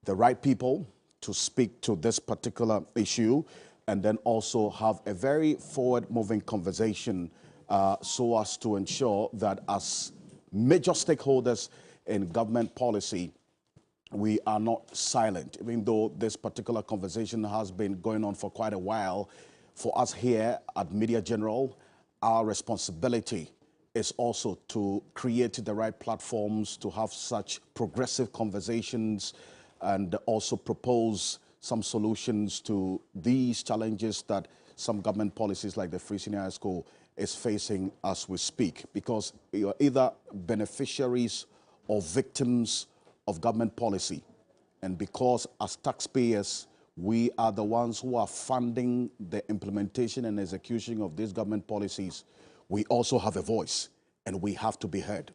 the right people to speak to this particular issue, and then also have a very forward-moving conversation so as to ensure that as major stakeholders in government policy, we are not silent, even though this particular conversation has been going on for quite a while. For us here at Media General, our responsibility is also to create the right platforms to have such progressive conversations and also propose some solutions to these challenges that some government policies like the Free Senior High School is facing as we speak, because you're either beneficiaries or victims of government policy. And because as taxpayers, we are the ones who are funding the implementation and execution of these government policies, we also have a voice and we have to be heard.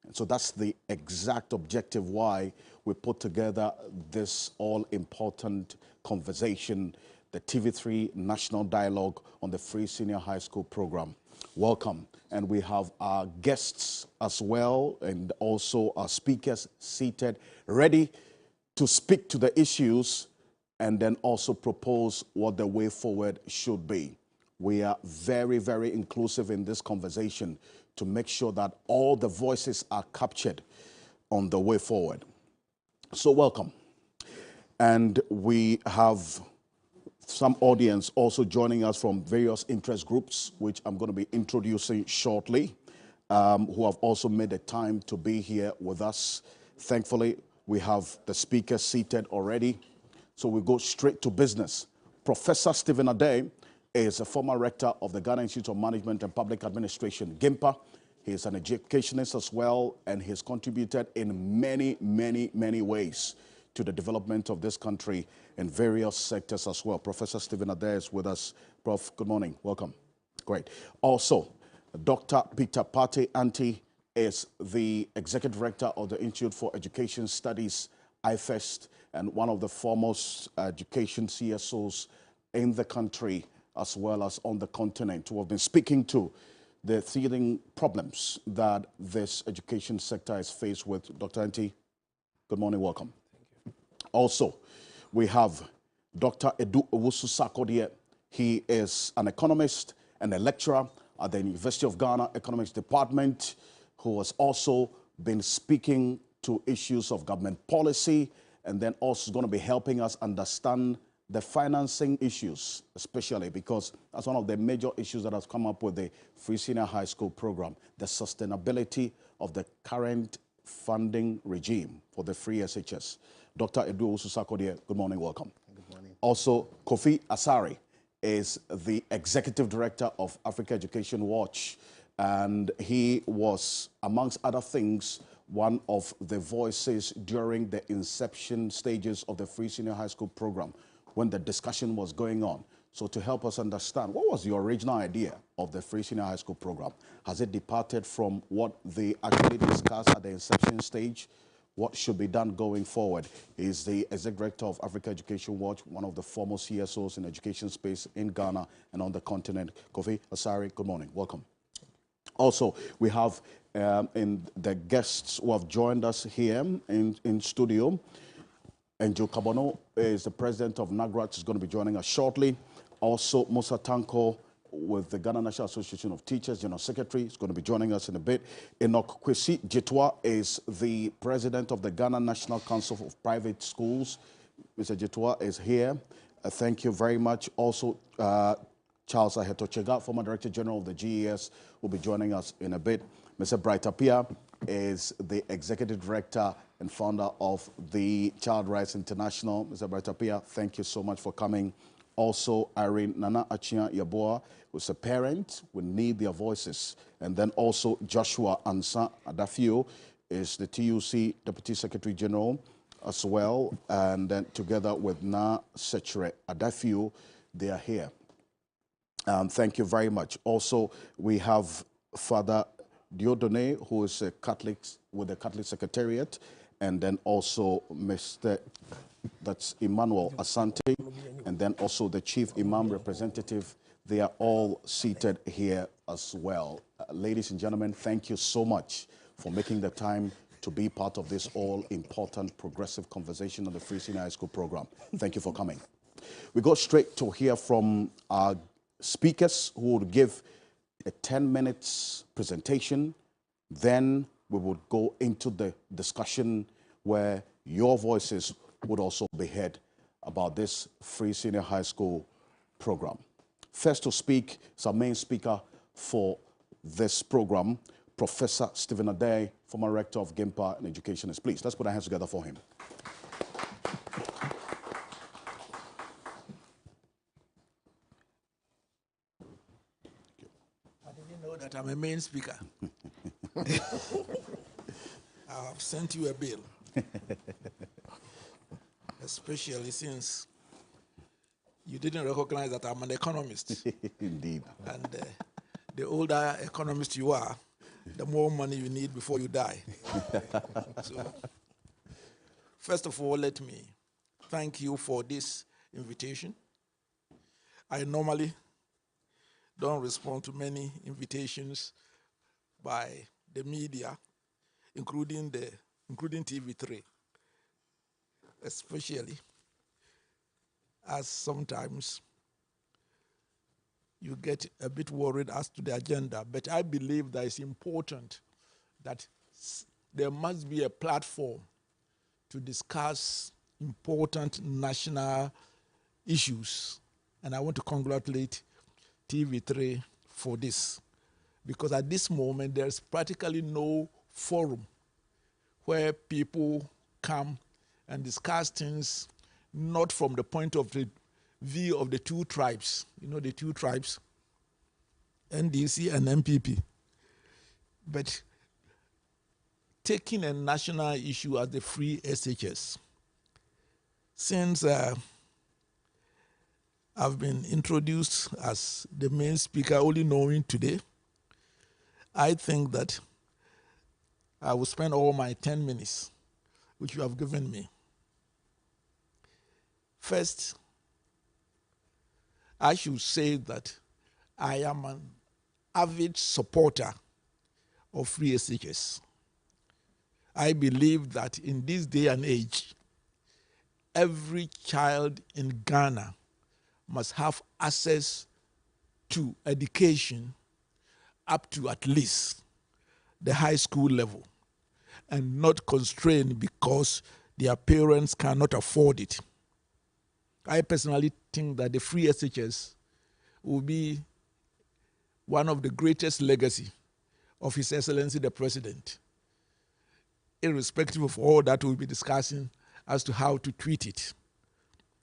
And so that's the exact objective why we put together this all-important conversation, the TV3 National Dialogue on the Free Senior High School program. Welcome. And we have our guests as well, and also our speakers seated, ready to speak to the issues and then also propose what the way forward should be. We are very, very inclusive in this conversation to make sure that all the voices are captured on the way forward. So welcome. And we have some audience also joining us from various interest groups, which I'm going to be introducing shortly, who have also made the time to be here with us. Thankfully, we have the speakers seated already, so we go straight to business. Professor Stephen Ade is a former rector of the Ghana Institute of Management and Public Administration, GIMPA. He is an educationist as well, and he's contributed in many, many, many ways to the development of this country in various sectors as well. Professor Stephen Ade is with us. Prof, good morning. Welcome. Great. Also, Dr. Peter Pate Anti is the Executive Director of the Institute for Education Studies, IFEST, and one of the foremost education CSOs in the country as well as on the continent, who have been speaking to the teething problems that this education sector is faced with. Dr. Anti, good morning. Welcome. Also, we have Dr. Edu Owusu-Sarkodie. He is an economist and a lecturer at the University of Ghana Economics Department, who has also been speaking to issues of government policy, and then also going to be helping us understand the financing issues, especially because that's one of the major issues that has come up with the Free Senior High School program, the sustainability of the current funding regime for the free SHS. Dr. Edu Owusu-Sarkodie, good morning, welcome. Good morning. Also, Kofi Asare is the Executive Director of Africa Education Watch, and he was, amongst other things, one of the voices during the inception stages of the Free Senior High School program when the discussion was going on. So to help us understand, what was the original idea of the Free Senior High School program? Has it departed from what they actually discussed at the inception stage? What should be done going forward? Is the Executive Director of Africa Education Watch, one of the foremost CSOs in education space in Ghana and on the continent. Kofi Asare, good morning. Welcome. Also, we have in the guests who have joined us here in studio. Angel Kabono is the president of NAGRAT, is going to be joining us shortly. Also, Musa Tanko with the Ghana National Association of Teachers, General Secretary, is going to be joining us in a bit. Enoch Kwesi Jitwa is the president of the Ghana National Council of Private Schools. Mr. Jitwa is here. Thank you very much. Also, Charles Ahetochega, former Director General of the GES, will be joining us in a bit. Mr. Bright Apia is the Executive Director and founder of the Child Rights International. Mr. Bright Apia, thank you so much for coming. Also, Irene Nana Achia Yaboa, who's a parent. We need their voices. And then also Joshua Ansa Adafio is the TUC Deputy Secretary General as well. And then together with Na Sechere Adafio, they are here. Thank you very much. Also, we have Father Diodone, who is a Catholic with the Catholic Secretariat, and then also that's Emmanuel Asante, and then also the Chief Imam representative. They are all seated here as well. Ladies and gentlemen, thank you so much for making the time to be part of this all-important progressive conversation on the Free Senior High School program. Thank you for coming. We go straight to hear from our speakers who will give a 10 minutes presentation. Then we would go into the discussion where your voices would also be heard about this Free Senior High School program. First to speak is our main speaker for this program, Professor Stephen Adey, former rector of GIMPA and Educationist. Please, let's put our hands together for him. I didn't know that I'm a main speaker. I've sent you a bill, especially since you didn't recognize that I'm an economist. Indeed. And the older economist you are, the more money you need before you die. So, first of all, let me thank you for this invitation. I normally don't respond to many invitations by the media, including TV3, especially as sometimes you get a bit worried as to the agenda. But I believe that it's important that there must be a platform to discuss important national issues. And I want to congratulate TV3 for this, because at this moment there's practically no forum where people come and discuss things not from the point of the view of the two tribes. You know, the two tribes, NDC and MPP. But taking a national issue as the free SHS. Since I've been introduced as the main speaker, only knowing today, I think that I will spend all my 10 minutes, which you have given me. First, I should say that I am an avid supporter of free SHS. I believe that in this day and age, every child in Ghana must have access to education up to at least the high school level, and not constrained because their parents cannot afford it. I personally think that the free SHS will be one of the greatest legacy of His Excellency the President, irrespective of all that we'll be discussing as to how to treat it.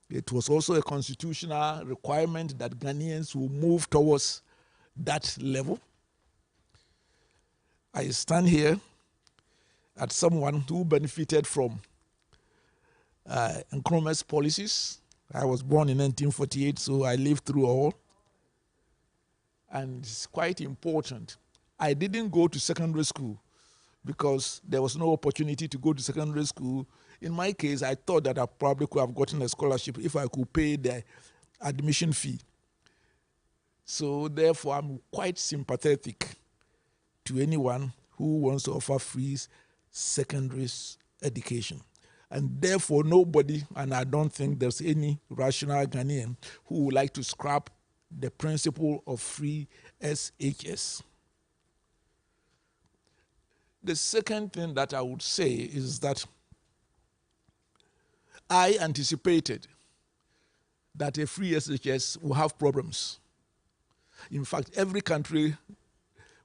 It was also a constitutional requirement that Ghanaians will move towards that level. I stand here as someone who benefited from Nkrumah's policies. I was born in 1948, so I lived through all. And it's quite important. I didn't go to secondary school because there was no opportunity to go to secondary school. In my case, I thought that I probably could have gotten a scholarship if I could pay the admission fee. So therefore, I'm quite sympathetic to anyone who wants to offer free secondary education. And therefore, nobody, and I don't think there's any rational Ghanaian who would like to scrap the principle of free SHS. The second thing that I would say is that I anticipated that a free SHS will have problems. In fact, every country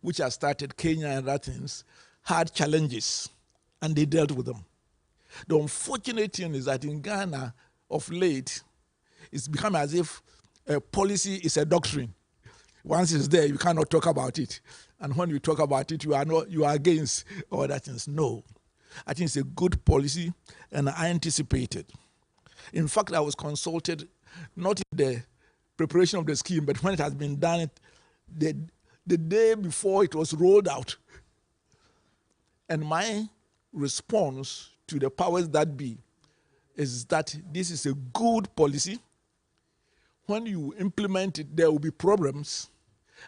which has started, Kenya and other things, had challenges, and they dealt with them. The unfortunate thing is that in Ghana, of late, it's become as if a policy is a doctrine. Once it's there, you cannot talk about it. And when you talk about it, you are against all that things. No. I think it's a good policy, and I anticipated. In fact, I was consulted not in the preparation of the scheme, but when it has been done, the day before it was rolled out. And my response to the powers that be is that this is a good policy. When you implement it, there will be problems,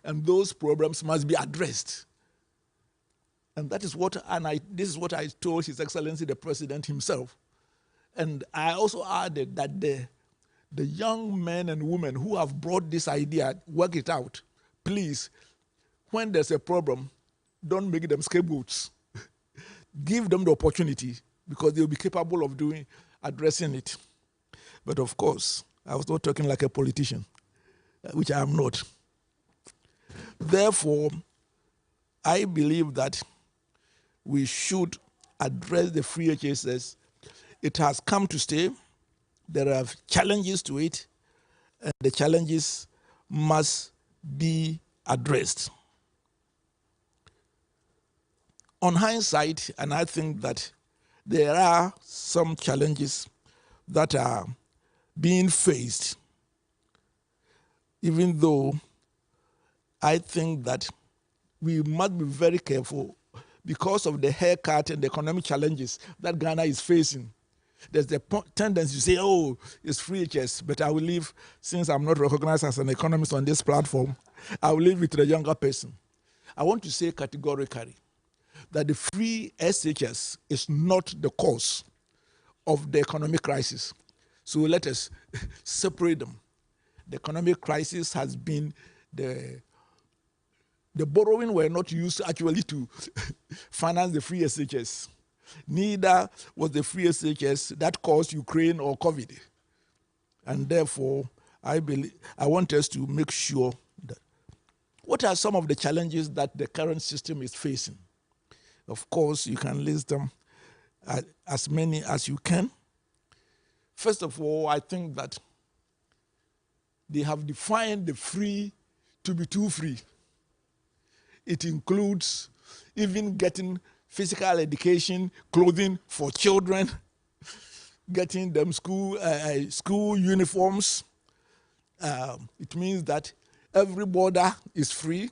and those problems must be addressed. And that is what, this is what I told His Excellency the President himself. And I also added that the young men and women who have brought this idea, work it out. Please, when there's a problem, don't make them scapegoats. Give them the opportunity because they'll be capable of addressing it. But of course, I was not talking like a politician, which I am not. Therefore, I believe that we should address the free HSS. It has come to stay. There are challenges to it, and the challenges must be addressed. On hindsight, and I think that there are some challenges that are being faced, even though I think that we must be very careful because of the haircut and the economic challenges that Ghana is facing. There's the tendency to say, oh, it's free HS, but I will leave, since I'm not recognized as an economist on this platform, I will leave it to the younger person. I want to say categorically that the free SHS is not the cause of the economic crisis. So let us separate them. The economic crisis has been the borrowing were not used actually to finance the free SHS. Neither was the free SHS that caused Ukraine or COVID. And therefore, I want us to make sure that what are some of the challenges that the current system is facing? Of course, you can list them as many as you can. First of all, I think that they have defined the free to be too free. It includes even getting physical education, clothing for children, getting them school uniforms. It means that every border is free,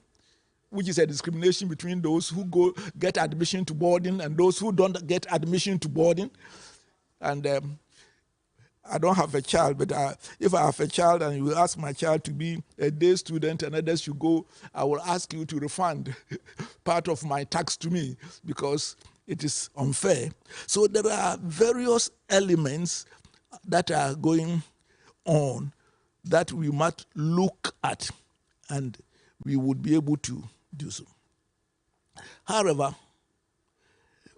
which is a discrimination between those who get admission to boarding and those who don't get admission to boarding. And I don't have a child, but if I have a child and you ask my child to be a day student and others should go, I will ask you to refund part of my tax to me because it is unfair. So there are various elements that are going on that we must look at, and we would be able to do so. However,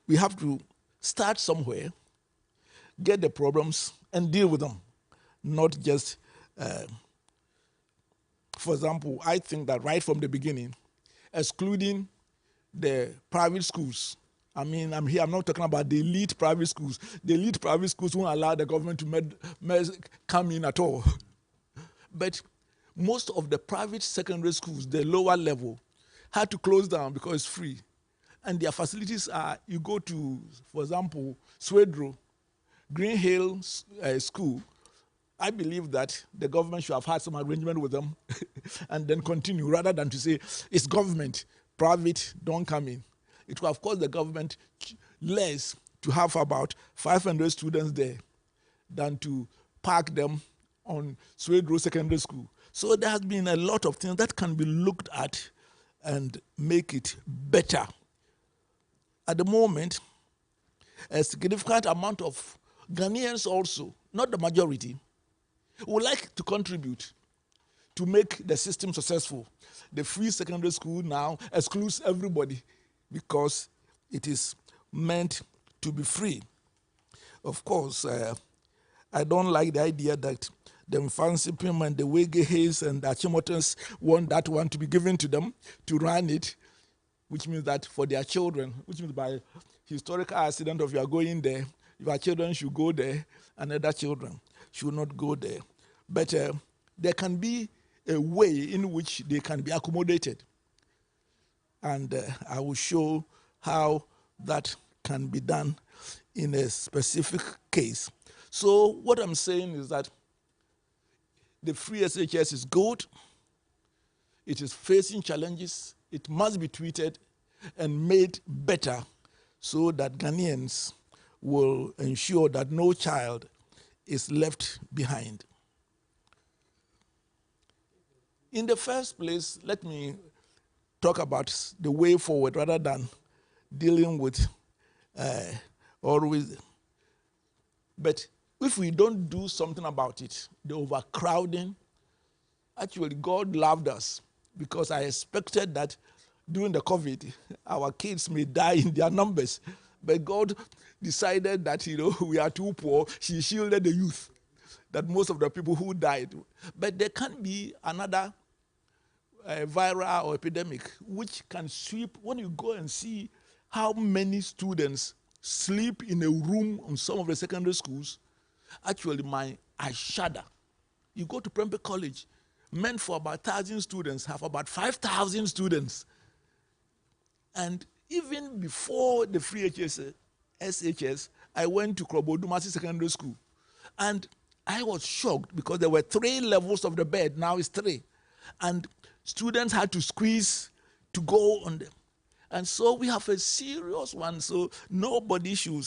we have to start somewhere, get the problems, and deal with them, not just, for example, I think that right from the beginning, excluding the private schools. I mean, I'm not talking about the elite private schools. The elite private schools won't allow the government to come in at all. But most of the private secondary schools, the lower level, had to close down because it's free. And their facilities are, you go to, for example, Swedro, Green Hill School, I believe that the government should have had some arrangement with them and then continue, rather than to say, it's government, private, don't come in. It will have cost the government less to have about 500 students there than to park them on Swedro Secondary School. So there has been a lot of things that can be looked at and make it better. At the moment, a significant amount of Ghanaians also, not the majority, would like to contribute to make the system successful. The free secondary school now excludes everybody because it is meant to be free. Of course, I don't like the idea that the Mfansipim and the Wegehes and the Achimotans want that one to be given to them to run it, which means that for their children, which means by historical accident of your going there, your children should go there and other children should not go there. But there can be a way in which they can be accommodated. And I will show how that can be done in a specific case. So what I'm saying is that the free SHS is good. It is facing challenges. It must be tweeted and made better so that Ghanaians will ensure that no child is left behind. In the first place, let me talk about the way forward rather than dealing with always. But if we don't do something about it, the overcrowding, actually God loved us because I expected that during the COVID, our kids may die in their numbers. But God decided that, we are too poor. He shielded the youth, that most of the people who died. But there can be another viral or epidemic which can sweep. When you go and see how many students sleep in a room in some of the secondary schools, actually I shudder. You go to Prempeh College, meant for about 1,000 students, have about 5,000 students. And even before the free SHS, I went to Krobodumasi Secondary School. And I was shocked because there were 3 levels of the bed, now it's 3. And students had to squeeze to go on them. And so we have a serious one. So nobody should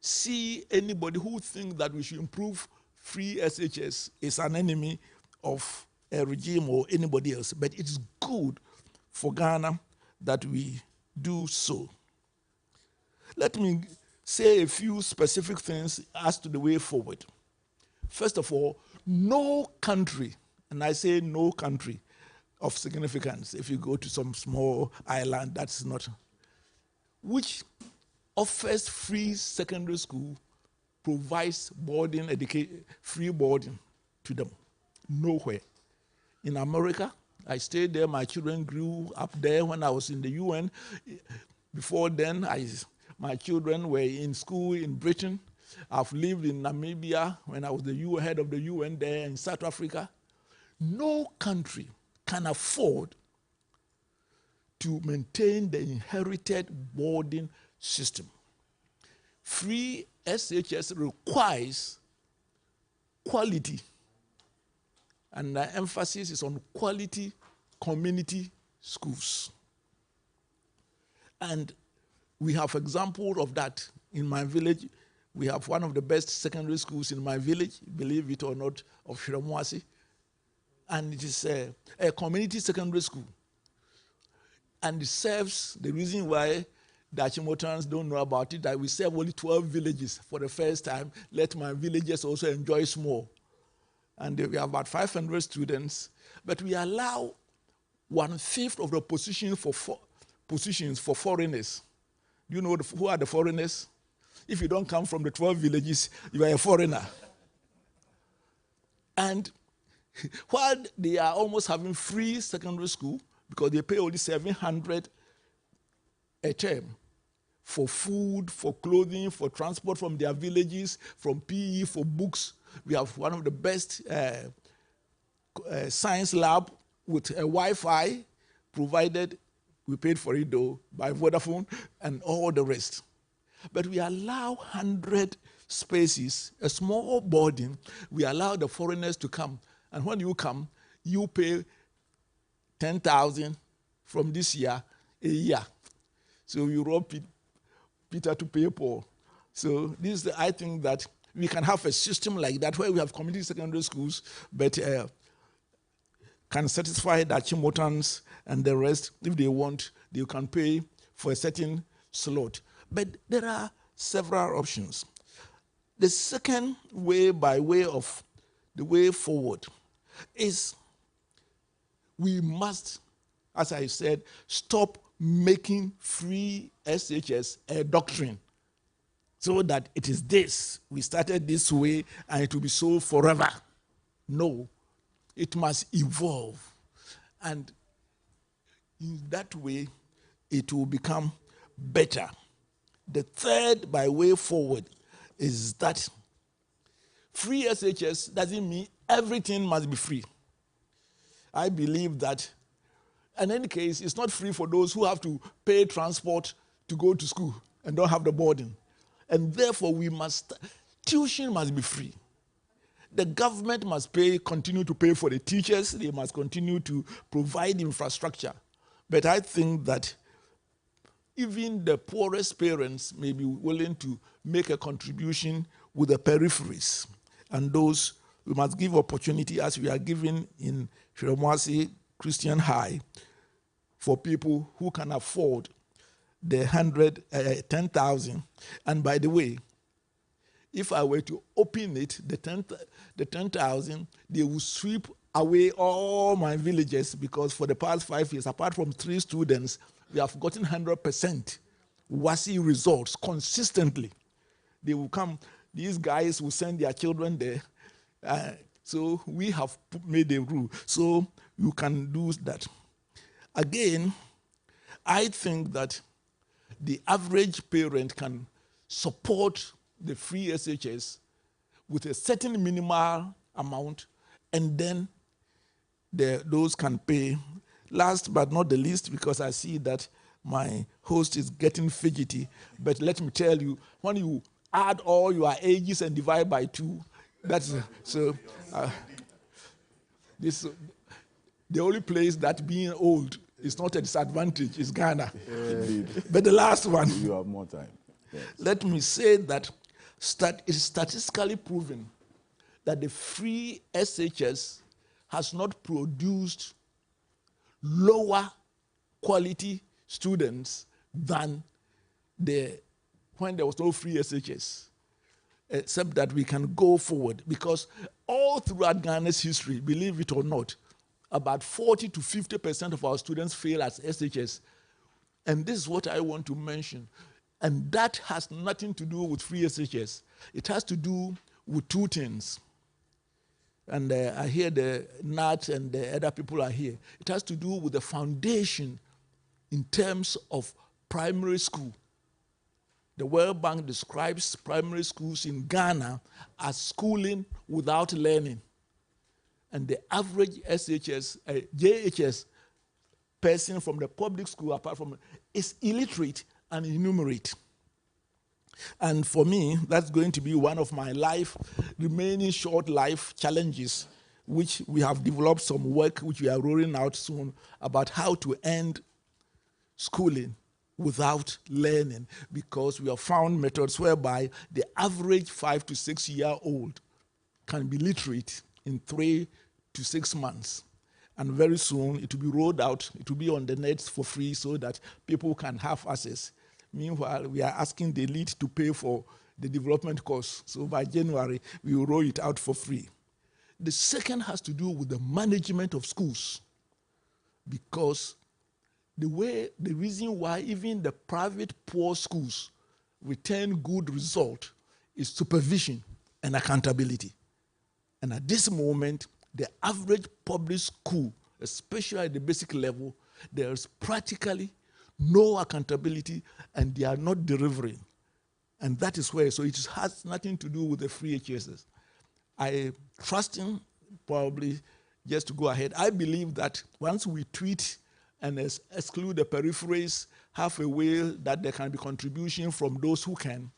see anybody who thinks that we should improve free SHS is an enemy of a regime or anybody else. But it's good for Ghana that we do so. Let me say a few specific things as to the way forward. First of all, no country, and I say no country of significance, if you go to some small island, that's not, which offers free secondary school, provides boarding, free boarding to them. Nowhere. In America, I stayed there, my children grew up there when I was in the UN. Before then, my children were in school in Britain. I've lived in Namibia when I was the head of the UN there, in South Africa. No country can afford to maintain the inherited boarding system. Free SHS requires quality, and the emphasis is on quality community schools. And we have examples of that in my village. We have one of the best secondary schools in my village, believe it or not, of Shiramwasi. And it is a community secondary school. And it serves, the reason why the Achimotans don't know about it, that we serve only 12 villages for the first time. Let my villagers also enjoy small. And we have about 500 students. But we allow 1/5 of the positions for foreigners. Do you know who are the foreigners? If you don't come from the 12 villages, you are a foreigner. And while they are almost having free secondary school, because they pay only 700 a term for food, for clothing, for transport from their villages, from PE, for books. We have one of the best science lab with a Wi-Fi provided. We paid for it though by Vodafone and all the rest. But we allow 100 spaces, a small boarding. We allow the foreigners to come. And when you come, you pay 10,000 from this year, a year. So you rob Peter to pay Paul. So this is I think that we can have a system like that where we have community secondary schools, but can satisfy the Achimotans and the rest. If they want, they can pay for a certain slot. But there are several options. The second way, by way of the way forward, is we must, as I said, stop making free SHS a doctrine so that it is this. We started this way and it will be so forever. No, it must evolve. And in that way, it will become better. The third, by way forward, is that free SHS doesn't mean everything must be free. I believe that, in any case, it's not free for those who have to pay transport to go to school and don't have the boarding. And therefore, tuition must be free. The government must continue to pay for the teachers. They must continue to provide infrastructure. But I think that even the poorest parents may be willing to make a contribution with the peripheries. And those, we must give opportunity, as we are giving in Shiramwasi Christian High, for people who can afford the 10,000. And by the way, if I were to open it, the 10,000, they will sweep away all my villages, because for the past 5 years, apart from 3 students, we have gotten 100% WASI results consistently. They will come, these guys will send their children there. So we have made a rule. So you can do that. Again, I think that the average parent can support the free SHS with a certain minimal amount, and then those can pay. Last but not the least, because I see that my host is getting fidgety, but let me tell you, when you add all your ages and divide by 2, that's so. This the only place that being old is not a disadvantage is Ghana. But the last one, You have more time. Yes. let me say that it is statistically proven that the free SHS has not produced lower quality students than when there was no free SHS, except that we can go forward, because all throughout Ghana's history, believe it or not, about 40 to 50% of our students fail at SHS. And this is what I want to mention. And that has nothing to do with free SHS. It has to do with 2 things. And I hear the Nat and the other people are here. It has to do with the foundation in terms of primary school. The World Bank describes primary schools in Ghana as schooling without learning. And the average JHS person from the public school, apart from, is illiterate and enumerate. And for me, that's going to be one of my remaining short life challenges, which we have developed some work, which we are rolling out soon, about how to end schooling without learning, because we have found methods whereby the average 5 to 6 year old can be literate in 3 to 6 months. And very soon it will be rolled out, it will be on the net for free so that people can have access. Meanwhile, we are asking the elite to pay for the development costs. So by January, we will roll it out for free. The second has to do with the management of schools, because the reason why even the private poor schools return good result is supervision and accountability. And at this moment, the average public school, especially at the basic level, there's practically no accountability, and they are not delivering. And that is where, so it has nothing to do with the free HSS. I trust him, probably, just to go ahead. I believe that once we tweet and exclude the peripheries, have a way that there can be contribution from those who can,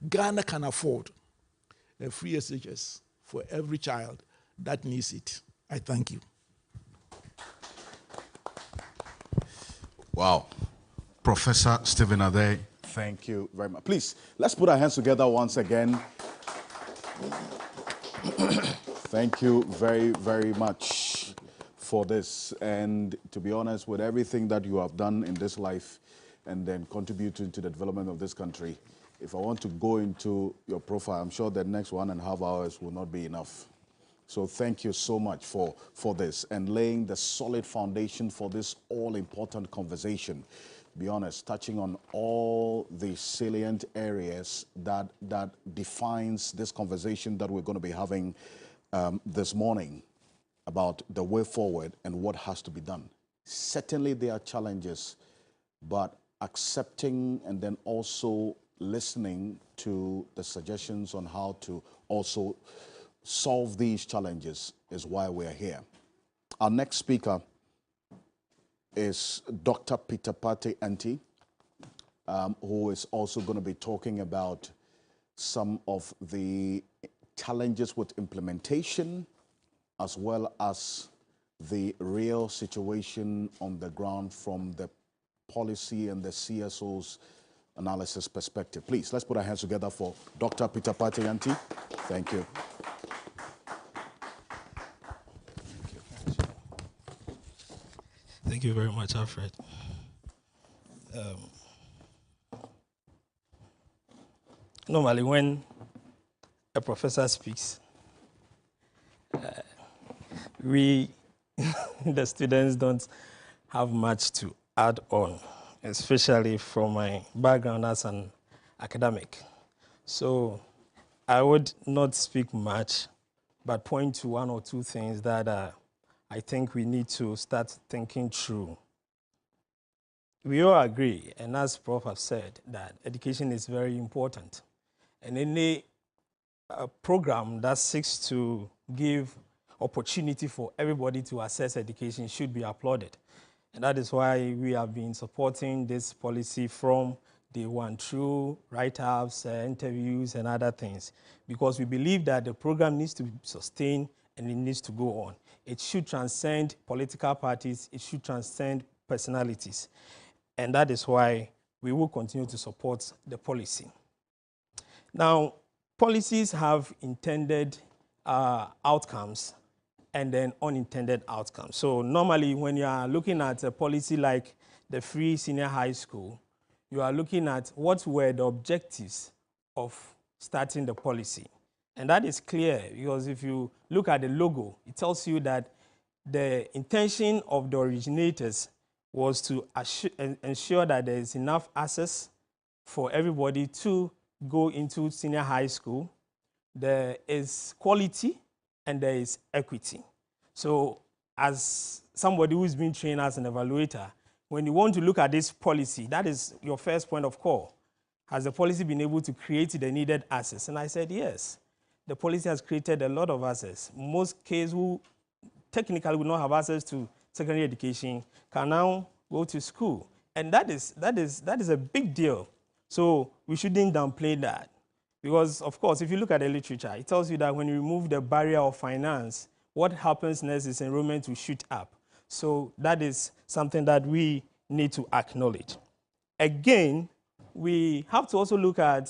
Ghana can afford a free SHS for every child that needs it. I thank you. Wow. Professor Stephen Adey, thank you very much. Please, let's put our hands together once again. Thank you very, very much for this. And to be honest, with everything that you have done in this life and then contributing to the development of this country, if I want to go into your profile, I'm sure the next 1.5 hours will not be enough. So thank you so much for this and laying the solid foundation for this all-important conversation. Be honest, touching on all the salient areas that defines this conversation that we're going to be having this morning about the way forward and what has to be done. Certainly there are challenges, but accepting and then also listening to the suggestions on how to also solve these challenges is why we're here. Our next speaker is Dr. Peter Pate Anti, who is also going to be talking about some of the challenges with implementation as well as the real situation on the ground from the policy and the CSO's analysis perspective. Please, let's put our hands together for Dr. Peter Pate Anti. Thank you. Thank you very much, Alfred. Normally, when a professor speaks, we, the students, don't have much to add on, especially from my background as an academic. So I would not speak much, but point to one or two things that I think we need to start thinking through. We all agree, and as Prof have said, that education is very important. And any program that seeks to give opportunity for everybody to access education should be applauded. And that is why we have been supporting this policy from day one through write-ups, interviews, and other things, because we believe that the program needs to be sustained and it needs to go on. It should transcend political parties. It should transcend personalities. And that is why we will continue to support the policy. Now, policies have intended outcomes and then unintended outcomes. So normally when you are looking at a policy like the free senior high school, you are looking at what were the objectives of starting the policy. And that is clear because if you look at the logo, it tells you that the intention of the originators was to ensure that there is enough access for everybody to go into senior high school. There is quality and there is equity. So as somebody who's been trained as an evaluator, when you want to look at this policy, that is your first point of call. Has the policy been able to create the needed access? And I said, yes. The policy has created a lot of access. Most kids who technically would not have access to secondary education can now go to school. And that is a big deal. So we shouldn't downplay that. Because, of course, if you look at the literature, it tells you that when you remove the barrier of finance, what happens next is enrollment will shoot up. So that is something that we need to acknowledge. Again, we have to also look at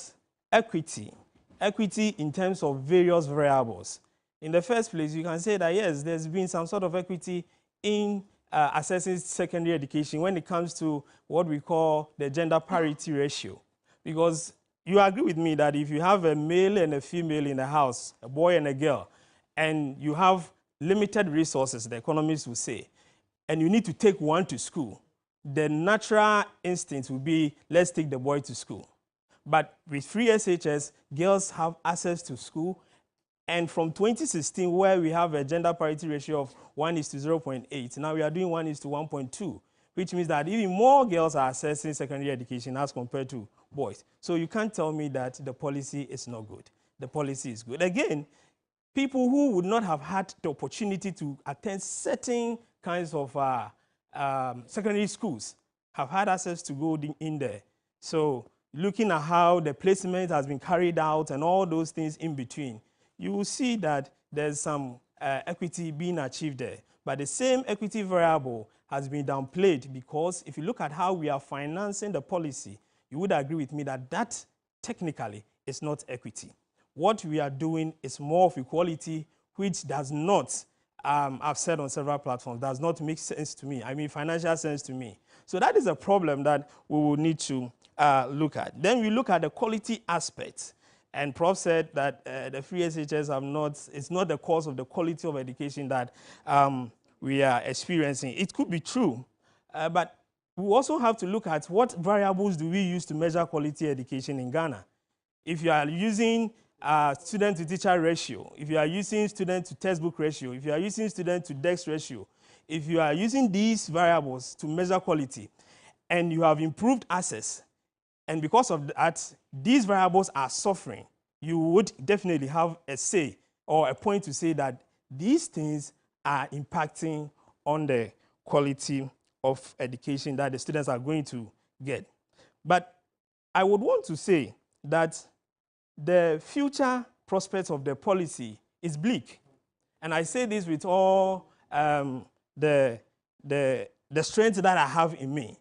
equity. Equity in terms of various variables. In the first place, you can say that, yes, there's been some sort of equity in assessing secondary education when it comes to what we call the gender parity ratio. Because you agree with me that if you have a male and a female in the house, a boy and a girl, and you have limited resources, the economists will say, and you need to take one to school, the natural instinct will be, let's take the boy to school. But with free SHS, girls have access to school. And from 2016, where we have a gender parity ratio of 1:0.8, now we are doing 1:1.2, which means that even more girls are accessing secondary education as compared to boys. So you can't tell me that the policy is not good. The policy is good. Again, people who would not have had the opportunity to attend certain kinds of secondary schools have had access to go in there. So looking at how the placement has been carried out and all those things in between, you will see that there's some equity being achieved there. But the same equity variable has been downplayed because if you look at how we are financing the policy, you would agree with me that that technically is not equity. What we are doing is more of equality, which does not, I've said on several platforms, does not make sense to me. I mean, financial sense to me. So that is a problem that we will need to look at. Then we look at the quality aspect. And Prof said that the free SHS it's not the cause of the quality of education that we are experiencing. It could be true, but we also have to look at what variables do we use to measure quality education in Ghana. If you are using student-to-teacher ratio, if you are using student-to-textbook ratio, if you are using student-to-desk ratio, if you are using these variables to measure quality, and you have improved access, and because of that, these variables are suffering, you would definitely have a say or a point to say that these things are impacting on the quality of education that the students are going to get. But I would want to say that the future prospects of the policy is bleak. And I say this with all the strength that I have in me.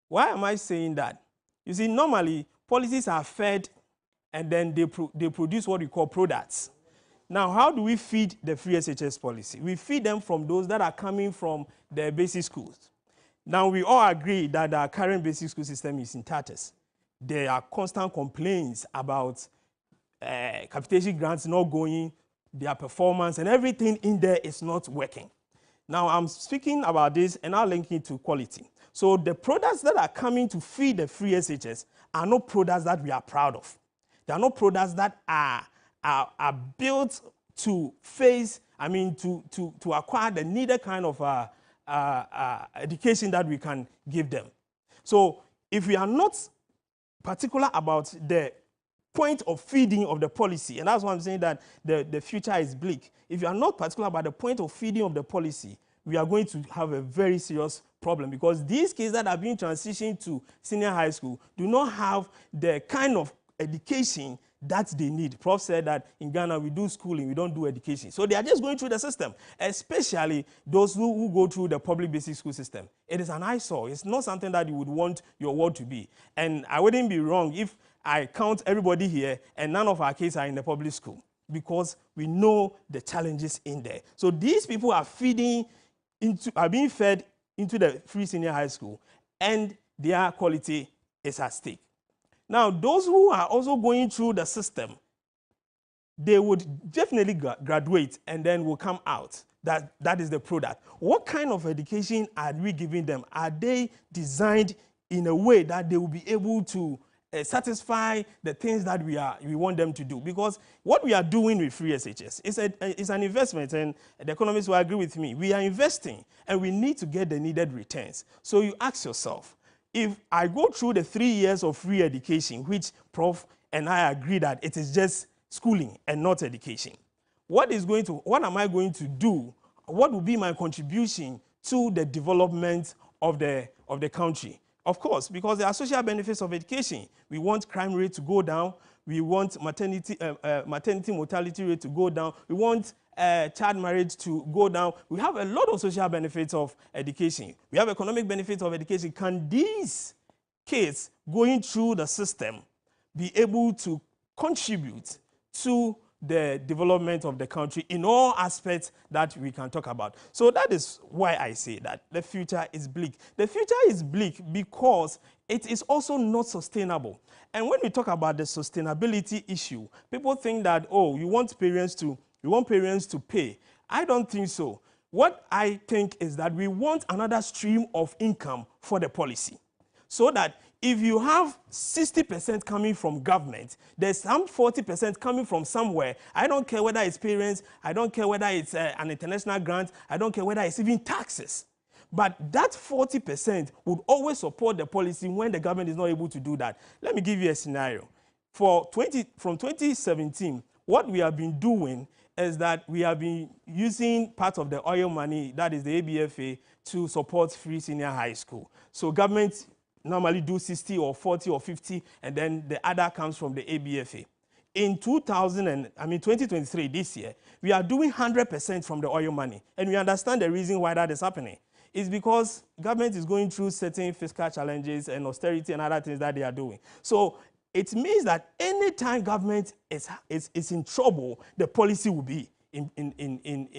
Why am I saying that? You see, normally, policies are fed and then they produce what we call products. Now, how do we feed the free SHS policy? We feed them from those that are coming from the basic schools. Now, we all agree that our current basic school system is in tatters. there are constant complaints about capitation grants not going, their performance, and everything in there is not working. Now, I'm speaking about this and I'll link it to quality. So the products that are coming to feed the free SHS are not products that we are proud of. They are not products that are built to face, to acquire the needed kind of education that we can give them. So if we are not particular about the point of feeding of the policy, and that's why I'm saying that the future is bleak. If you are not particular about the point of feeding of the policy, we are going to have a very serious problem, because these kids that are being transitioned to senior high school do not have the kind of education that they need. Prof said that in Ghana we do schooling, we don't do education. So they are just going through the system, especially those who go through the public basic school system. It is an eyesore. It's not something that you would want your world to be. And I wouldn't be wrong if I count everybody here and none of our kids are in the public school, because we know the challenges in there. So these people are being fed into the free senior high school, and their quality is at stake. Now, those who are also going through the system, they would definitely graduate and then will come out. That is the product. What kind of education are we giving them? Are they designed in a way that they will be able to satisfy the things that we want them to do? Because what we are doing with free SHS is an investment, and the economists will agree with me. We are investing, and we need to get the needed returns. So you ask yourself, if I go through the 3 years of free education, which Prof and I agree that it is just schooling and not education, what am I going to do? What will be my contribution to the development of the country? Of course, because there are social benefits of education. We want crime rate to go down. We want maternity mortality rate to go down. We want child marriage to go down. We have a lot of social benefits of education. We have economic benefits of education. Can these kids going through the system be able to contribute to the development of the country in all aspects that we can talk about? So that is why I say that the future is bleak. The future is bleak because it is also not sustainable. And when we talk about the sustainability issue, people think that, oh, you want parents to pay. I don't think so. What I think is that we want another stream of income for the policy, so that if you have 60% coming from government, there's some 40% coming from somewhere. I don't care whether it's parents, I don't care whether it's an international grant, I don't care whether it's even taxes. But that 40% would always support the policy when the government is not able to do that. Let me give you a scenario. From 2017, what we have been doing is that we have been using part of the oil money, that is the ABFA, to support free senior high school. So government normally do 60 or 40 or 50, and then the other comes from the ABFA. In 2023, this year, we are doing 100% from the oil money. And we understand the reason why that is happening. It's because government is going through certain fiscal challenges and austerity and other things that they are doing. So it means that anytime government is in trouble, the policy will be in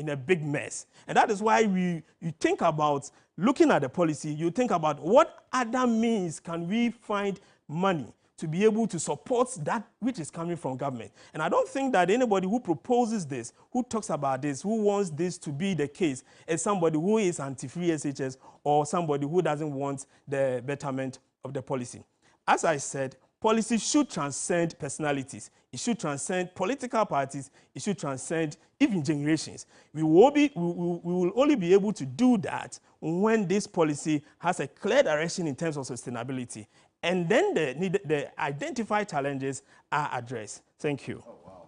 a big mess. And that is why you think about looking at the policy, you think about what other means can we find money to be able to support that which is coming from government. And I don't think that anybody who proposes this, who talks about this, who wants this to be the case, is somebody who is anti-free SHS or somebody who doesn't want the betterment of the policy. As I said, policy should transcend personalities. It should transcend political parties. It should transcend even generations. We will only be able to do that when this policy has a clear direction in terms of sustainability. And then the identified challenges are addressed. Thank you. Oh, wow.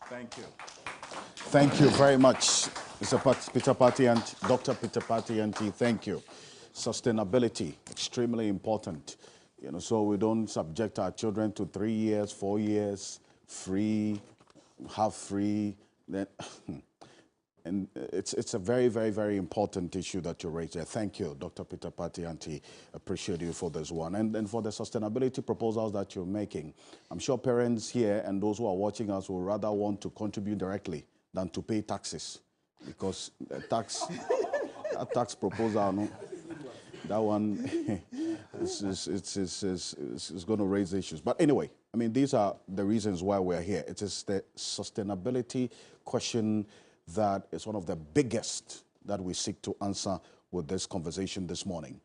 Thank you. Thank you very much, Mr. Peter Patianti, Dr. Peter Patianti. Thank you. Sustainability, extremely important. So we don't subject our children to 3 years, 4 years, free, half free. Then, and it's a very, very, very important issue that you raised there. Thank you, Dr. Peter Patianti. Appreciate you for this one. And for the sustainability proposals that you're making, I'm sure parents here and those who are watching us will rather want to contribute directly than to pay taxes, because that tax proposal, no, that one it's going to raise issues. But anyway, I mean, these are the reasons why we're here. It is the sustainability question that is one of the biggest that we seek to answer with this conversation this morning.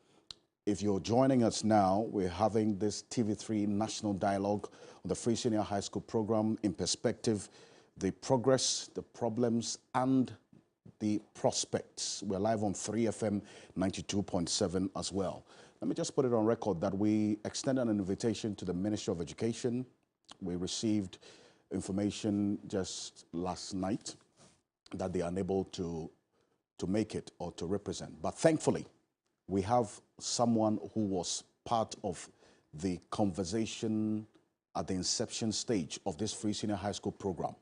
If you're joining us now, we're having this TV3 National Dialogue on the Free Senior High School program in perspective, the progress, the problems, and the prospects. We're live on 3FM 92.7 as well. Let me just put it on record that we extended an invitation to the Ministry of Education. We received information just last night that they are unable to make it or to represent. But thankfully, we have someone who was part of the conversation at the inception stage of this Free Senior High School program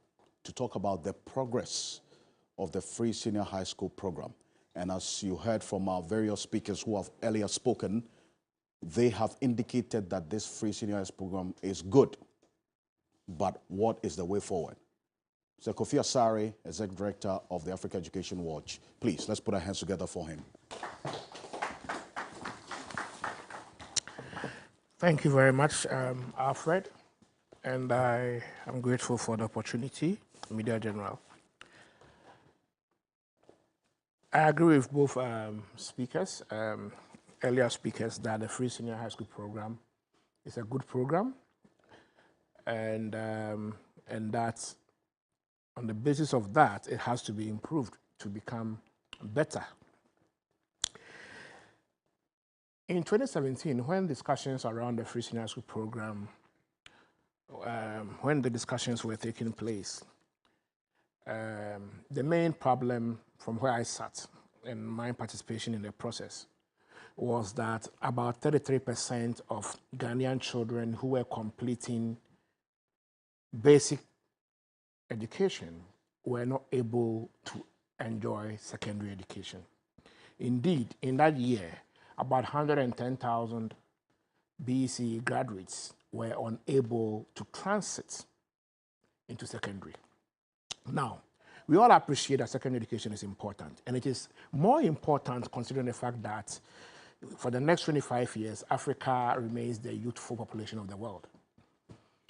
to talk about the progress of the Free Senior High School program. And as you heard from our various speakers who have earlier spoken, they have indicated that this Free Senior High School program is good. But what is the way forward? So Kofi Asare, Executive Director of the Africa Education Watch, please, let's put our hands together for him. Thank you very much, Alfred, and I am grateful for the opportunity, Media General. I agree with both speakers, earlier speakers, that the Free Senior High School program is a good program, and that on the basis of that, it has to be improved to become better. In 2017, when discussions around the Free Senior High School program, when the discussions were taking place, the main problem from where I sat and my participation in the process was that about 33% of Ghanaian children who were completing basic education were not able to enjoy secondary education. Indeed, in that year, about 110,000 BECE graduates were unable to transit into secondary. Now, we all appreciate that secondary education is important, and it is more important considering the fact that for the next 25 years, Africa remains the youthful population of the world.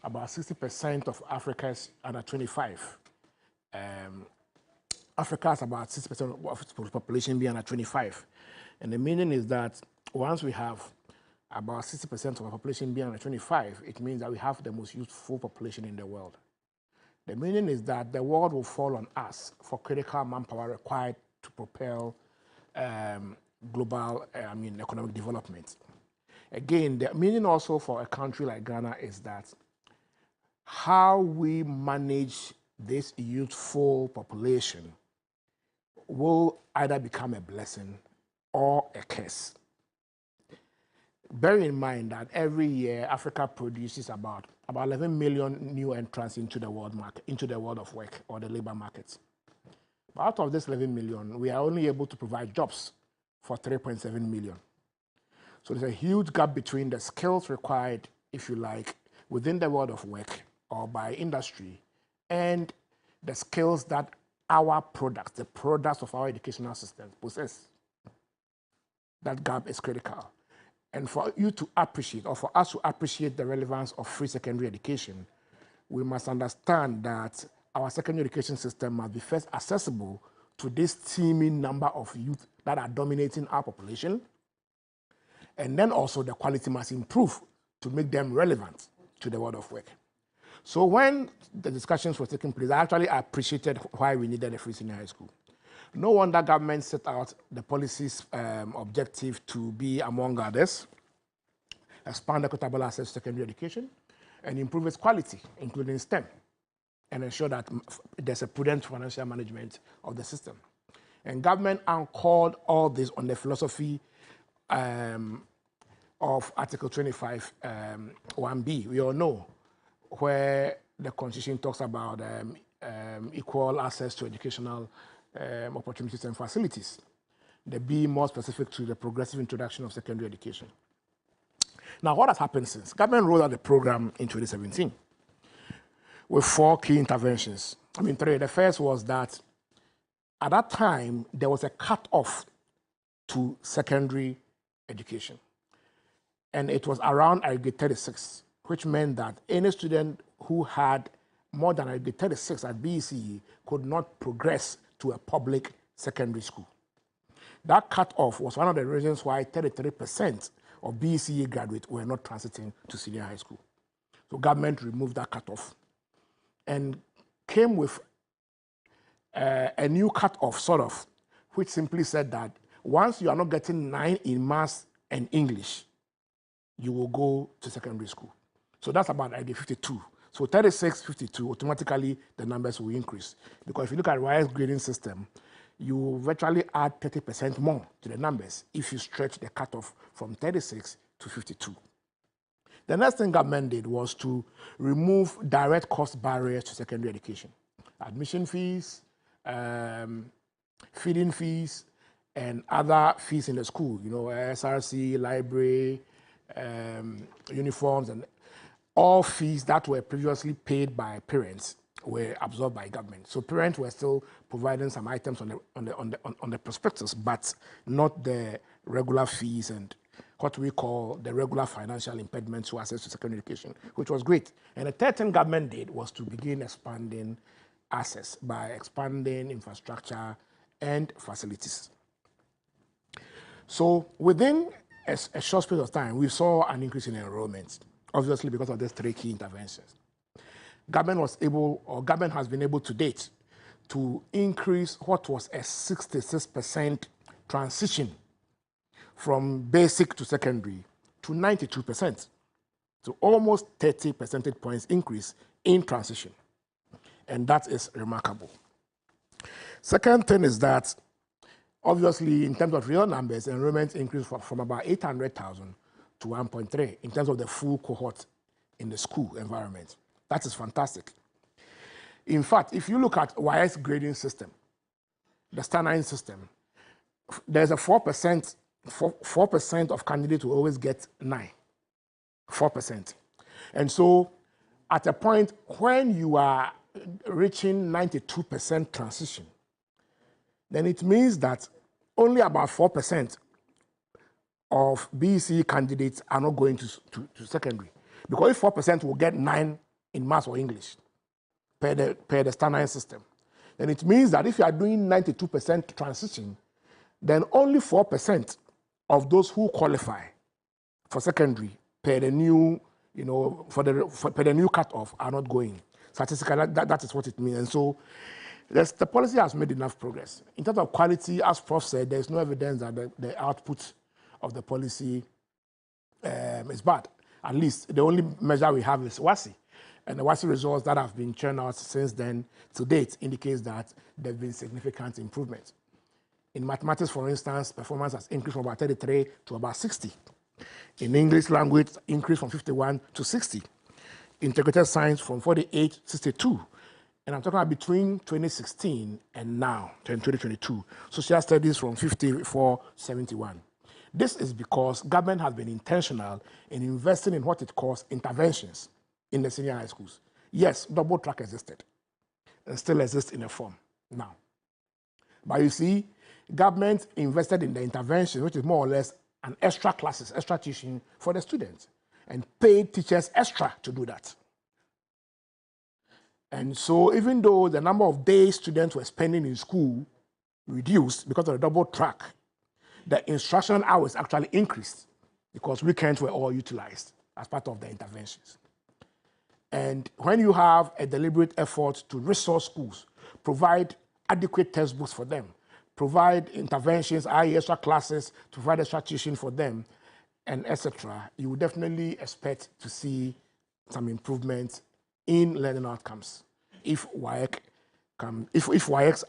About 60% of Africa's under 25. Africa has about 60% of its population being under 25. And the meaning is that once we have about 60% of our population being under 25, it means that we have the most youthful population in the world. The meaning is that the world will fall on us for critical manpower required to propel global economic development. Again, the meaning also for a country like Ghana is that how we manage this youthful population will either become a blessing or a curse. Bear in mind that every year Africa produces about 11 million new entrants into the world market, into the world of work or the labor market. But out of this 11 million, we are only able to provide jobs for 3.7 million. So there's a huge gap between the skills required, if you like, within the world of work or by industry, and the skills that our products, the products of our educational system possess. That gap is critical. And for you to appreciate, or for us to appreciate the relevance of free secondary education, we must understand that our secondary education system must be first accessible to this teeming number of youth that are dominating our population. And then also the quality must improve to make them relevant to the world of work. So when the discussions were taking place, I actually appreciated why we needed a free senior high school. No wonder government set out the policy's objective to be, among others, expand equitable access to secondary education and improve its quality, including STEM, and ensure that there's a prudent financial management of the system. And government anchored all this on the philosophy of Article 25, 1B. We all know where the Constitution talks about equal access to educational opportunities and facilities. The B more specific to the progressive introduction of secondary education. Now, what has happened since? Government rolled out the program in 2017 with 4 key interventions. I mean, 3. The first was that at that time, there was a cut-off to secondary education. and it was around aggregate 36, which meant that any student who had more than aggregate 36 at BECE could not progress to a public secondary school. That cutoff was one of the reasons why 33% of BECE graduates were not transiting to senior high school. So government removed that cutoff and came with a new cutoff, sort of, which simply said that once you are not getting 9 in maths and English, you will go to secondary school. So that's about idea 52. So 36, 52, automatically the numbers will increase. Because if you look at YS grading system, you virtually add 30% more to the numbers if you stretch the cutoff from 36 to 52. The next thing government did was to remove direct cost barriers to secondary education. Admission fees, feeding fees, and other fees in the school, you know, SRC, library, uniforms, and all fees that were previously paid by parents were absorbed by government. So parents were still providing some items on the prospectus, but not the regular fees and what we call the regular financial impediments to access to secondary education, which was great. And the third thing government did was to begin expanding access by expanding infrastructure and facilities. So within a short period of time, we saw an increase in enrollment, obviously because of these 3 key interventions. Government was able, or government has been able to date, to increase what was a 66% transition from basic to secondary to 92%. So almost 30 percentage points increase in transition. And that is remarkable. Second thing is that, obviously, in terms of real numbers, enrollment increased from about 800,000 to 1.3 in terms of the full cohort in the school environment. That is fantastic. In fact, if you look at YS grading system, the star 9 system, there's a 4% of candidates who always get 9, 4%. And so at a point when you are reaching 92% transition, then it means that only about 4% of BECE candidates are not going to secondary. Because if 4% will get 9 in maths or English per the star 9 system, then it means that if you are doing 92% transition, then only 4% of those who qualify for secondary per the new, you know, per the new cutoff are not going. Statistically, that is what it means. And so the policy has made enough progress. In terms of quality, as Prof said, there's no evidence that the output of the policy is bad. At least the only measure we have is WASI. And the WASI results that have been churned out since then to date indicates that there have been significant improvements. In mathematics, for instance, performance has increased from about 33 to about 60. In English language, increased from 51 to 60. Integrated science from 48 to 62. And I'm talking about between 2016 and now, 2022. Social studies from 54 to 71. This is because government has been intentional in investing in what it calls interventions in the senior high schools. Yes, double track existed and still exists in a form now. But you see, government invested in the intervention, which is more or less an extra classes, extra teaching for the students, and paid teachers extra to do that. And so even though the number of days students were spending in school reduced because of the double track, the instructional hours actually increased because weekends were all utilized as part of the interventions. And when you have a deliberate effort to resource schools, provide adequate textbooks for them, provide interventions, i.e. extra classes, to provide extra tuition for them, and etc., you would definitely expect to see some improvements in learning outcomes if WIEC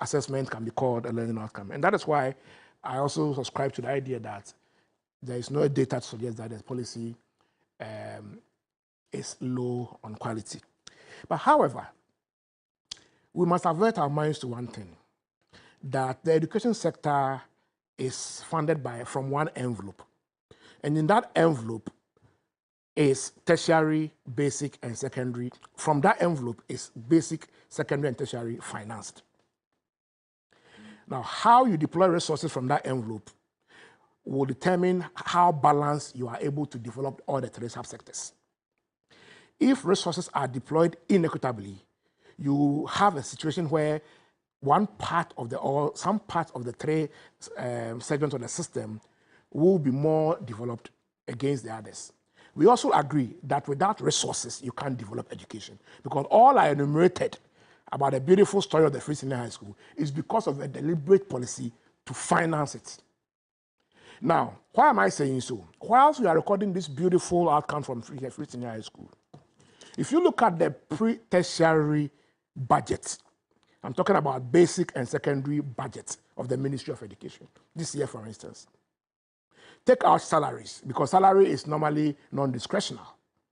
assessment can be called a learning outcome. And that is why I also subscribe to the idea that there is no data to suggest that the policy is low on quality. But however, we must avert our minds to one thing, that the education sector is funded from one envelope. And in that envelope is tertiary, basic, and secondary. From that envelope is basic, secondary, and tertiary financed. Now, how you deploy resources from that envelope will determine how balanced you are able to develop all the three subsectors. If resources are deployed inequitably, you have a situation where one part of the, or some part of the three segments of the system will be more developed against the others. We also agree that without resources, you can't develop education, because all I enumerated about the beautiful story of the Free Senior High School is because of a deliberate policy to finance it. Now, why am I saying so? Whilst we are recording this beautiful outcome from Free Senior High School, if you look at the pre-tertiary budget, I'm talking about basic and secondary budget of the Ministry of Education, this year, for instance. Take out salaries, because salary is normally non-discretional,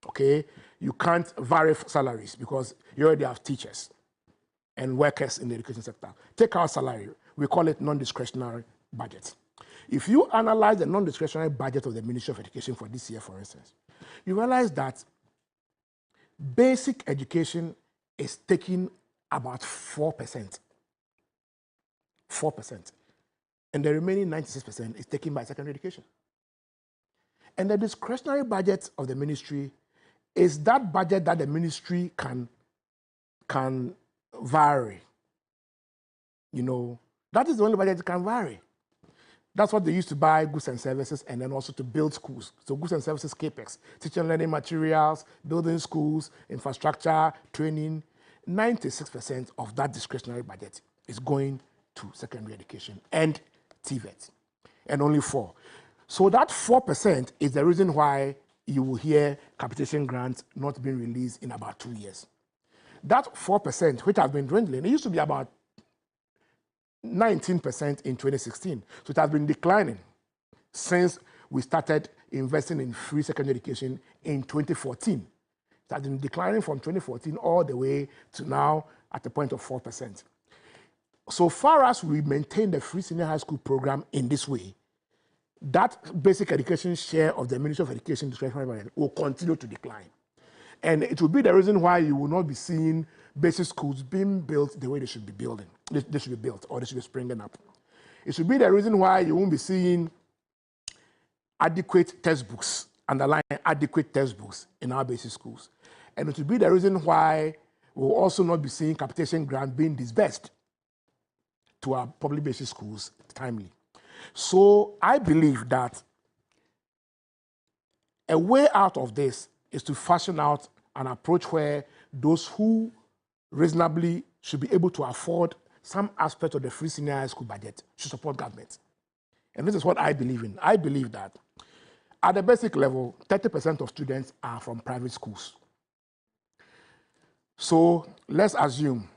okay? You can't vary salaries because you already have teachers and workers in the education sector. Take out salary, we call it non-discretionary budget. If you analyze the non-discretionary budget of the Ministry of Education for this year, for instance, you realize that basic education is taking about 4%. 4%. And the remaining 96% is taken by secondary education. And the discretionary budget of the ministry is that budget that the ministry can vary. You know, that is the only budget that can vary. That's what they used to buy goods and services, and then also to build schools. So goods and services capex, teaching and learning materials, building schools, infrastructure, training. 96% of that discretionary budget is going to secondary education and TVET, and only 4%. So that 4% is the reason why you will hear capitation grants not being released in about 2 years. That 4%, which has been dwindling, it used to be about 19% in 2016. So it has been declining since we started investing in free secondary education in 2014. It has been declining from 2014 all the way to now at the point of 4%. So far as we maintain the free senior high school program in this way, that basic education share of the Ministry of Education discretionary budget will continue to decline. And it will be the reason why you will not be seeing basic schools being built the way they should be building. They should be built, or they should be springing up. It should be the reason why you won't be seeing adequate textbooks, underlying adequate textbooks in our basic schools. And it will be the reason why we'll also not be seeing capitation grant being disbursed to our public basic schools timely. So I believe that a way out of this is to fashion out an approach where those who reasonably should be able to afford some aspect of the free senior high school budget should support government. And this is what I believe in. I believe that at the basic level, 30% of students are from private schools. So let's assume,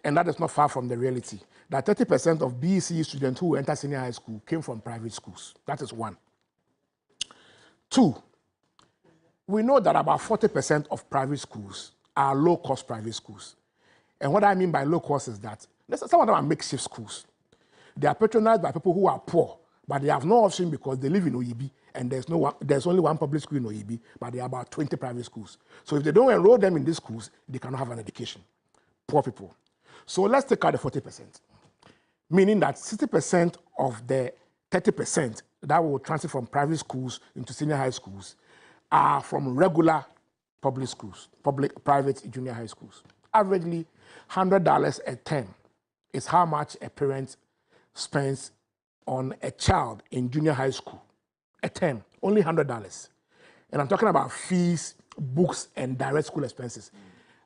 and that is not far from the reality, that 30% of BECE students who enter senior high school came from private schools. That is one. 2, we know that about 40% of private schools are low-cost private schools. And what I mean by low-cost is that some of them are makeshift schools. They are patronized by people who are poor, but they have no option because they live in Oyibi, and there's only one public school in Oyibi, but there are about 20 private schools. So if they don't enroll them in these schools, they cannot have an education. Poor people. So let's take out the 40%, meaning that 60% of the 30% that will transfer from private schools into senior high schools are from regular public schools, private junior high schools. Averagely, $100 a term is how much a parent spends on a child in junior high school. A term, only $100. And I'm talking about fees, books, and direct school expenses.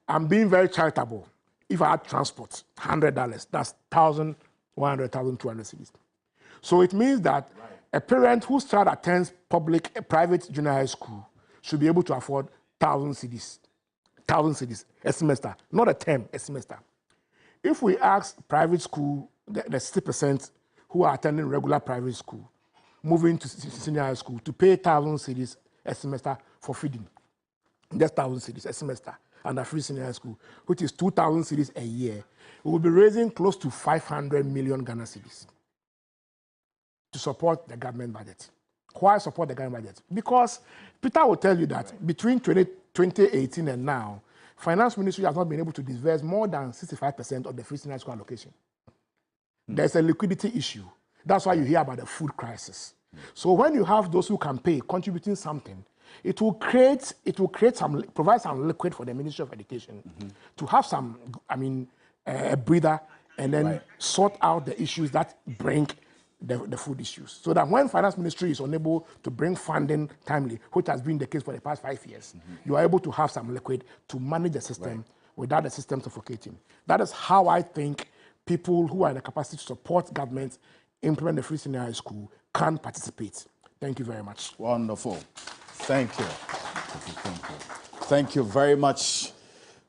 I'm being very charitable. If I had transport, $100, that's 1,100, 1,200 cedis. So it means that a parent whose child attends private junior high school should be able to afford 1,000 cedis. 1,000 cedis a semester, not a term, a semester. If we ask private school, the 60% who are attending regular private school, moving to senior high school, to pay 1,000 cedis a semester for feeding, just 1,000 cedis a semester under free senior high school, which is 2,000 cedis a year, we will be raising close to 500 million Ghana cedis to support the government budget. Why support the government budget? Because Peter will tell you that between 2018 and now, Finance Ministry has not been able to disburse more than 65% of the free senior school allocation. There's a liquidity issue. That's why you hear about the food crisis. So when you have those who can pay, contributing something, it will provide some liquid for the Ministry of Education to have some, a breather, and then sort out the issues that bring the food issues. So that when Finance Ministry is unable to bring funding timely, which has been the case for the past 5 years, you are able to have some liquid to manage the system without the system suffocating. That is how I think people who are in the capacity to support government implement the free senior high school can participate. Thank you very much. Wonderful. Thank you. Thank you very much,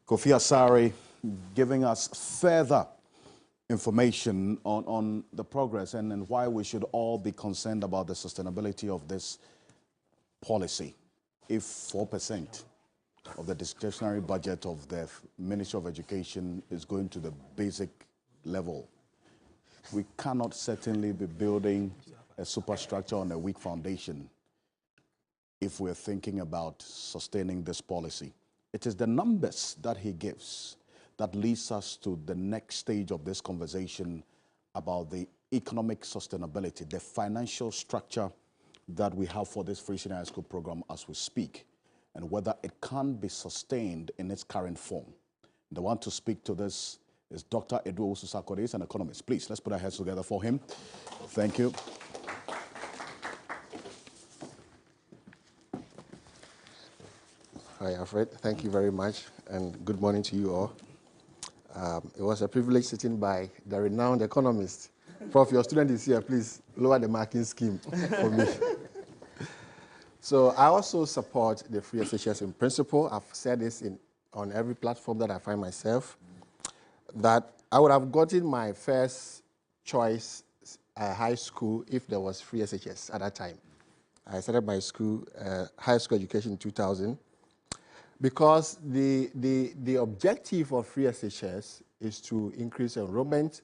Kofi Asare, giving us further information on the progress and why we should all be concerned about the sustainability of this policy. If 4% of the discretionary budget of the Ministry of Education is going to the basic level, we cannot certainly be building a superstructure on a weak foundation if we're thinking about sustaining this policy. It is the numbers that he gives that leads us to the next stage of this conversation about the economic sustainability, the financial structure that we have for this free senior high school program as we speak, and whether it can be sustained in its current form. The one to speak to this is Dr. Edu Osusakode. He's an economist. Please, let's put our heads together for him. Thank you. Hi, Alfred. Thank you very much, and good morning to you all. It was a privilege sitting by the renowned economist. Prof, your student is here. Please lower the marking scheme for me. So I also support the free SHS in principle. I've said this on every platform that I find myself, that I would have gotten my first choice high school if there was free SHS at that time. I started my school, high school education in 2000. Because the objective of free SHS is to increase enrollment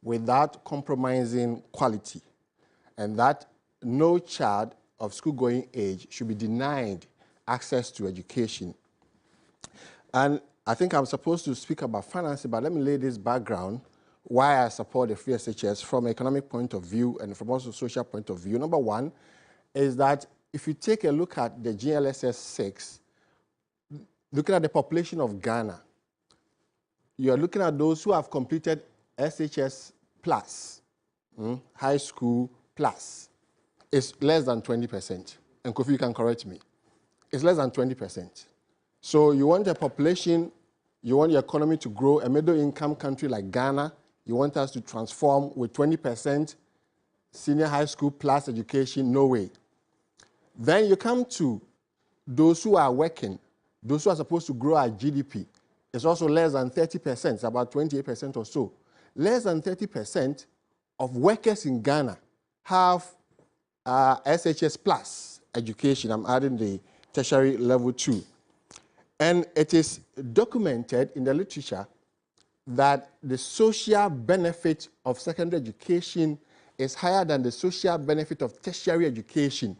without compromising quality, and that no child of school-going age should be denied access to education. And I think I'm supposed to speak about financing, but let me lay this background why I support the free SHS from an economic point of view and from also social point of view. Number one is that if you take a look at the GLSS 6, looking at the population of Ghana, you're looking at those who have completed SHS plus, high school plus. It's less than 20%. And Kofi, you can correct me. It's less than 20%. So you want a population, you want your economy to grow, a middle-income country like Ghana, you want us to transform with 20% senior high school plus education, no way. Then you come to those who are working, those who are supposed to grow our GDP. It's also less than 30%, it's about 28% or so. Less than 30% of workers in Ghana have SHS plus education. I'm adding the tertiary level 2. And it is documented in the literature that the social benefit of secondary education is higher than the social benefit of tertiary education.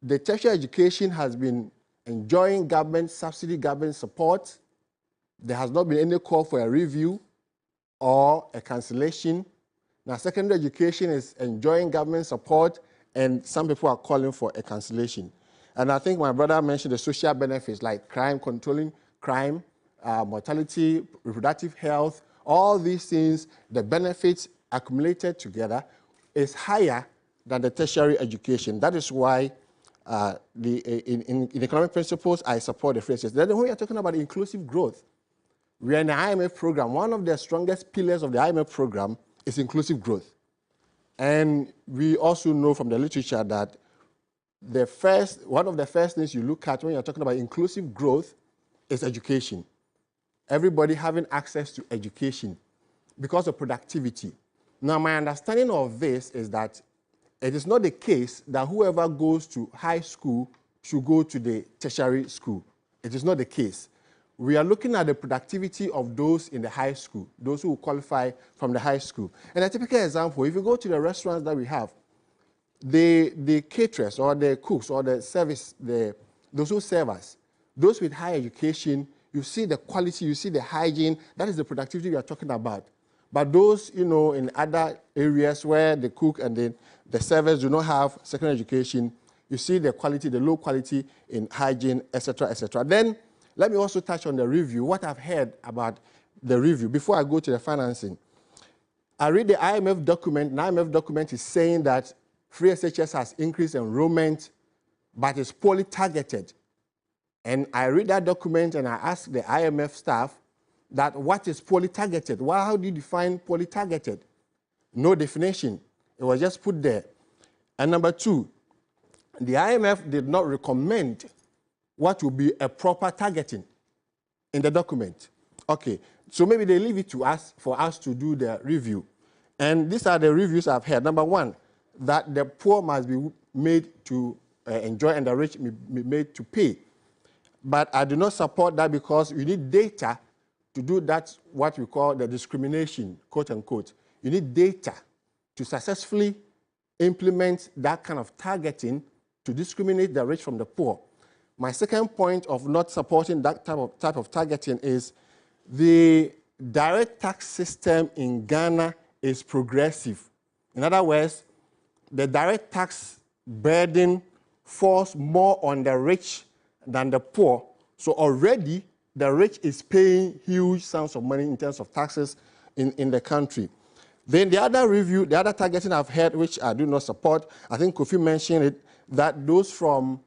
The tertiary education has been enjoying government subsidy, government support. There has not been any call for a review or a cancellation. Now, secondary education is enjoying government support, and some people are calling for a cancellation. And I think my brother mentioned the social benefits like crime, controlling crime, mortality, reproductive health, all these things, the benefits accumulated together is higher than the tertiary education. That is why in economic principles, I support the free SHS. Then when we are talking about inclusive growth, we are in the IMF program. One of the strongest pillars of the IMF program is inclusive growth. And we also know from the literature that one of the first things you look at when you're talking about inclusive growth is education. Everybody having access to education because of productivity. Now, my understanding of this is that it is not the case that whoever goes to high school should go to the tertiary school. It is not the case. We are looking at the productivity of those in the high school, those who qualify from the high school. And a typical example, if you go to the restaurants that we have, the caterers or the cooks or the service, those who serve us, those with high education, you see the quality, you see the hygiene, that is the productivity we are talking about. But those, you know, in other areas where the cook and the servers do not have secondary education, you see the quality, the low quality in hygiene, etc., etc. Then let me also touch on the review, what I've heard about the review. Before I go to the financing, I read the IMF document, and the IMF document is saying that free SHS has increased enrollment, but it's poorly targeted. And I read that document and I asked the IMF staff that what is poorly targeted? Well, how do you define poorly targeted? No definition. It was just put there. And number two, the IMF did not recommend what would be a proper targeting in the document. Okay, so maybe they leave it to us for us to do the review. And these are the reviews I've heard. Number one, that the poor must be made to enjoy and the rich be made to pay. But I do not support that because you need data to do that, what we call the discrimination, quote unquote. You need data to successfully implement that kind of targeting to discriminate the rich from the poor. My second point of not supporting that type of targeting is the direct tax system in Ghana is progressive. In other words, the direct tax burden falls more on the rich than the poor. So already the rich is paying huge sums of money in terms of taxes in the country. Then the other review, the other targeting I've heard, which I do not support, I think Kofi mentioned it, that those from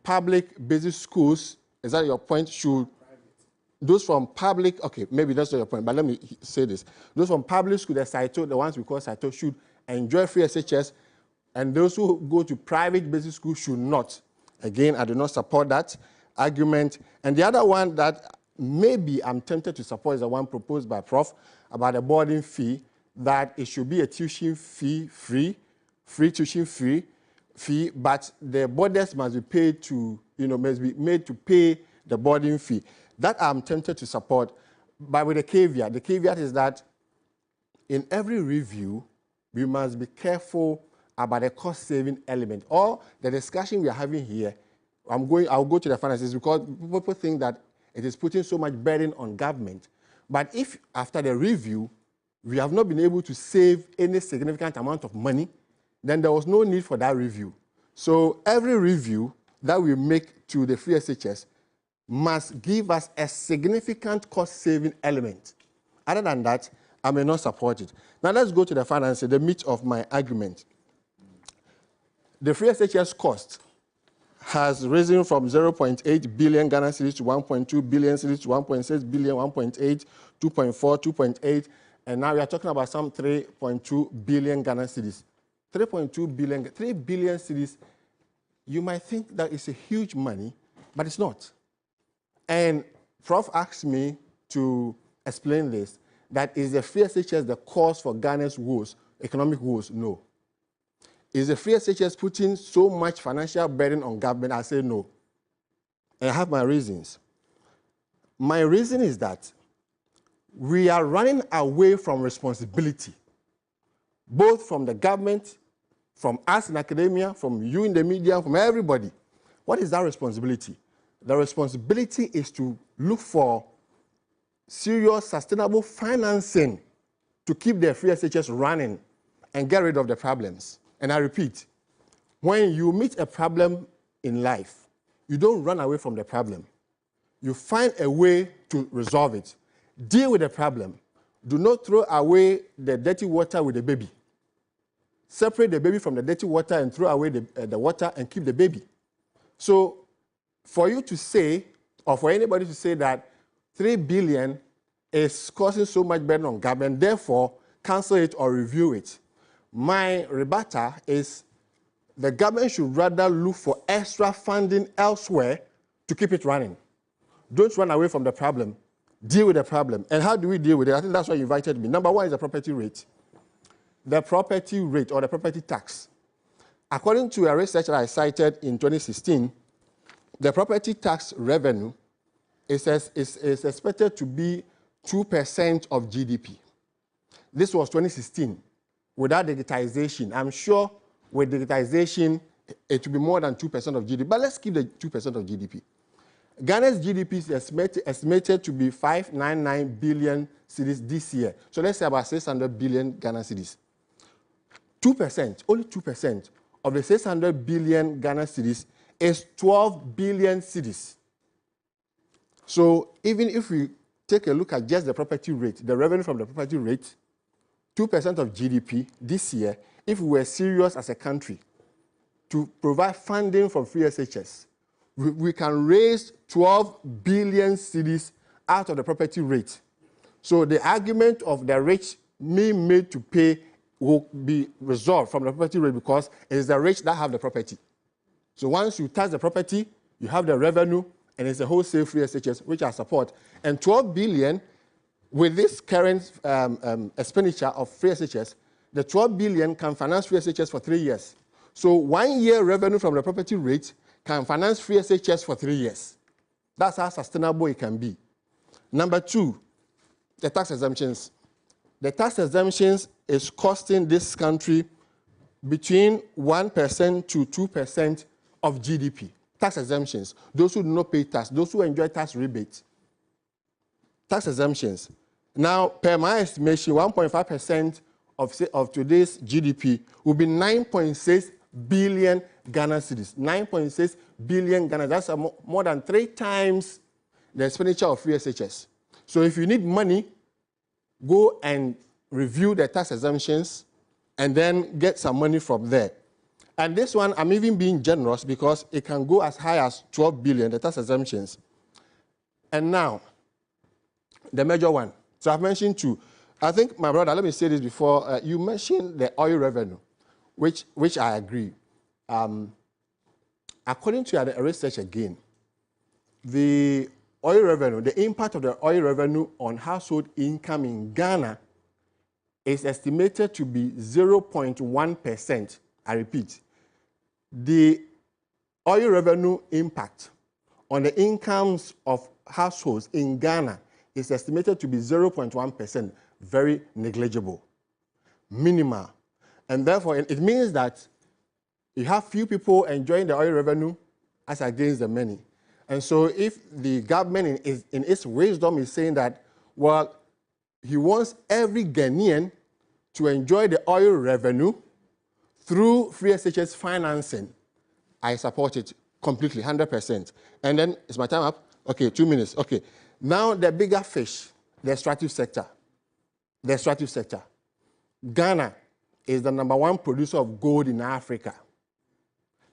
public basic schools, is that your point, should, those from public, okay, maybe that's not your point, but let me say this. Those from public school, the ones we call Saito, should enjoy free SHS, and those who go to private basic school should not. Again, I do not support that argument. And the other one that maybe I'm tempted to support is the one proposed by Prof about a boarding fee, that it should be a tuition fee free tuition fee, but the boarders must be paid to, must be made to pay the boarding fee. That I'm tempted to support, but with a caveat. The caveat is that in every review, we must be careful about the cost-saving element. Or the discussion we are having here, I'll go to the finances because people think that it is putting so much burden on government. But if after the review, we have not been able to save any significant amount of money, then there was no need for that review. So every review that we make to the free SHS must give us a significant cost-saving element. Other than that, I may not support it. Now let's go to the finances, the meat of my argument. The free SHS cost has risen from 0.8 billion Ghana cedis to 1.2 billion cedis to 1.6 billion, 1.8, 2.4, 2.8, and now we are talking about some 3.2 billion Ghana cedis. 3.2 billion, 3 billion cedis, you might think that it's a huge money, but it's not. And Prof asked me to explain this, that is the free SHS the cause for Ghana's woes, economic woes? No. Is the free SHS putting so much financial burden on government? I say no. And I have my reasons. My reason is that we are running away from responsibility, both from the government, from us in academia, from you in the media, from everybody. What is that responsibility? The responsibility is to look for serious, sustainable financing to keep the free SHS running and get rid of the problems. And I repeat, when you meet a problem in life, you don't run away from the problem. You find a way to resolve it. Deal with the problem. Do not throw away the dirty water with the baby. Separate the baby from the dirty water and throw away the water and keep the baby. So for you to say, or for anybody to say that 3 billion is causing so much burden on government, therefore cancel it or review it, my rebuttal is the government should rather look for extra funding elsewhere to keep it running. Don't run away from the problem. Deal with the problem. And how do we deal with it? I think that's why you invited me. Number one is the property rate. The property rate or the property tax. According to a research that I cited in 2016, the property tax revenue is expected to be 2% of GDP. This was 2016. Without digitization, I'm sure with digitization, it will be more than 2% of GDP. But let's keep the 2% of GDP. Ghana's GDP is estimated to be 599 billion cedis this year. So let's say about 600 billion Ghana cedis. 2%, only 2% of the 600 billion Ghana cedis is 12 billion cedis. So even if we take a look at just the property rate, the revenue from the property rate, 2% of GDP this year, if we were serious as a country to provide funding from free SHS, we can raise 12 billion cedis out of the property rate. So the argument of the rich being made to pay will be resolved from the property rate because it is the rich that have the property. So once you tax the property, you have the revenue, and it's a wholesale free SHS, which I support. And 12 billion, with this current expenditure of free SHS, the 12 billion can finance free SHS for 3 years. So 1 year revenue from the property rate can finance free SHS for 3 years. That's how sustainable it can be. Number two, the tax exemptions. The tax exemptions is costing this country between 1% to 2% of GDP. Tax exemptions, those who do not pay tax, those who enjoy tax rebates. Tax exemptions. Now, per my estimation, 1.5% of today's GDP will be 9.6 billion Ghana cedis. 9.6 billion Ghana, that's more than 3 times the expenditure of free SHS. So if you need money, go and review the tax exemptions and then get some money from there. And this one, I'm even being generous because it can go as high as 12 billion, the tax exemptions. And now, the major one. So I've mentioned 2. I think, my brother, let me say this before. You mentioned the oil revenue, which I agree. According to the research again, the oil revenue, the impact of the oil revenue on household income in Ghana is estimated to be 0.1%. I repeat, the oil revenue impact on the incomes of households in Ghana is estimated to be 0.1%, very negligible, minimal. And therefore, it means that you have few people enjoying the oil revenue as against the many. And so if the government in its wisdom is saying that, well, he wants every Ghanaian to enjoy the oil revenue through free SHS financing, I support it completely, 100%. And then, is my time up? Okay, 2 minutes. Okay. Now, the bigger fish, the extractive sector. The extractive sector. Ghana is the #1 producer of gold in Africa.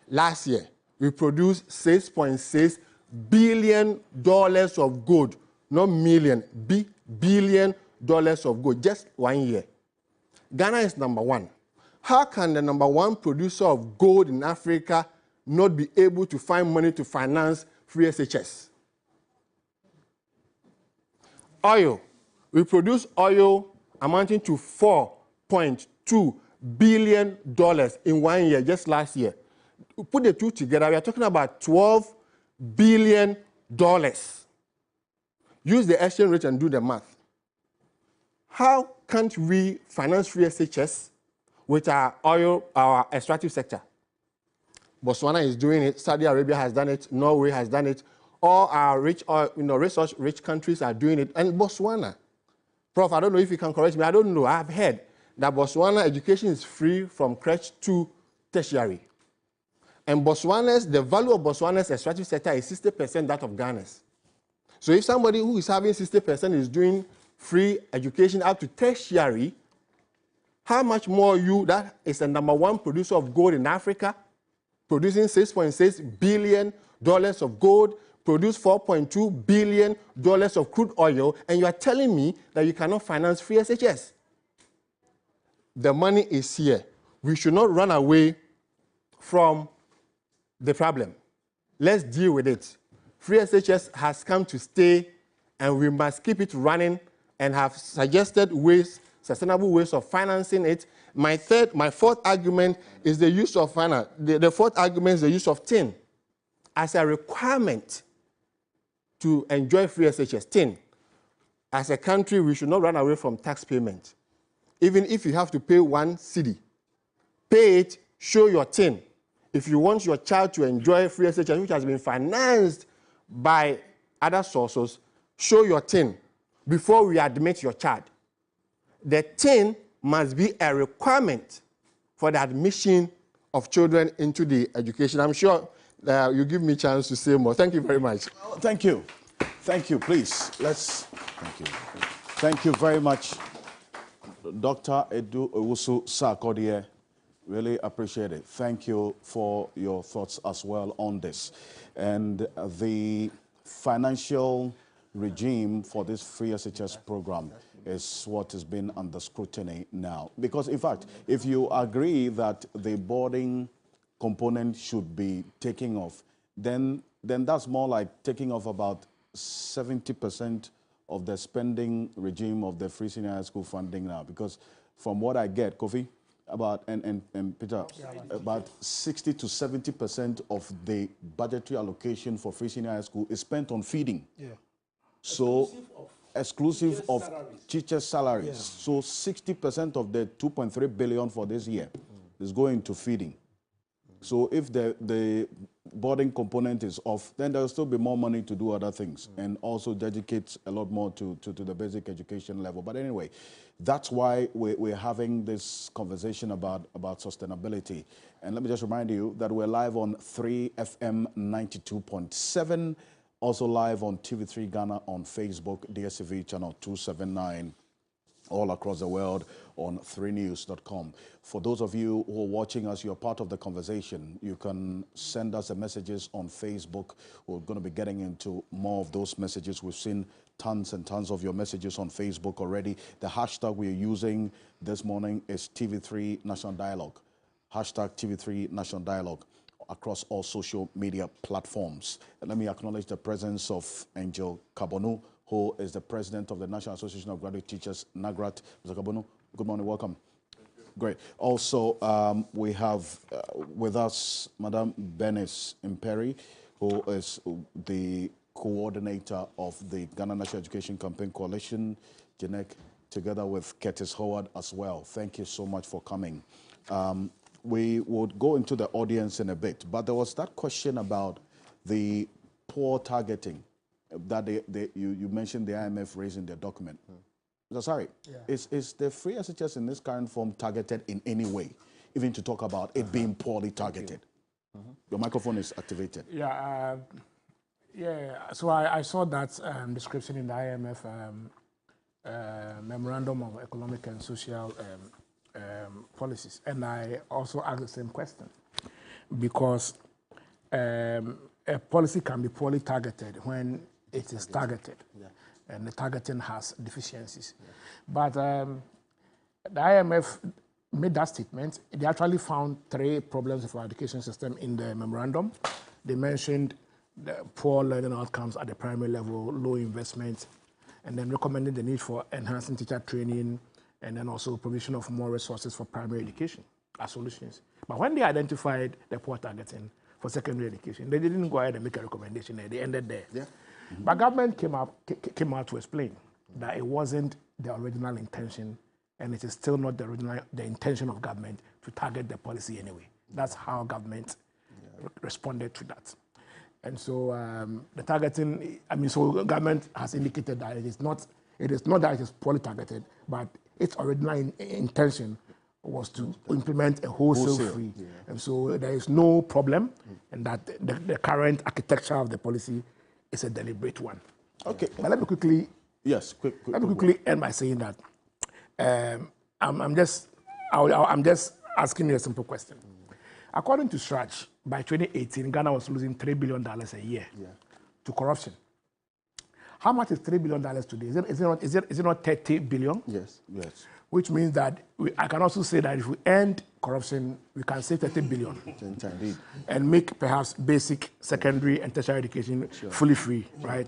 Last year, we produced $6.6 billion of gold, not million, billion dollars of gold, just 1 year. Ghana is #1. How can the #1 producer of gold in Africa not be able to find money to finance free SHS? Oil. We produce oil amounting to $4.2 billion in 1 year, just last year. Put the two together, we are talking about $12 billion. Use the exchange rate and do the math. How can't we finance free SHS with our oil, our extractive sector? Botswana is doing it, Saudi Arabia has done it, Norway has done it, all our rich, resource-rich countries are doing it, and Botswana. Prof, I don't know if you can correct me, I don't know, I've heard that Botswana education is free from crèche to tertiary. And the value of Botswana's extractive sector is 60% that of Ghana's. So if somebody who is having 60% is doing free education up to tertiary, how much more you, that is the #1 producer of gold in Africa, producing $6.6 billion of gold, produce $4.2 billion of crude oil, and you are telling me that you cannot finance free SHS? The money is here. We should not run away from the problem. Let's deal with it. Free SHS has come to stay, and we must keep it running and have suggested ways, sustainable ways of financing it. My fourth argument is the use of finance. The fourth argument is the use of tin as a requirement to enjoy free SHS. Tin. As a country, we should not run away from tax payment. Even if you have to pay 1 cedi, pay it, show your tin. If you want your child to enjoy free SHS, which has been financed by other sources, show your tin before we admit your child. The tin must be a requirement for the admission of children into the education. I'm sure you give me a chance to say more. Thank you very much. Thank you. Thank you. Please, thank you. Thank you very much, Dr. Edu Owusu Sarkodie. Really appreciate it. Thank you for your thoughts as well on this. And the financial regime for this free SHS program is what has been under scrutiny now. Because, in fact, if you agree that the boarding component should be taking off, then that's more like taking off about 70% of the spending regime of the free senior high school funding now. Because from what I get, Kofi, and Peter, about 60 to 70% of the budgetary allocation for free senior high school is spent on feeding. Yeah. So exclusive of teachers' salaries. Yeah. So 60% of the 2.3 billion for this year is going to feeding. So if the boarding component is off, then there'll still be more money to do other things and also dedicate a lot more to the basic education level. But anyway, that's why we're having this conversation about sustainability. And let me just remind you that we're live on 3FM 92.7, also live on TV3 Ghana on Facebook, DSTV channel 279, all across the world on 3news.com. For those of you who are watching us, you're part of the conversation. You can send us the messages on Facebook. We're going to be getting into more of those messages. We've seen tons and tons of your messages on Facebook already. The hashtag we're using this morning is TV3 National Dialogue. Hashtag TV3 National Dialogue across all social media platforms. And let me acknowledge the presence of Angel Kabonu, who is the president of the National Association of Graduate Teachers, NAGRAT. Mr. Kabonu, good morning, welcome. Great. Also, we have with us Madame Bernice Imperi, who is the coordinator of the Ghana National Education Campaign Coalition, GENEC, together with Curtis Howard as well. Thank you so much for coming. We would go into the audience in a bit, but there was that question about the poor targeting that you mentioned the IMF raising their document. Sorry, is the free SHS in this current form targeted in any way, even to talk about it being poorly targeted? Your microphone is activated. Yeah, so I saw that description in the IMF Memorandum of Economic and Social Policies, and I also asked the same question, because a policy can be poorly targeted when it is targeted, and the targeting has deficiencies. But the IMF made that statement. They actually found 3 problems of our education system in the memorandum. They mentioned the poor learning outcomes at the primary level, low investment, and then recommended the need for enhancing teacher training, and then also provision of more resources for primary education as solutions. But when they identified the poor targeting for secondary education, they didn't go ahead and make a recommendation. They ended there. Yeah. But government came out to explain that it wasn't the original intention, and it is still not the intention of government to target the policy anyway. That's how government responded to that. And so the targeting, so government has indicated that it is not that it is poorly targeted, but its original intention was to implement a wholesale free. Yeah. And so there is no problem, and that the current architecture of the policy is a deliberate one. Okay. But let me quickly end by saying that I'm just asking you a simple question. According to SHS, by 2018, Ghana was losing $3 billion a year to corruption. How much is $3 billion today? Is it not 30 billion? Yes. Which means that I can also say that if we end corruption, we can save 30 billion and make perhaps basic, secondary, and tertiary education fully free, right?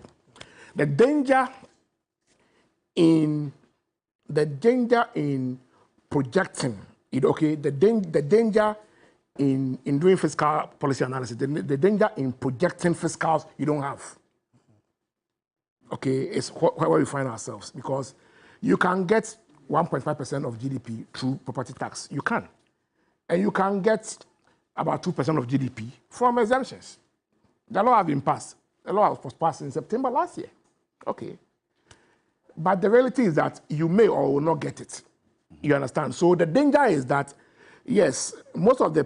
The danger in projecting it, the danger in doing fiscal policy analysis, the danger in projecting fiscals you don't have, is where we find ourselves, because you can get 1.5% of GDP through property tax. You can. And you can get about 2% of GDP from exemptions. The law has been passed. The law was passed in September last year. Okay. But the reality is that you may or will not get it. You understand? So the danger is that, yes, most of the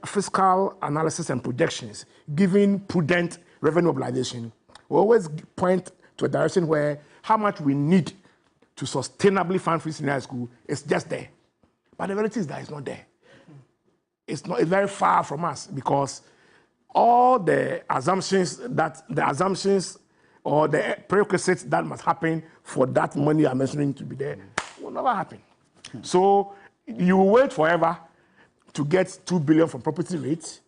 fiscal analysis and projections, giving prudent revenue mobilization, will always point to a direction where how much we need to sustainably fund free senior high school is just there. But the reality is that it's not there. It's very far from us, because all the assumptions or the prerequisites that must happen for that money I'm mentioning to be there will never happen. So you wait forever to get 2 billion from property rates.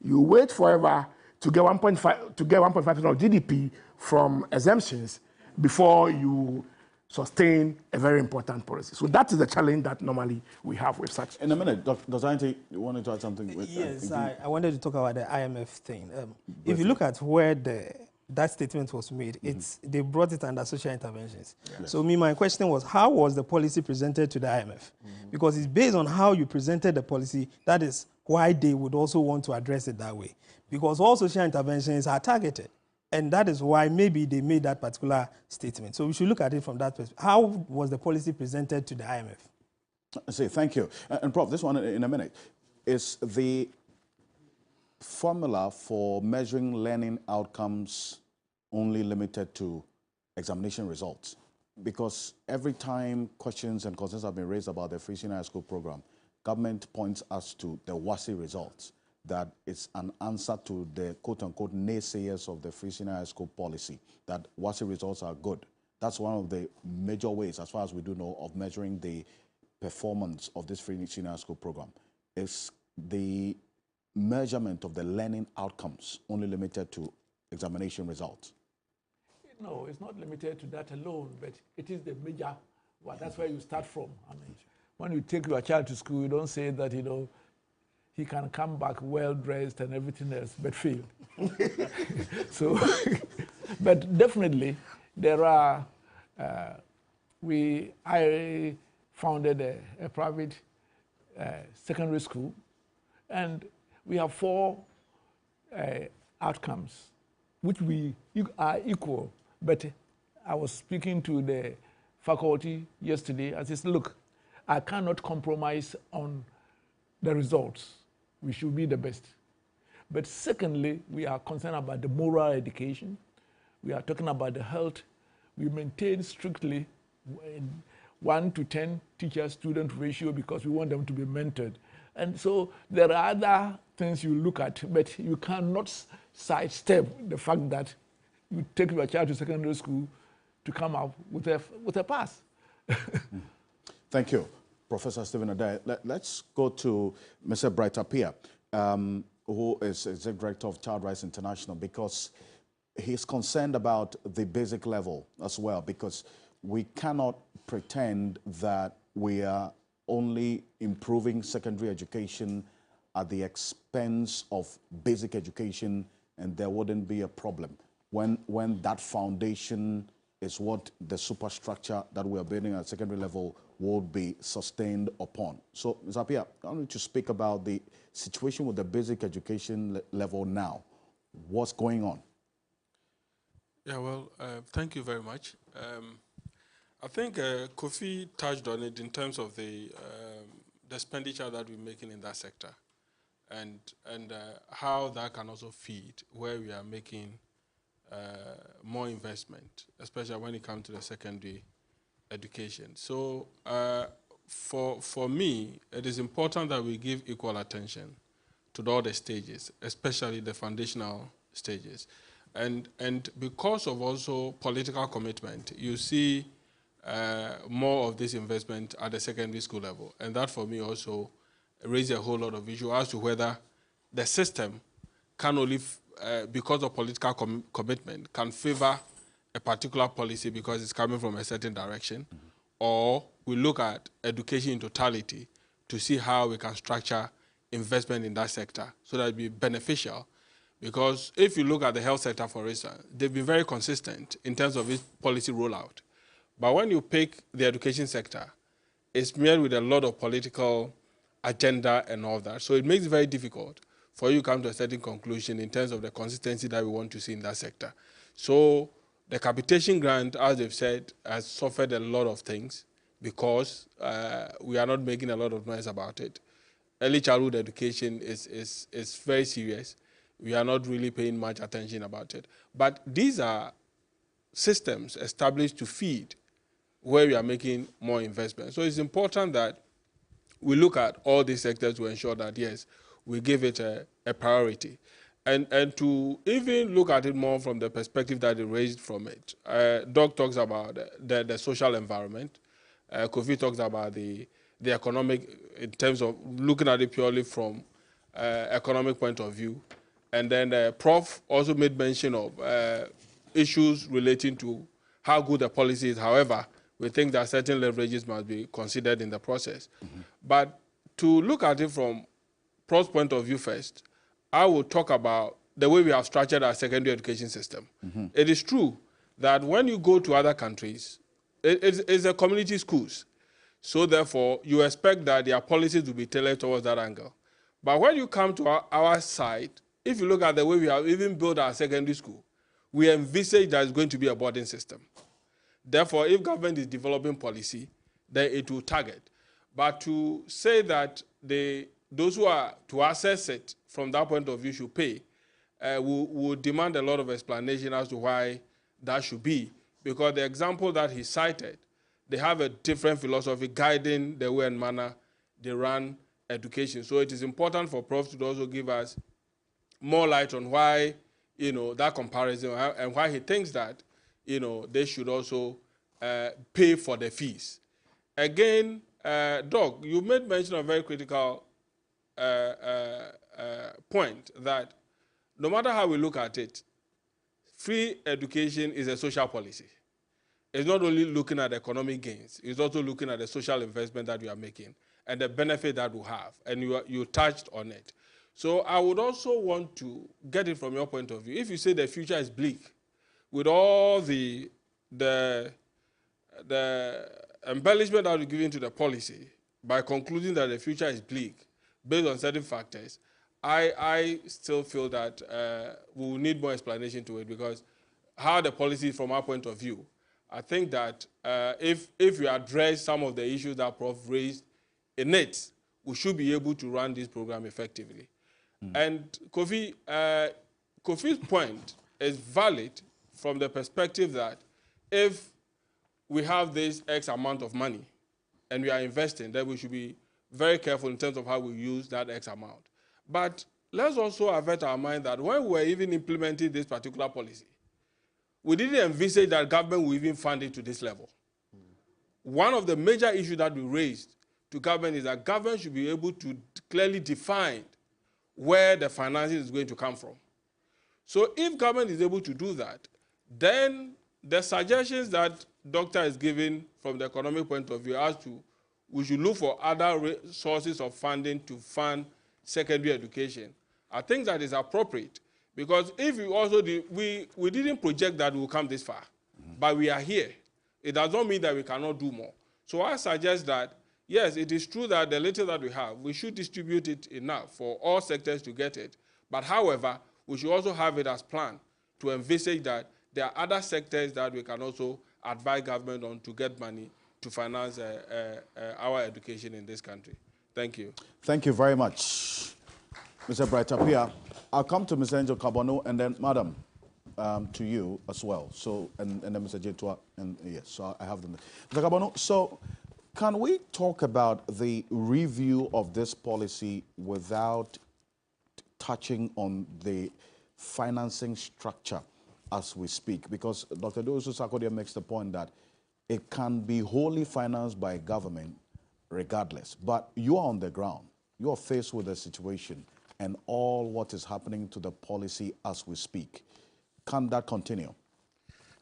You wait forever to get 1.5% of GDP from exemptions before you sustain a very important policy. So that is the challenge that normally we have with such. In a minute, Dr. Zainte, you wanted to add something? Yes, I wanted to talk about the IMF thing. If you look at where that statement was made, they brought it under social interventions. Yeah. So my question was, how was the policy presented to the IMF? Because it's based on how you presented the policy, that is why they would also want to address it that way. Because all social interventions are targeted. And that is why maybe they made that particular statement. So we should look at it from that perspective. How was the policy presented to the IMF? I say thank you. And Prof, this one in a minute. Is the formula for measuring learning outcomes only limited to examination results? Because every time questions and concerns have been raised about the free senior high school program, government points us to the WASSCE results, that it's an answer to the quote-unquote naysayers of the free senior high school policy, that WASSCE results are good. That's one of the major ways, as far as we do know, of measuring the performance of this free senior high school program. Is the measurement of the learning outcomes only limited to examination results? No, it's not limited to that alone, but it is the major one. That's where you start from. I mean, when you take your child to school, you don't say that, he can come back well-dressed and everything else, but fail. So, but definitely, there are, I founded a private secondary school, and we have 4 outcomes, which we are equal. But I was speaking to the faculty yesterday. I said, look, I cannot compromise on the results. We should be the best. But secondly, we are concerned about the moral education. We are talking about the health. We maintain strictly 1 to 10 teacher-student ratio because we want them to be mentored. And so there are other things you look at, but you cannot sidestep the fact that you take your child to secondary school to come up with a pass. Thank you, Professor Stephen Adai. Let's go to Mr. Bright Appiah, who is Executive Director of Child Rights International, because he's concerned about the basic level as well, because we cannot pretend that we are only improving secondary education at the expense of basic education and there wouldn't be a problem when that foundation is what the superstructure that we are building at secondary level will be sustained upon. So, Ms. Appiah, I want you to speak about the situation with the basic education level now. What's going on? Yeah, well, thank you very much. I think Kofi touched on it in terms of the expenditure that we're making in that sector, and how that can also feed where we are making more investment, especially when it comes to the secondary education. So for me, it is important that we give equal attention to all the stages, especially the foundational stages. And because of also political commitment, you see more of this investment at the secondary school level. And that for me also raises a whole lot of issue as to whether the system can only, because of political commitment, can favor a particular policy because it's coming from a certain direction, or we look at education in totality to see how we can structure investment in that sector so that it be beneficial. Because if you look at the health sector, for instance, they've been very consistent in terms of its policy rollout. But when you pick the education sector, it's met with a lot of political agenda and all that. So it makes it very difficult for you to come to a certain conclusion in terms of the consistency that we want to see in that sector. So the capitation grant, as they've said, has suffered a lot of things because we are not making a lot of noise about it. Early childhood education is very serious. We are not really paying much attention about it. But these are systems established to feed where we are making more investment. So it's important that we look at all these sectors to ensure that, yes, we give it a priority. And to even look at it more from the perspective that it raised from it. Doc talks about the social environment. Kofi talks about the economic, in terms of looking at it purely from economic point of view. And then Prof also made mention of issues relating to how good the policy is. However, we think that certain leverages must be considered in the process. But to look at it from Prof's point of view first, I will talk about the way we have structured our secondary education system. It is true that when you go to other countries, it's a community schools. So therefore, you expect that their policies will be tailored towards that angle. But when you come to our side, if you look at the way we have even built our secondary school, we envisage that it's going to be a boarding system. Therefore, if government is developing policy, then it will target. But to say that those who are to access it from that point of view should pay, will demand a lot of explanation as to why that should be. Because the example that he cited, they have a different philosophy guiding the way and manner they run education. So it is important for Prof to also give us more light on why, that comparison and why he thinks that, they should also pay for the fees. Again, Doc, you made mention of a very critical point that no matter how we look at it, free education is a social policy. It's not only looking at economic gains, it's also looking at the social investment that you are making and the benefit that we have, and you touched on it. So I would also want to get it from your point of view. If you say the future is bleak, with all the embellishment that you're giving to the policy, by concluding that the future is bleak, based on certain factors, I still feel that we will need more explanation to it, because how the policy from our point of view, I think that if we address some of the issues that Prof raised in it, we should be able to run this program effectively. And Kofi's point is valid from the perspective that if we have this X amount of money and we are investing, then we should be very careful in terms of how we use that X amount. But let's also avert our mind that when we were even implementing this particular policy, we didn't envisage that government will even fund it to this level. One of the major issues that we raised to government is that government should be able to clearly define where the financing is going to come from. So if government is able to do that, then the suggestions that Doctor is giving from the economic point of view as to we should look for other sources of funding to fund secondary education, I think that is appropriate. Because if we also we didn't project that we will come this far, but we are here. It does not mean that we cannot do more. So I suggest that, yes, it is true that the little that we have, we should distribute it enough for all sectors to get it. But however, we should also have it as planned to envisage that there are other sectors that we can also advise government on to get money to finance our education in this country. Thank you. Thank you very much, Mr. Bright-Apia. I'll come to Mr. Angel Carbonneau and then, Madam, to you as well. So, and then Mr. Jetua, and yes, so I have them. Mr. Carbonneau, so can we talk about the review of this policy without touching on the financing structure as we speak? Because Dr. Dosu Sarkodie makes the point that it can be wholly financed by government regardless, but you are on the ground. You are faced with a situation and all what is happening to the policy as we speak. Can that continue?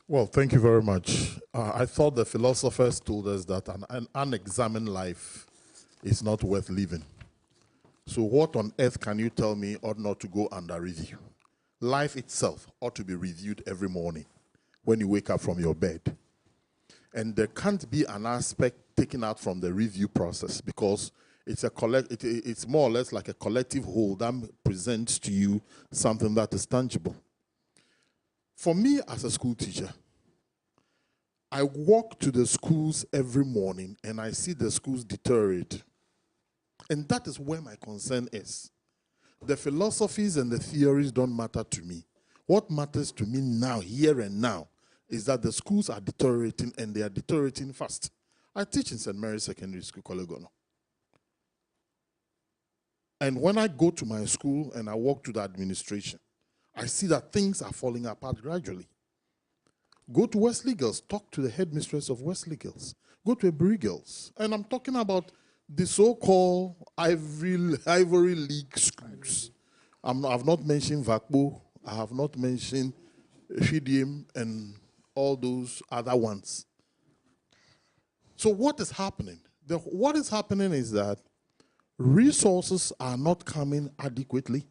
Well, thank you very much. I thought the philosophers told us that an unexamined life is not worth living. So what on earth can you tell me ought not to go under review? Life itself ought to be reviewed every morning when you wake up from your bed. And there can't be an aspect taken out from the review process, because it's more or less like a collective whole that presents to you something that is tangible. For me as a school teacher, I walk to the schools every morning and I see the schools deteriorate. And that is where my concern is. The philosophies and the theories don't matter to me. What matters to me now, here and now, is that the schools are deteriorating and they are deteriorating fast. I teach in St. Mary's Secondary School, Kolegono. And when I go to my school and I walk to the administration, I see that things are falling apart gradually. Go to Wesley Girls, talk to the headmistress of Wesley Girls. Go to Ebury Girls. And I'm talking about the so-called Ivory League schools. I've not mentioned VACBO, I have not mentioned FIDIM and all those other ones. So what is happening? What is happening is that resources are not coming adequately.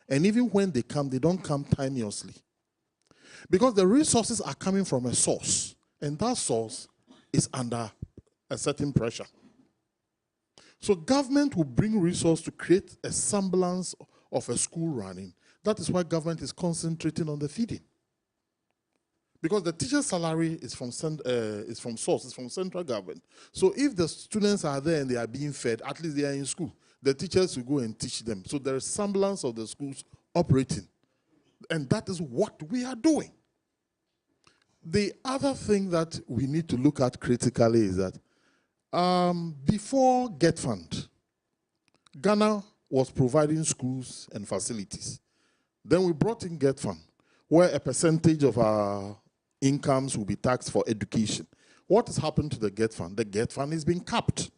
And even when they come, they don't come timeously. Because the resources are coming from a source, and that source is under a certain pressure. So government will bring resources to create a semblance of a school running. That is why government is concentrating on the feeding. Because the teacher's salary is from source, it's from central government. So if the students are there and they are being fed, at least they are in school. The teachers will go and teach them. So there is semblance of the schools operating. And that is what we are doing. The other thing that we need to look at critically is that before Get Fund, Ghana was providing schools and facilities. Then we brought in Get Fund, where a percentage of our incomes will be taxed for education. What has happened to the Get Fund? The Get Fund is being capped.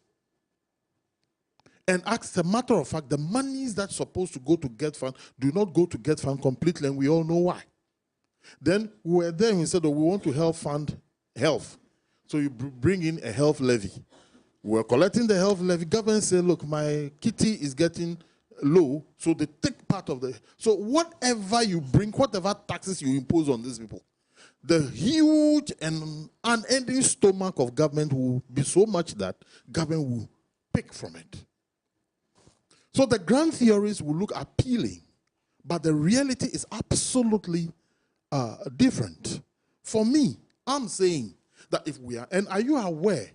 And as a matter of fact, the monies that's supposed to go to Get Fund do not go to Get Fund completely, and we all know why. Then we were there and we said, oh, we want to help fund health. So you bring in a health levy. We're collecting the health levy. Government said, look, my kitty is getting low, so they take part of the... So whatever you bring, whatever taxes you impose on these people, the huge and unending stomach of government will be so much that government will pick from it. So the grand theories will look appealing, but the reality is absolutely different. For me, I'm saying that if we are, and are you aware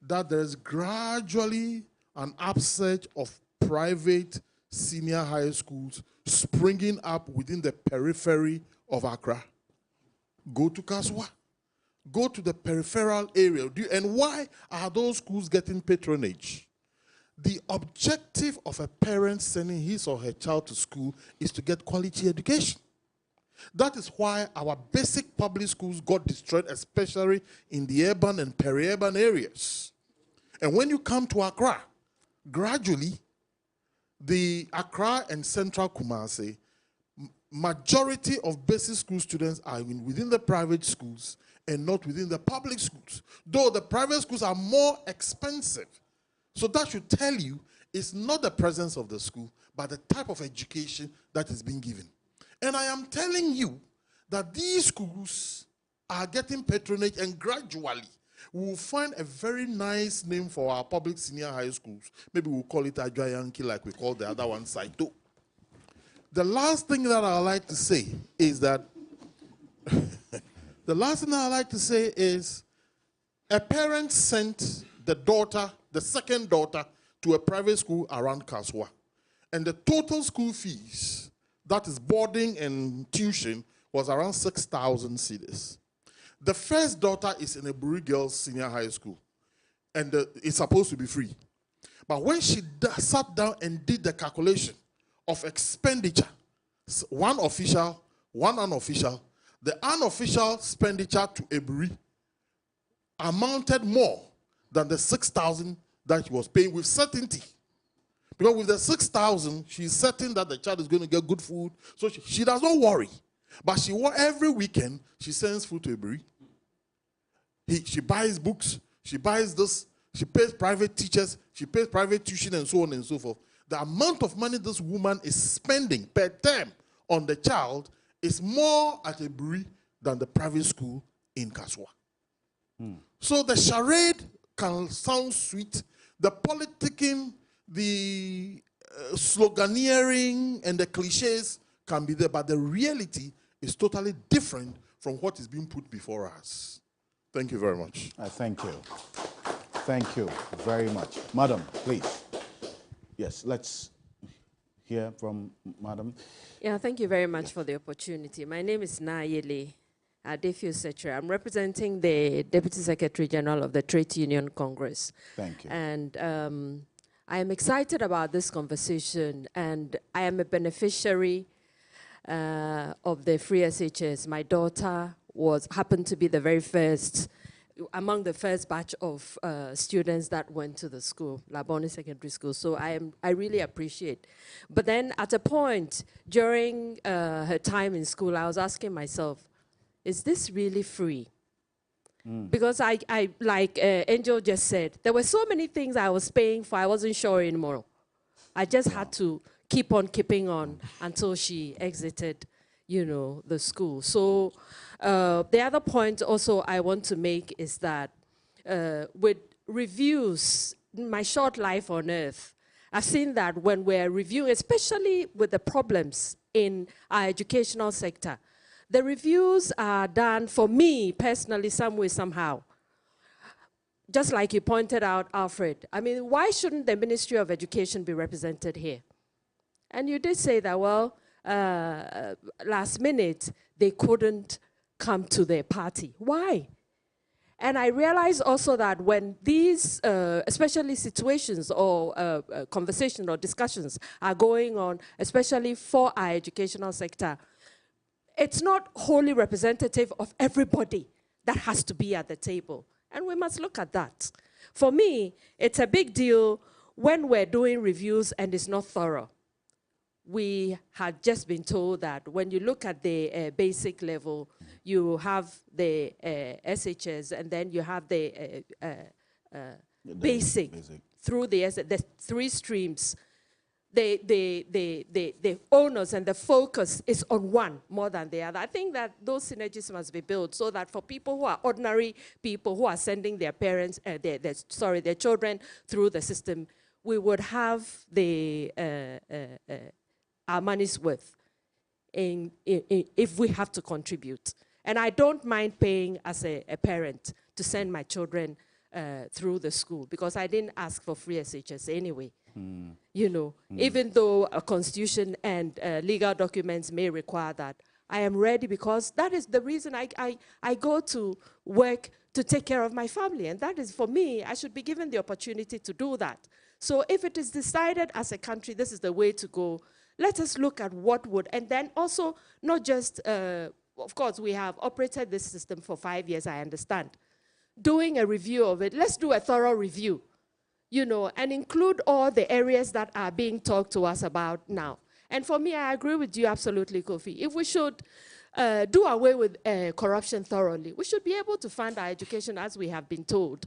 that there's gradually an upsurge of private senior high schools springing up within the periphery of Accra? Go to Kaswa. Go to the peripheral area. And why are those schools getting patronage? The objective of a parent sending his or her child to school is to get quality education. That is why our basic public schools got destroyed, especially in the urban and peri-urban areas. And when you come to Accra, gradually, the Accra and Central Kumasi, majority of basic school students are within the private schools and not within the public schools, though the private schools are more expensive. So that should tell you it's not the presence of the school, but the type of education that is being given. And I am telling you that these schools are getting patronage, and gradually we will find a very nice name for our public senior high schools. Maybe we'll call it Ajayanki like we call the other one Saito. The last thing that I like to say is that a parent sent the daughter, the second daughter, to a private school around Kaswa. And the total school fees, that is boarding and tuition, was around 6,000 cedis. The first daughter is in a Ebury Girls Senior High School, and it's supposed to be free. But when she sat down and did the calculation of expenditure, one official, one unofficial, the unofficial expenditure to Ebury amounted more than the 6,000 that she was paying with certainty. Because with the 6,000, she's certain that the child is going to get good food, so she does not worry. But every weekend, she sends food to Ebury. She buys books, she buys this, she pays private teachers, she pays private tuition, and so on and so forth. The amount of money this woman is spending per term on the child is more at Ebury than the private school in Kaswa. So the charade can sound sweet. The politicking, the sloganeering and the cliches can be there, but the reality is totally different from what is being put before us. Thank you very much. Thank you. Thank you very much. Madam, please. Yes, let's hear from Madam. Yeah, thank you very much for the opportunity. My name is Nayeli Adefiu Secretary. I'm representing the Deputy Secretary General of the Trade Union Congress. Thank you. And I am excited about this conversation, and I am a beneficiary of the free SHS. My daughter happened to be the very first, among the first batch of students that went to the school, Labone Secondary School. So I really appreciate. But then at a point during her time in school, I was asking myself, is this really free? Because I like Angel just said, there were so many things I was paying for, I wasn't sure anymore. I just had to keep on keeping on until she exited, you know, the school. So the other point also I want to make is that with reviews, my short life on earth, I've seen that when we're reviewing, especially with the problems in our educational sector, the reviews are done, for me personally, some way, somehow. Just like you pointed out, Alfred, I mean, why shouldn't the Ministry of Education be represented here? And you did say that, well, last minute, they couldn't come to their party. Why? And I realized also that when these, especially situations or conversations or discussions are going on, especially for our educational sector, it's not wholly representative of everybody that has to be at the table. And we must look at that. For me, it's a big deal when we're doing reviews and it's not thorough. We had just been told that when you look at the basic level, you have the SHS, and then you have the basic. Through the three streams. The onus and the focus is on one more than the other. I think that those synergies must be built so that for people who are ordinary people who are sending their parents, their children through the system, we would have our money's worth if we have to contribute. And I don't mind paying as a parent to send my children through the school because I didn't ask for free SHS anyway. You know, even though a constitution and legal documents may require that, I am ready because that is the reason I go to work to take care of my family. And that is, for me, I should be given the opportunity to do that. So if it is decided as a country, this is the way to go, let us look at what would, and then also not just, of course, we have operated this system for 5 years, I understand. Doing a review of it, let's do a thorough review. You know, and include all the areas that are being talked to us about now. And for me, I agree with you absolutely, Kofi. If we should do away with corruption thoroughly, we should be able to fund our education as we have been told.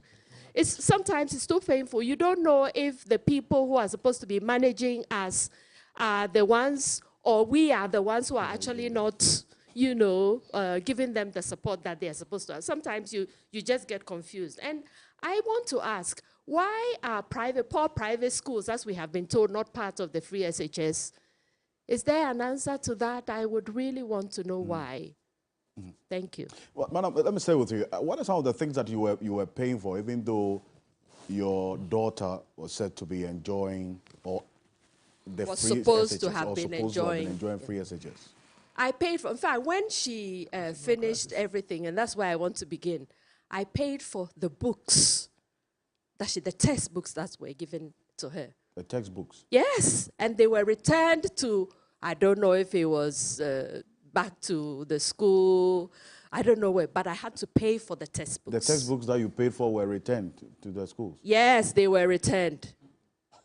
Sometimes it's too painful. You don't know if the people who are supposed to be managing us are the ones, or we are the ones who are actually not, you know, giving them the support that they are supposed to have. Sometimes you just get confused. And I want to ask, why are poor private schools, as we have been told, not part of the free SHS? Is there an answer to that? I would really want to know why. Thank you. Well, Madam, let me stay with you. What are some of the things that you were paying for, even though your daughter was said to be enjoying, or the was free supposed SHS, to have been enjoying free SHS? I paid for, in fact, when she finished everything, and that's where I want to begin, I paid for the books. The textbooks that were given to her. The textbooks? Yes, and they were returned to, I don't know if it was back to the school, I don't know where, but I had to pay for the textbooks. The textbooks that you paid for were returned to the schools? Yes, they were returned.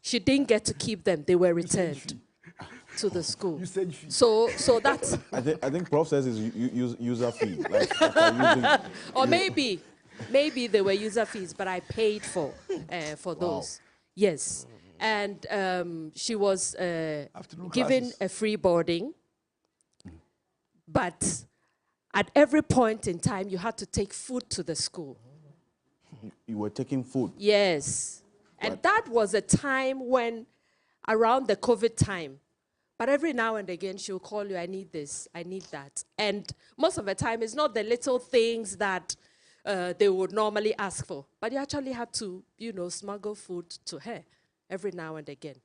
She didn't get to keep them, they were returned to the school. You said fee. So that's... I think Prof says it's user fee. Or maybe they were user fees, but I paid for those. Wow. Yes. And she was given a free boarding, but at every point in time, you had to take food to the school. You were taking food? Yes. And that was a time when, around the COVID time, but every now and again, she'll call you, I need this, I need that. And most of the time, it's not the little things that they would normally ask for, but you actually had to, you know, smuggle food to her every now and again.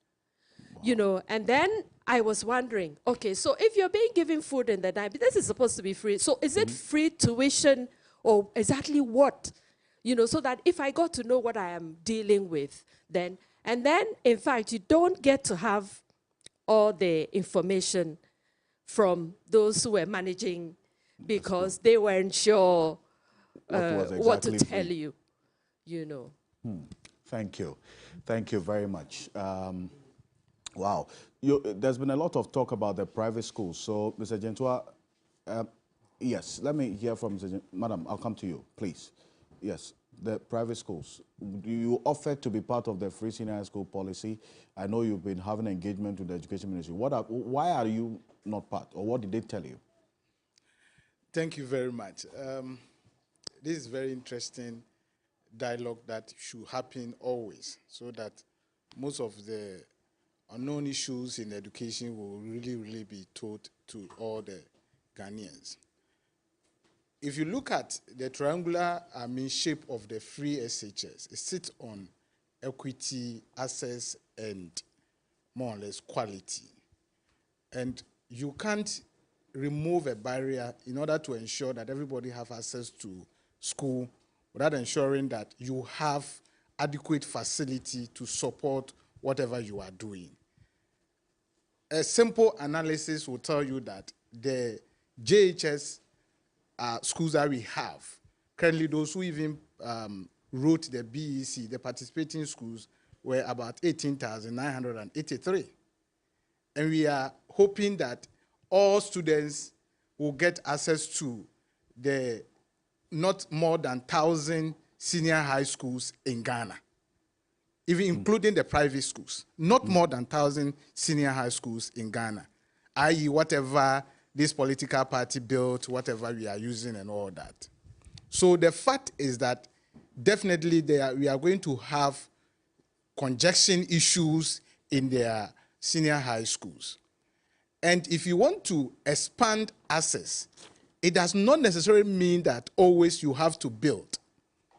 Wow. You know, and then I was wondering, okay, so if you're being given food in the night, but this is supposed to be free, so is it free tuition or exactly what? You know, so that if I got to know what I am dealing with, then, and then, in fact, you don't get to have all the information from those who were managing because they weren't sure what to tell you, you know. Thank you. Thank you very much. Wow. There's been a lot of talk about the private schools. So, Mr. Gentua, yes, let me hear from Mr. Madam, I'll come to you, please. Yes, the private schools. Do you offer to be part of the free senior high school policy? I know you've been having engagement with the education ministry. Why are you not part, or what did they tell you? Thank you very much. This is very interesting dialogue that should happen always, so that most of the unknown issues in education will really be told to all the Ghanaians. If you look at the triangular shape of the free SHS, it sits on equity, access, and more or less quality. And you can't remove a barrier in order to ensure that everybody have access to school without ensuring that you have adequate facility to support whatever you are doing. A simple analysis will tell you that the JHS schools that we have, currently those who even wrote the BEC, the participating schools, were about 18,983. And we are hoping that all students will get access to the not more than 1,000 senior high schools in Ghana, even including the private schools. Not more than 1,000 senior high schools in Ghana, i.e. whatever this political party built, whatever we are using and all that. So the fact is that definitely we are going to have congestion issues in their senior high schools. And if you want to expand access, it does not necessarily mean that always you have to build,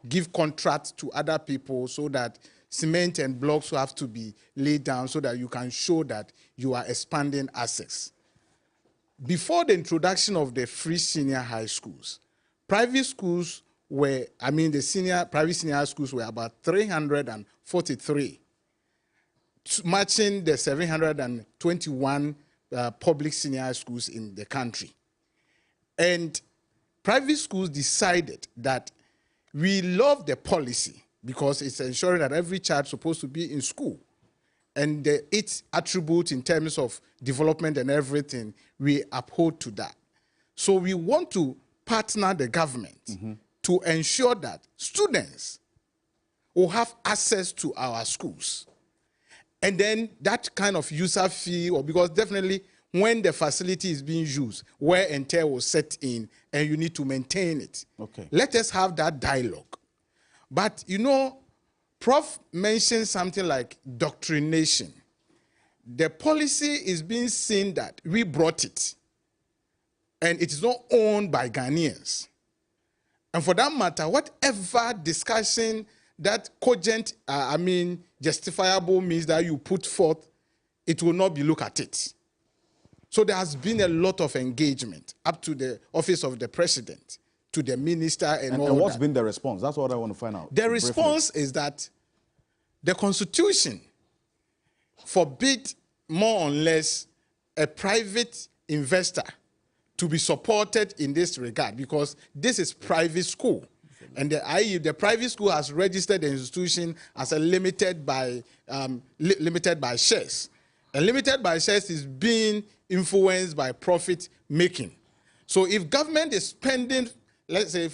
give contracts to other people so that cement and blocks will have to be laid down so that you can show that you are expanding access. Before the introduction of the free senior high schools, private schools were, the private senior high schools were about 343, matching the 721 public senior high schools in the country. And private schools decided that we love the policy because it's ensuring that every child is supposed to be in school. And its attribute in terms of development and everything, we uphold to that. So we want to partner the government to ensure that students will have access to our schools. And then that kind of user fee, or because definitely when the facility is being used, wear and tear will set in and you need to maintain it. Okay. Let us have that dialogue. But, you know, Prof mentioned something like doctrination. The policy is being seen that we brought it, and it is not owned by Ghanaians. And for that matter, whatever discussion that cogent, justifiable means that you put forth, it will not be looked at it. So there has been a lot of engagement up to the office of the president, to the minister, and all that. And what's been the response? That's what I want to find out. The response is that the Constitution forbid more or less a private investor to be supported in this regard because this is private school. And the private school has registered the institution as a limited by shares. And limited by shares is being influenced by profit making. So if government is spending, let's say,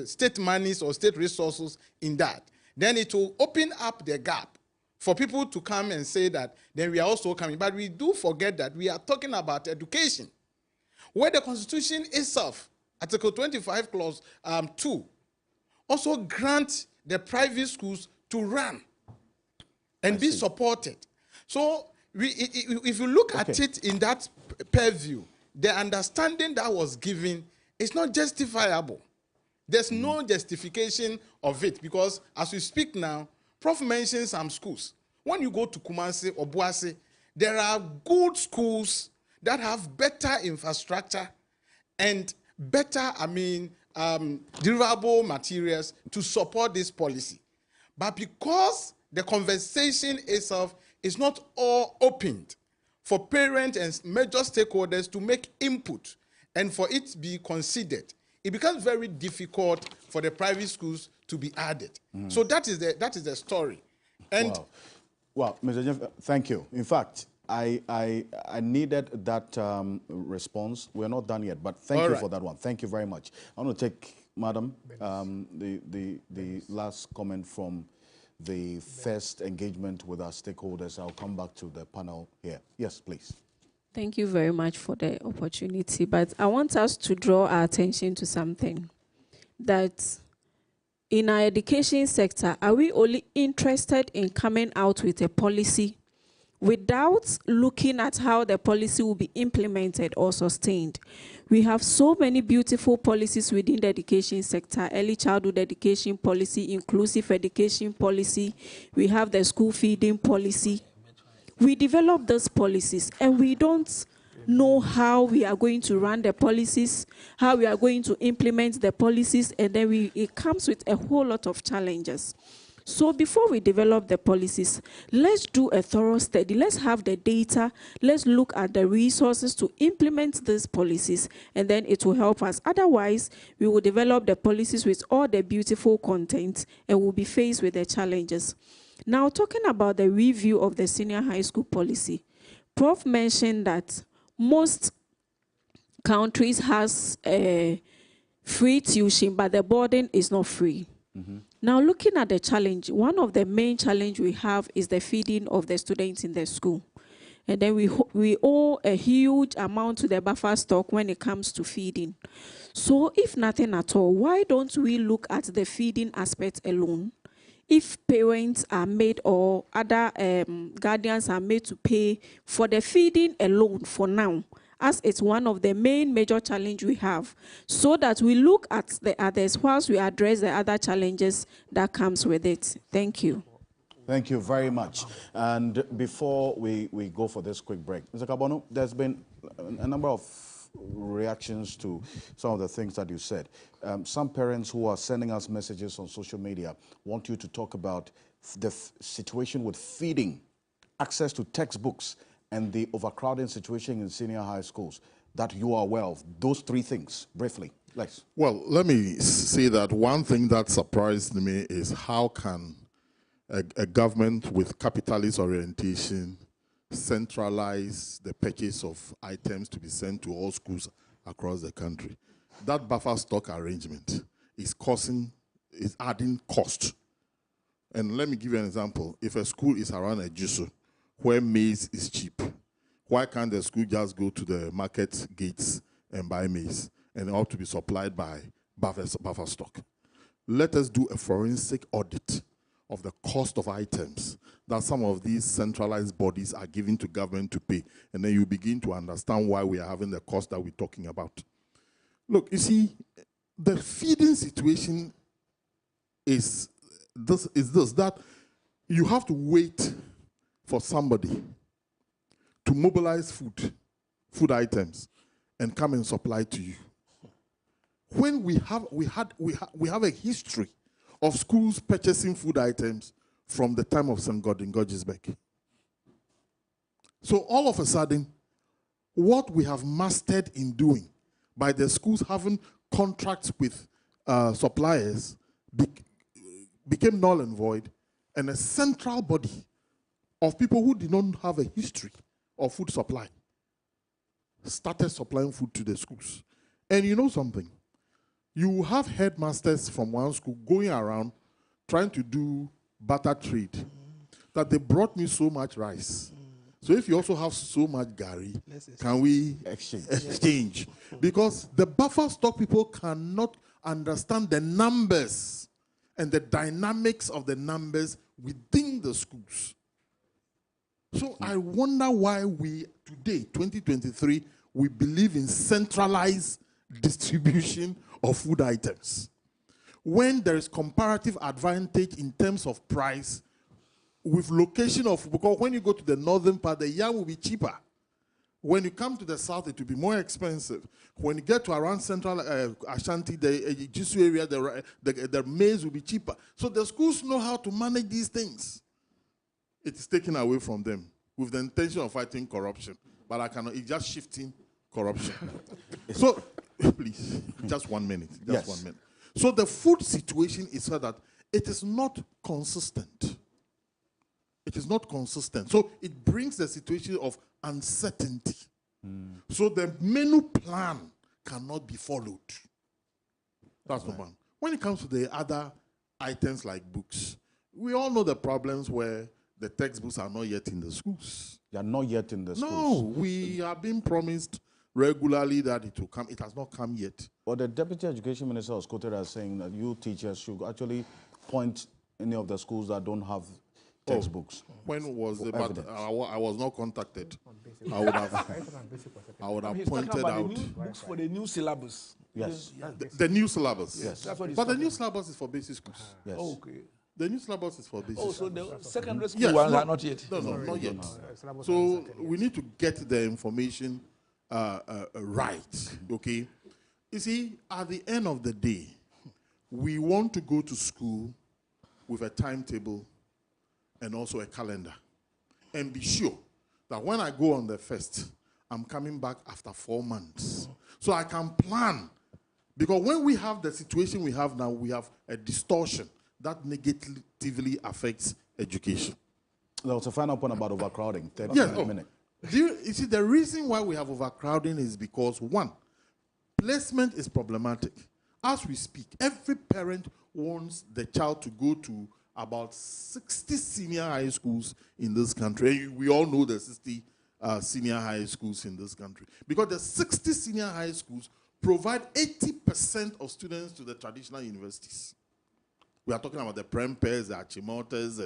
state monies or state resources in that, then it will open up the gap for people to come and say that then we are also coming. But we do forget that we are talking about education, where the Constitution itself, Article 25, Clause 2, also grants the private schools to run. and be supported. So if you look at it in that purview, the understanding that was given is not justifiable. There's no justification of it, because as we speak now, Prof mentioned some schools. When you go to Kumasi or Boase, there are good schools that have better infrastructure and better, deliverable materials to support this policy. But because the conversation itself is not all opened for parents and major stakeholders to make input and for it to be considered, it becomes very difficult for the private schools to be added. So that is the story. And well, Mr. Jeff, thank you. In fact, I needed that response. We're not done yet, but thank you for that one. Thank you very much. I want to take, Madam, the last comment from the first engagement with our stakeholders. I'll come back to the panel here. Yes, please. Thank you very much for the opportunity, but I want us to draw our attention to something, that in our education sector, are we only interested in coming out with a policy without looking at how the policy will be implemented or sustained? We have so many beautiful policies within the education sector: early childhood education policy, inclusive education policy, we have the school feeding policy. We develop those policies and we don't know how we are going to run the policies, how we are going to implement the policies, and then it comes with a whole lot of challenges. So before we develop the policies, let's do a thorough study. Let's have the data. Let's look at the resources to implement these policies, and then it will help us. Otherwise, we will develop the policies with all the beautiful content and we'll be faced with the challenges. Now, talking about the review of the senior high school policy, Prof mentioned that most countries has free tuition, but the boarding is not free. Now, looking at the challenge, one of the main challenge we have is the feeding of the students in the school. And then we owe a huge amount to the buffer stock when it comes to feeding. So if nothing at all, why don't we look at the feeding aspect alone? If parents are made or other guardians are made to pay for the feeding alone for now, as it's one of the main major challenges we have, so that we look at the others whilst we address the other challenges that comes with it. Thank you. Thank you very much. And before we go for this quick break, Mr. Kabono, there's been a number of reactions to some of the things that you said. Some parents who are sending us messages on social media want you to talk about the situation with feeding, access to textbooks, and the overcrowding situation in senior high schools that you are aware of. Those three things, briefly. Lex. Well, let me say that one thing that surprised me is how can a government with capitalist orientation centralize the purchase of items to be sent to all schools across the country. That buffer stock arrangement is adding cost. And let me give you an example. If a school is around a JUSU where maize is cheap, why can't the school just go to the market gates and buy maize, and it ought to be supplied by buffer stock? Let us do a forensic audit of the cost of items that some of these centralized bodies are giving to government to pay. And then you begin to understand why we are having the cost that we're talking about. Look, you see, the feeding situation is this, that you have to wait for somebody to mobilize food items and come and supply to you. When we have a history of schools purchasing food items from the time of St. Gordon Gorgesbeck. So all of a sudden, what we have mastered in doing by the schools having contracts with suppliers became null and void, and a central body of people who did not have a history of food supply started supplying food to the schools. And you know something? You have headmasters from one school going around trying to do barter trade, that they brought me so much rice. So if you also have so much gari, can we exchange? Because the buffer stock people cannot understand the numbers and the dynamics of the numbers within the schools. So I wonder why we, today, 2023, we believe in centralized distribution of food items. When there is comparative advantage in terms of price, with location of, because when you go to the northern part, the yam will be cheaper. When you come to the south, it will be more expensive. When you get to around central Ashanti, the Jisu area, the maize will be cheaper. So the schools know how to manage these things. It is taken away from them with the intention of fighting corruption. But I cannot, it's just shifting corruption. So, please, just 1 minute. Just 1 minute. So the food situation is so that it is not consistent. It is not consistent. So it brings the situation of uncertainty. So the menu plan cannot be followed. That's the one. When it comes to the other items like books, we all know the problems where the textbooks are not yet in the schools. They are not yet in the schools. No, we are being promised regularly that it will come. It has not come yet. Well, the Deputy Education Minister was quoted as saying that you teachers should actually point any of the schools that don't have textbooks. When was it? But I was not contacted. I would have pointed out. The books for the new syllabus. Yes. The new syllabus. Yes. But the new syllabus is for basic schools. Yes. Oh, okay. The new syllabus is for basic schools. So the secondary school ones are not yet? No, not yet. So we need to get the information right, okay? You see, at the end of the day, we want to go to school with a timetable and also a calendar. And be sure that when I go on the 1st, I'm coming back after 4 months. So I can plan. Because when we have the situation we have now, we have a distortion that negatively affects education. There was a final point about overcrowding. 30 minutes. You see, the reason why we have overcrowding is because, one, placement is problematic. As we speak, every parent wants the child to go to about 60 senior high schools in this country. We all know the 60 senior high schools in this country. Because the 60 senior high schools provide 80% of students to the traditional universities. We are talking about the Prempers, the Achimoters,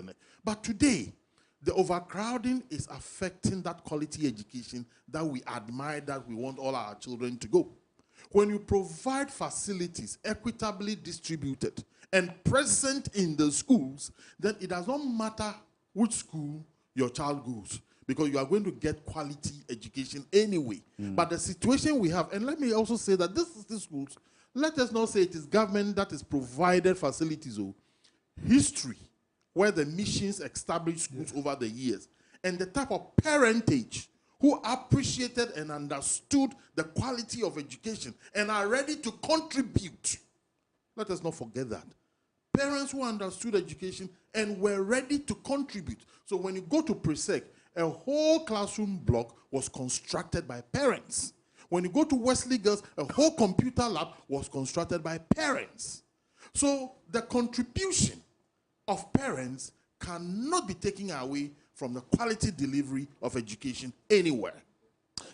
but today, the overcrowding is affecting that quality education that we admire, that we want all our children to go. When you provide facilities equitably distributed and present in the schools, then it does not matter which school your child goes, because you are going to get quality education anyway. But the situation we have, and let me also say that this is the schools, let us not say it is government that is provided facilities or history, where the missions established schools over the years, and the type of parentage who appreciated and understood the quality of education and are ready to contribute. Let us not forget that. Parents who understood education and were ready to contribute. So when you go to Presec, a whole classroom block was constructed by parents. When you go to Wesley Girls, a whole computer lab was constructed by parents. So the contribution of parents cannot be taken away from the quality delivery of education anywhere.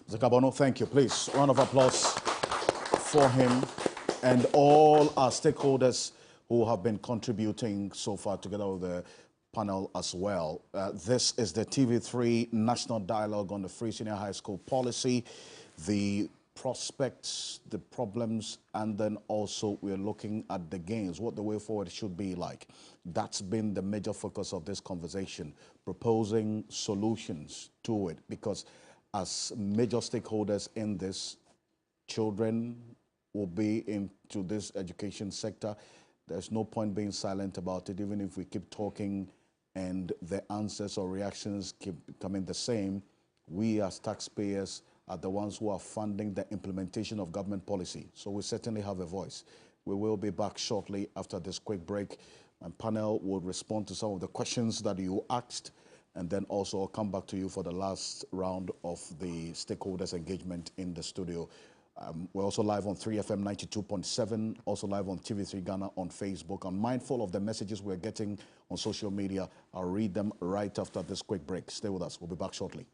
Mr. Kabono, thank you. Please, round of applause for him and all our stakeholders who have been contributing so far together with the panel as well. This is the TV3 National Dialogue on the Free Senior High School Policy, the prospects, the problems, and then also we're looking at the gains, what the way forward should be like. That's been the major focus of this conversation, proposing solutions to it, because as major stakeholders in this, children will be into this education sector. There's no point being silent about it, even if we keep talking and the answers or reactions keep becoming the same. We as taxpayers are the ones who are funding the implementation of government policy. So we certainly have a voice. We will be back shortly after this quick break. My panel will respond to some of the questions that you asked, and then also I'll come back to you for the last round of the stakeholders engagement in the studio. We're also live on 3FM 92.7, also live on TV3 Ghana on Facebook. I'm mindful of the messages we're getting on social media. I'll read them right after this quick break. Stay with us. We'll be back shortly.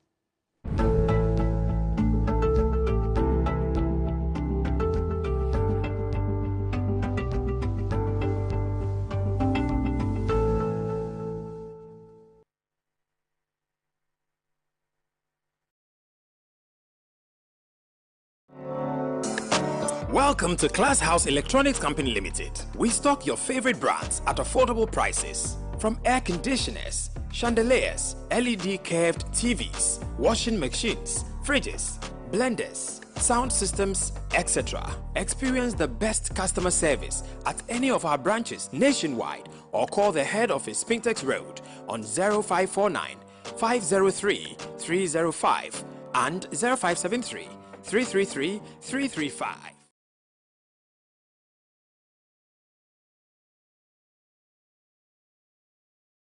Welcome to Class House Electronics Company Limited. We stock your favorite brands at affordable prices. From air conditioners, chandeliers, LED curved TVs, washing machines, fridges, blenders, sound systems, etc. Experience the best customer service at any of our branches nationwide or call the head office Spintex Road on 0549 503 305 and 0573 333 335.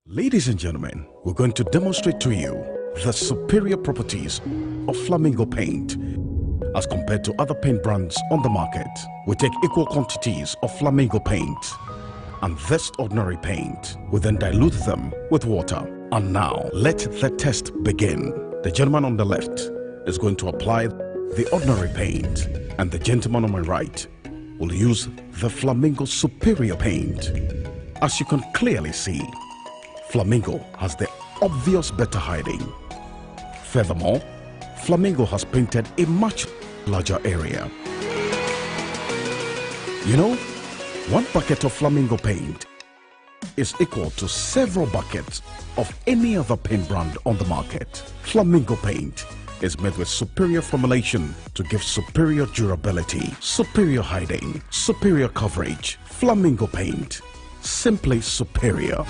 Ladies and gentlemen, we're going to demonstrate to you the superior properties of Flamingo paint as compared to other paint brands on the market. We take equal quantities of Flamingo paint and this ordinary paint. We then dilute them with water. And now, let the test begin. The gentleman on the left is going to apply the ordinary paint, and the gentleman on my right will use the Flamingo superior paint. As you can clearly see, Flamingo has the obvious better hiding. Furthermore, Flamingo has painted a much larger area. You know, one bucket of Flamingo paint is equal to several buckets of any other paint brand on the market. Flamingo paint is made with superior formulation to give superior durability, superior hiding, superior coverage. Flamingo paint, simply superior.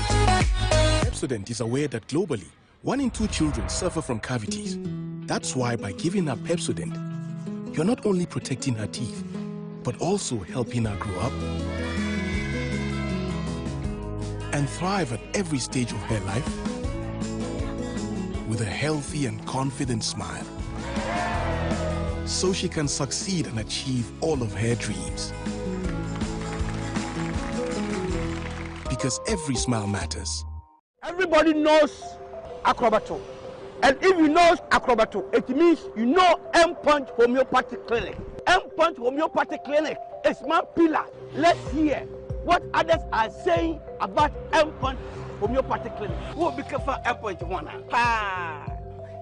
Pepsodent is aware that globally, 1 in 2 children suffer from cavities. That's why by giving her Pepsodent, you're not only protecting her teeth, but also helping her grow up and thrive at every stage of her life with a healthy and confident smile, so she can succeed and achieve all of her dreams. Because every smile matters. Everybody knows Acrobato. And if you know Acrobato, it means you know M-Punch Homeopathy Clinic. M-Punch Homeopathy Clinic is my pillar. Let's hear what others are saying about M-Punch Homeopathy Clinic. Who will be careful M-Punch one?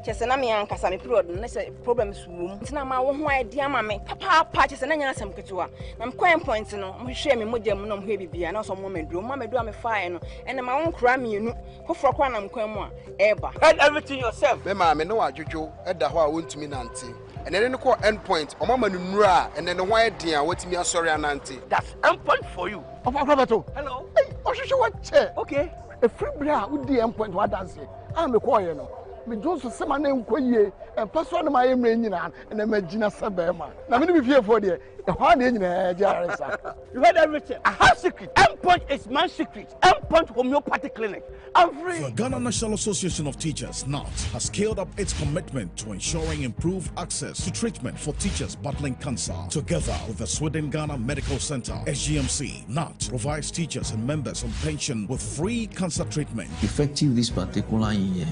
Chesena me ankasa me period no say problems wom ntina ma wo ho idea ma me papa chesena nya asem ketewa na me coin point no mo hwe me mogam no mo hwe bibia na so mo meduro me fae no ene ma won kra me enu foforo kwa na me kwan mu a eba head everything yourself me ma me no adwodwo eda ho a wontumi nante ene ne ko end point o mama nuru a ene ne ho eden a watimi asori anante. That's end point for you of Acrobato. Hello hey ohwehwe what che okay a free bra wo di end point wa dance am me call you no me Johnson sema na enkoyie empeso na ma yemre nyina na magina sebema na me be fie for there e ho na nyina jaresa. You heard everything. I have secret. M-Punch is my secret. M-Punch Homeopathy Clinic. I'm free. The Ghana National Association of Teachers, NAT, has scaled up its commitment to ensuring improved access to treatment for teachers battling cancer. Together with the Sweden Ghana Medical Center, SGMC, NAT provides teachers and members on pension with free cancer treatment. Effective this particular year,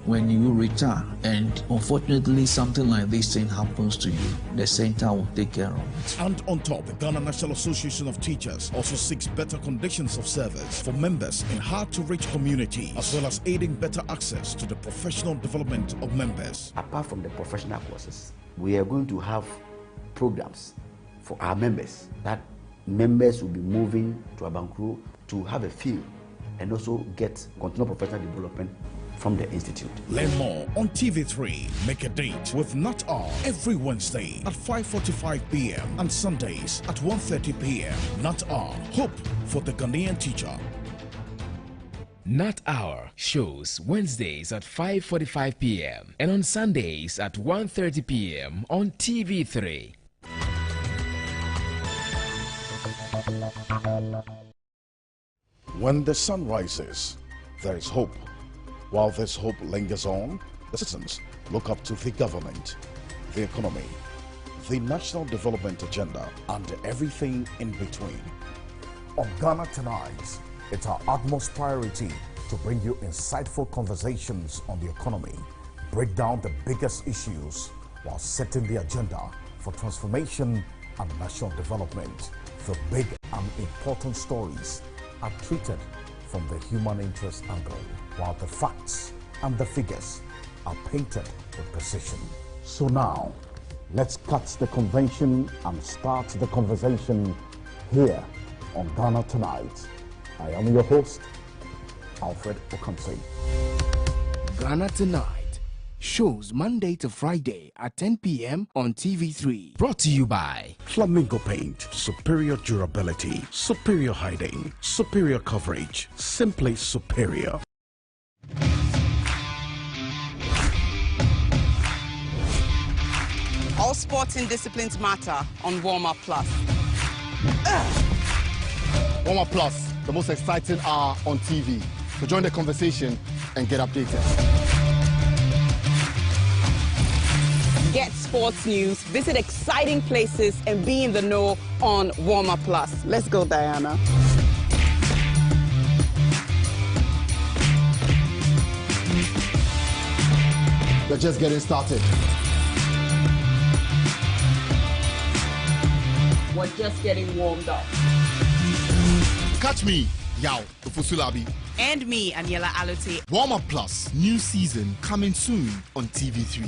when you retire and unfortunately something like this thing happens to you, the center will take care of it. And on top, the Ghana National Association of Teachers also seeks better conditions of service for members in hard-to-reach community, as well as aiding better access to the professional development of members. Apart from the professional courses, we are going to have programs for our members that members will be moving to Abankro to have a field and also get continual professional development from the institute. Learn more on TV3. Make a date with NAT-R every Wednesday at 5:45 p.m. and Sundays at 1:30 p.m. NAT-R, hope for the Ghanaian teacher. NAT-R shows Wednesdays at 5:45 p.m. and on Sundays at 1:30 p.m. on TV3. When the sun rises, there is hope. While this hope lingers on, the citizens look up to the government, the economy, the national development agenda, and everything in between. On Ghana Tonight, it's our utmost priority to bring you insightful conversations on the economy, break down the biggest issues while setting the agenda for transformation and national development. The big and important stories are treated from the human interest angle, while the facts and the figures are painted with precision. So now, Let's cut the convention and start the conversation here on Ghana Tonight. I am your host, Alfred Okamsi. Ghana Tonight shows Monday to Friday at 10 p.m. on TV3. Brought to you by Flamingo Paint. Superior durability, superior hiding, superior coverage, simply superior. All sporting disciplines matter on Warm Up Plus. Warm Up Plus, the most exciting hour on TV. So join the conversation and get updated. Get sports news, visit exciting places, and be in the know on Warm Up Plus. Let's go, Diana. We're just getting started. We're just getting warmed up. Catch me, Yao Ufusulabi. And me, Aniela Alote. Warm Up Plus, new season coming soon on TV3.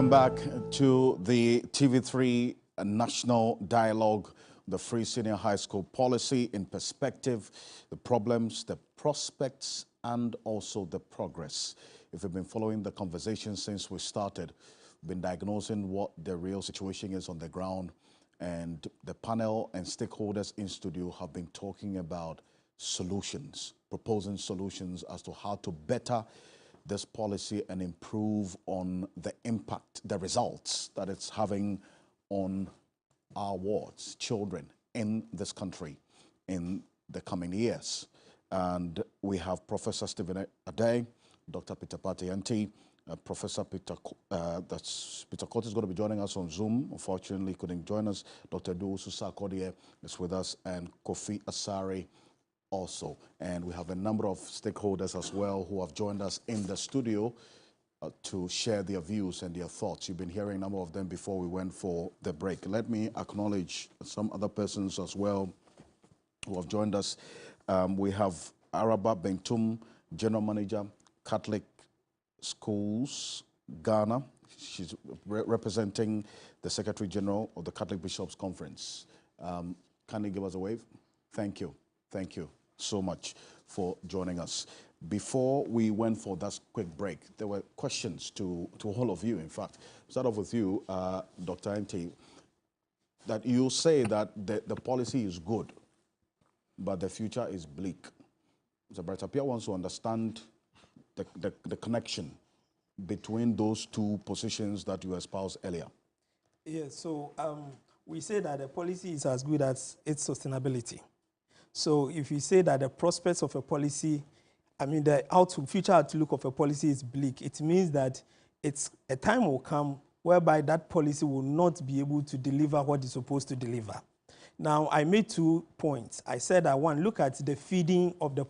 Back to the TV3 National Dialogue, the Free Senior High School Policy in Perspective, the problems, the prospects, and also the progress. If you've been following the conversation since we started, we've been diagnosing what the real situation is on the ground, and the panel and stakeholders in studio have been talking about solutions, proposing solutions as to how to better this policy and improve on the impact, the results that it's having on our wards, children in this country in the coming years. And we have Professor Stephen Ade, Dr. Peter Patianti, Professor Peter Court is going to be joining us on Zoom. Unfortunately, couldn't join us. Dr. Duusu Sakodie is with us, and Kofi Asare also. And we have a number of stakeholders as well who have joined us in the studio to share their views and their thoughts. You've been hearing a number of them before we went for the break. Let me acknowledge some other persons as well who have joined us. We have Araba Bentum, General Manager, Catholic Schools, Ghana. She's representing the Secretary General of the Catholic Bishops Conference. Can you give us a wave? Thank you. Thank you so much for joining us. Before we went for that quick break, there were questions to all of you, in fact. Start off with you, Dr. Ante, that you say that the policy is good, but the future is bleak. Mr. Bertapia wants to understand the connection between those two positions that you espoused earlier. Yes, so we say that the policy is as good as its sustainability. So if you say that the prospects of a policy, I mean the future outlook of a policy is bleak, it means that a time will come whereby that policy will not be able to deliver what it's supposed to deliver. Now, I made 2 points. I said that one, look at the feeding of the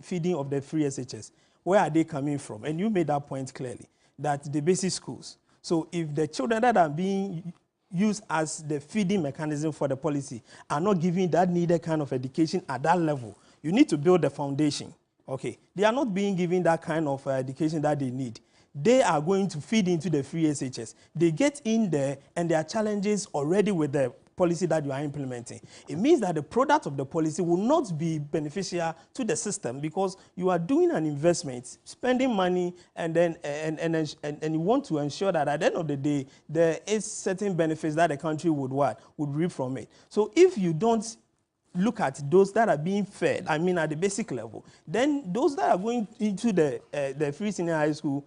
feeding of the free SHS. Where are they coming from? And you made that point clearly, that the basic schools. So if the children that are being used as the feeding mechanism for the policy are not giving that needed kind of education at that level, you need to build the foundation. Okay, they are not being given that kind of education that they need. They are going to feed into the free SHS. They get in there and there are challenges already with the policy that you are implementing. It means that the product of the policy will not be beneficial to the system because you are doing an investment, spending money, and then and you want to ensure that at the end of the day there is certain benefits that the country would reap from it. So if you don't look at those that are being fed, I mean at the basic level, then those that are going into the free senior high school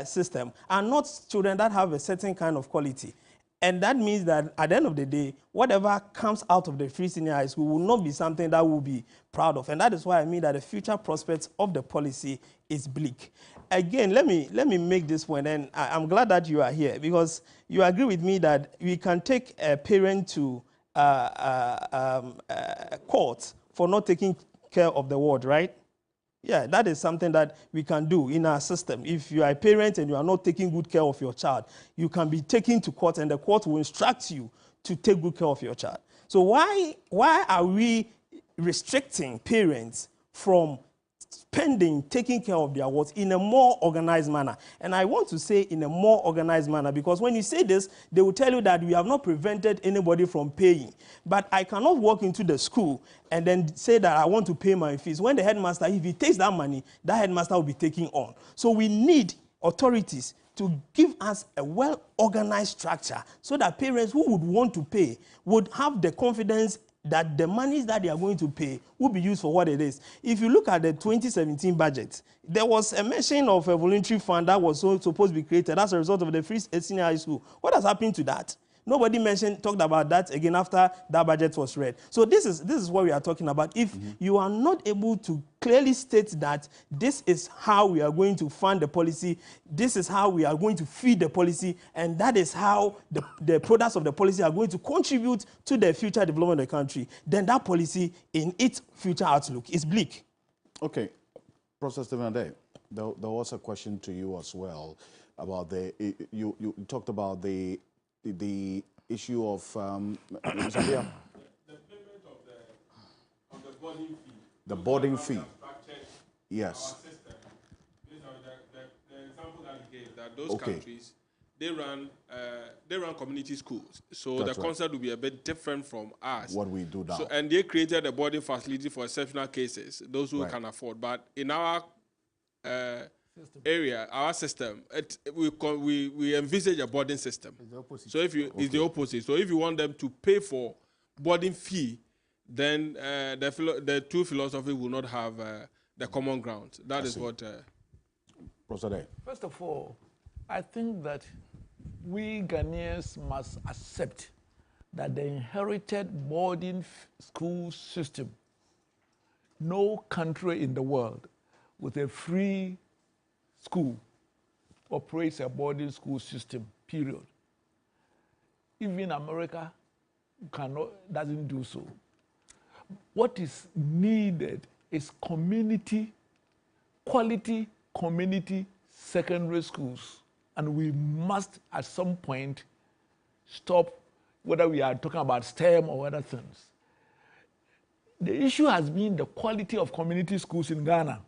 system are not children that have a certain kind of quality. And that means that at the end of the day, whatever comes out of the free senior high school will not be something that we'll be proud of. And that is why I mean that the future prospects of the policy is bleak. Again, let me make this point, and I'm glad that you are here because you agree with me that we can take a parent to court for not taking care of the ward, right? Yeah, that is something that we can do in our system. If you are a parent and you are not taking good care of your child, you can be taken to court and the court will instruct you to take good care of your child. So why are we restricting parents from taking care of their wards in a more organized manner? And I want to say in a more organized manner, because when you say this, they will tell you that we have not prevented anybody from paying. But I cannot walk into the school and then say that I want to pay my fees. When the headmaster, if he takes that money, that headmaster will be taking on. So we need authorities to give us a well-organized structure so that parents who would want to pay would have the confidence that the monies that they are going to pay will be used for what it is. If you look at the 2017 budget, there was a mention of a voluntary fund that was supposed to be created as a result of the free senior high school. What has happened to that? Nobody talked about that again after that budget was read. So this is what we are talking about. If you are not able to clearly state that this is how we are going to fund the policy, this is how we are going to feed the policy, and that is how the products of the policy are going to contribute to the future development of the country, then that policy in its future outlook is bleak. Okay. Professor Stephen Ade, there was a question to you as well about you talked about the issue of The payment of the boarding fee. The boarding fee. Yes. The example that you gave, that those countries, they run community schools. So That's the concept will be a bit different from us. What we do now. So, and they created a boarding facility for exceptional cases, those who can afford. But in our area, our system, we envisage a boarding system. It's the opposite. So if you it's the opposite. So if you want them to pay for boarding fee, then the two philosophies will not have the common ground. That is what. Professor Day. First of all, I think that we Ghanaians must accept that the inherited boarding school system, no country in the world with a free school operates a boarding school system, period. Even America doesn't do so. What is needed is quality community secondary schools. And we must, at some point, stop, whether we are talking about STEM or other things. The issue has been the quality of community schools in Ghana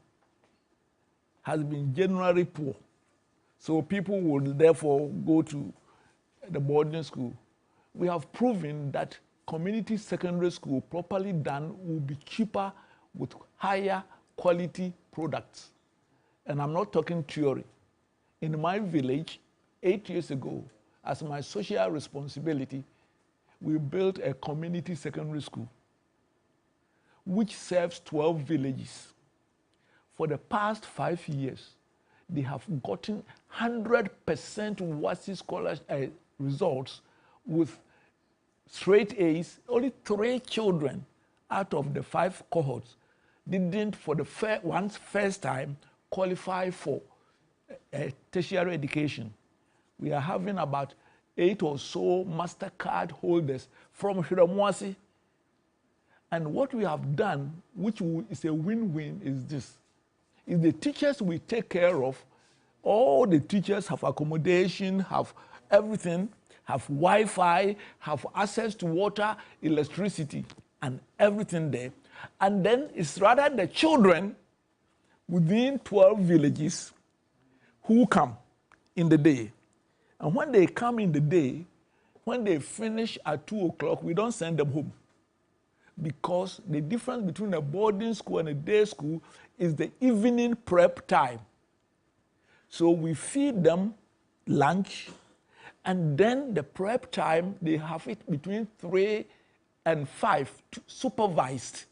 has been generally poor. So people would therefore go to the boarding school. We have proven that community secondary school, properly done, will be cheaper with higher quality products. And I'm not talking theory. In my village, 8 years ago, as my social responsibility, we built a community secondary school, which serves 12 villages. For the past 5 years, they have gotten 100% WASI scholarship results with straight A's. Only 3 children out of the 5 cohorts didn't, for the first time, qualify for a tertiary education. We are having about 8 or so MasterCard holders from Hiramwasi. And what we have done, which is a win-win, is this. If the teachers we take care of, all the teachers have accommodation, have everything, have Wi-Fi, have access to water, electricity, and everything there. And then it's rather the children within 12 villages who come in the day. And when they come in the day, when they finish at 2 o'clock, we don't send them home. Because the difference between a boarding school and a day school is the evening prep time. So we feed them lunch, and then the prep time, they have it between 3 and 5, supervised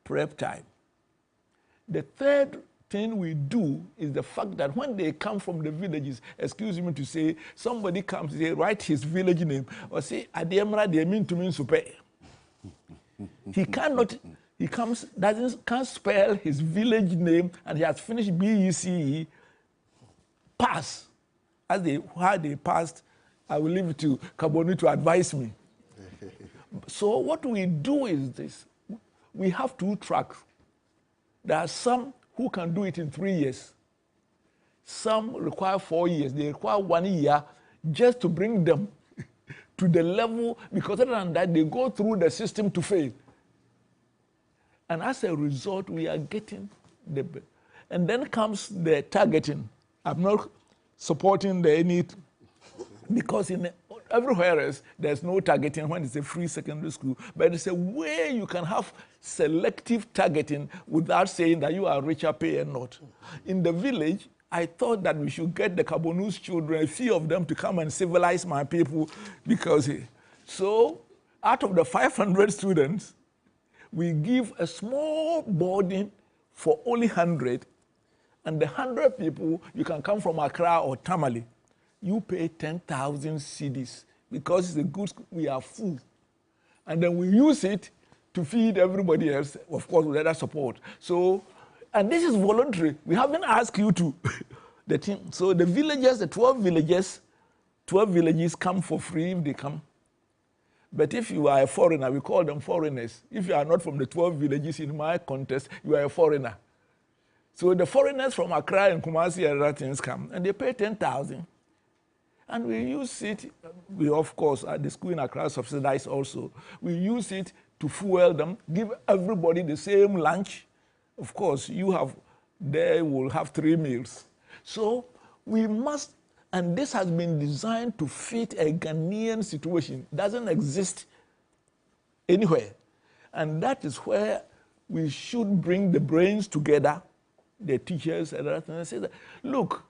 prep time. The third thing we do is the fact that when they come from the villages, excuse me to say, somebody comes, they write his village name, or say, Adiemra, they mean to mean super. He can't spell his village name, and he has finished BECE, pass. How they passed, I will leave it to Kaboni to advise me. So what we do is this. We have 2 tracks. There are some who can do it in 3 years. Some require 4 years. They require 1 year just to bring them to the level, because other than that, they go through the system to fail. And as a result, we are getting the... And then comes the targeting. I'm not supporting the any... Because in everywhere else, there's no targeting when it's a free secondary school. But it's a way you can have selective targeting without saying that you are richer, pay or not. In the village, I thought that we should get the Caboose children, a few of them, to come and civilize my people. Because, so, out of the 500 students, we give a small boarding for only 100. And the 100 people, you can come from Accra or Tamale. You pay 10,000 cedis because it's a good school. We are full. And then we use it to feed everybody else, of course, with other support. So, and this is voluntary. We haven't asked you to. The team. So the villages, the 12 villages come for free if they come. But if you are a foreigner, we call them foreigners. If you are not from the 12 villages in my context, you are a foreigner. So the foreigners from Accra and Kumasi and other things come, and they pay 10,000. And we use it, we of course, at the school in Accra subsidize also. We use it to fuel them, give everybody the same lunch. Of course, they will have 3 meals. So we must, and this has been designed to fit a Ghanaian situation. It doesn't exist anywhere. And that is where we should bring the brains together, the teachers and others, and say that, look,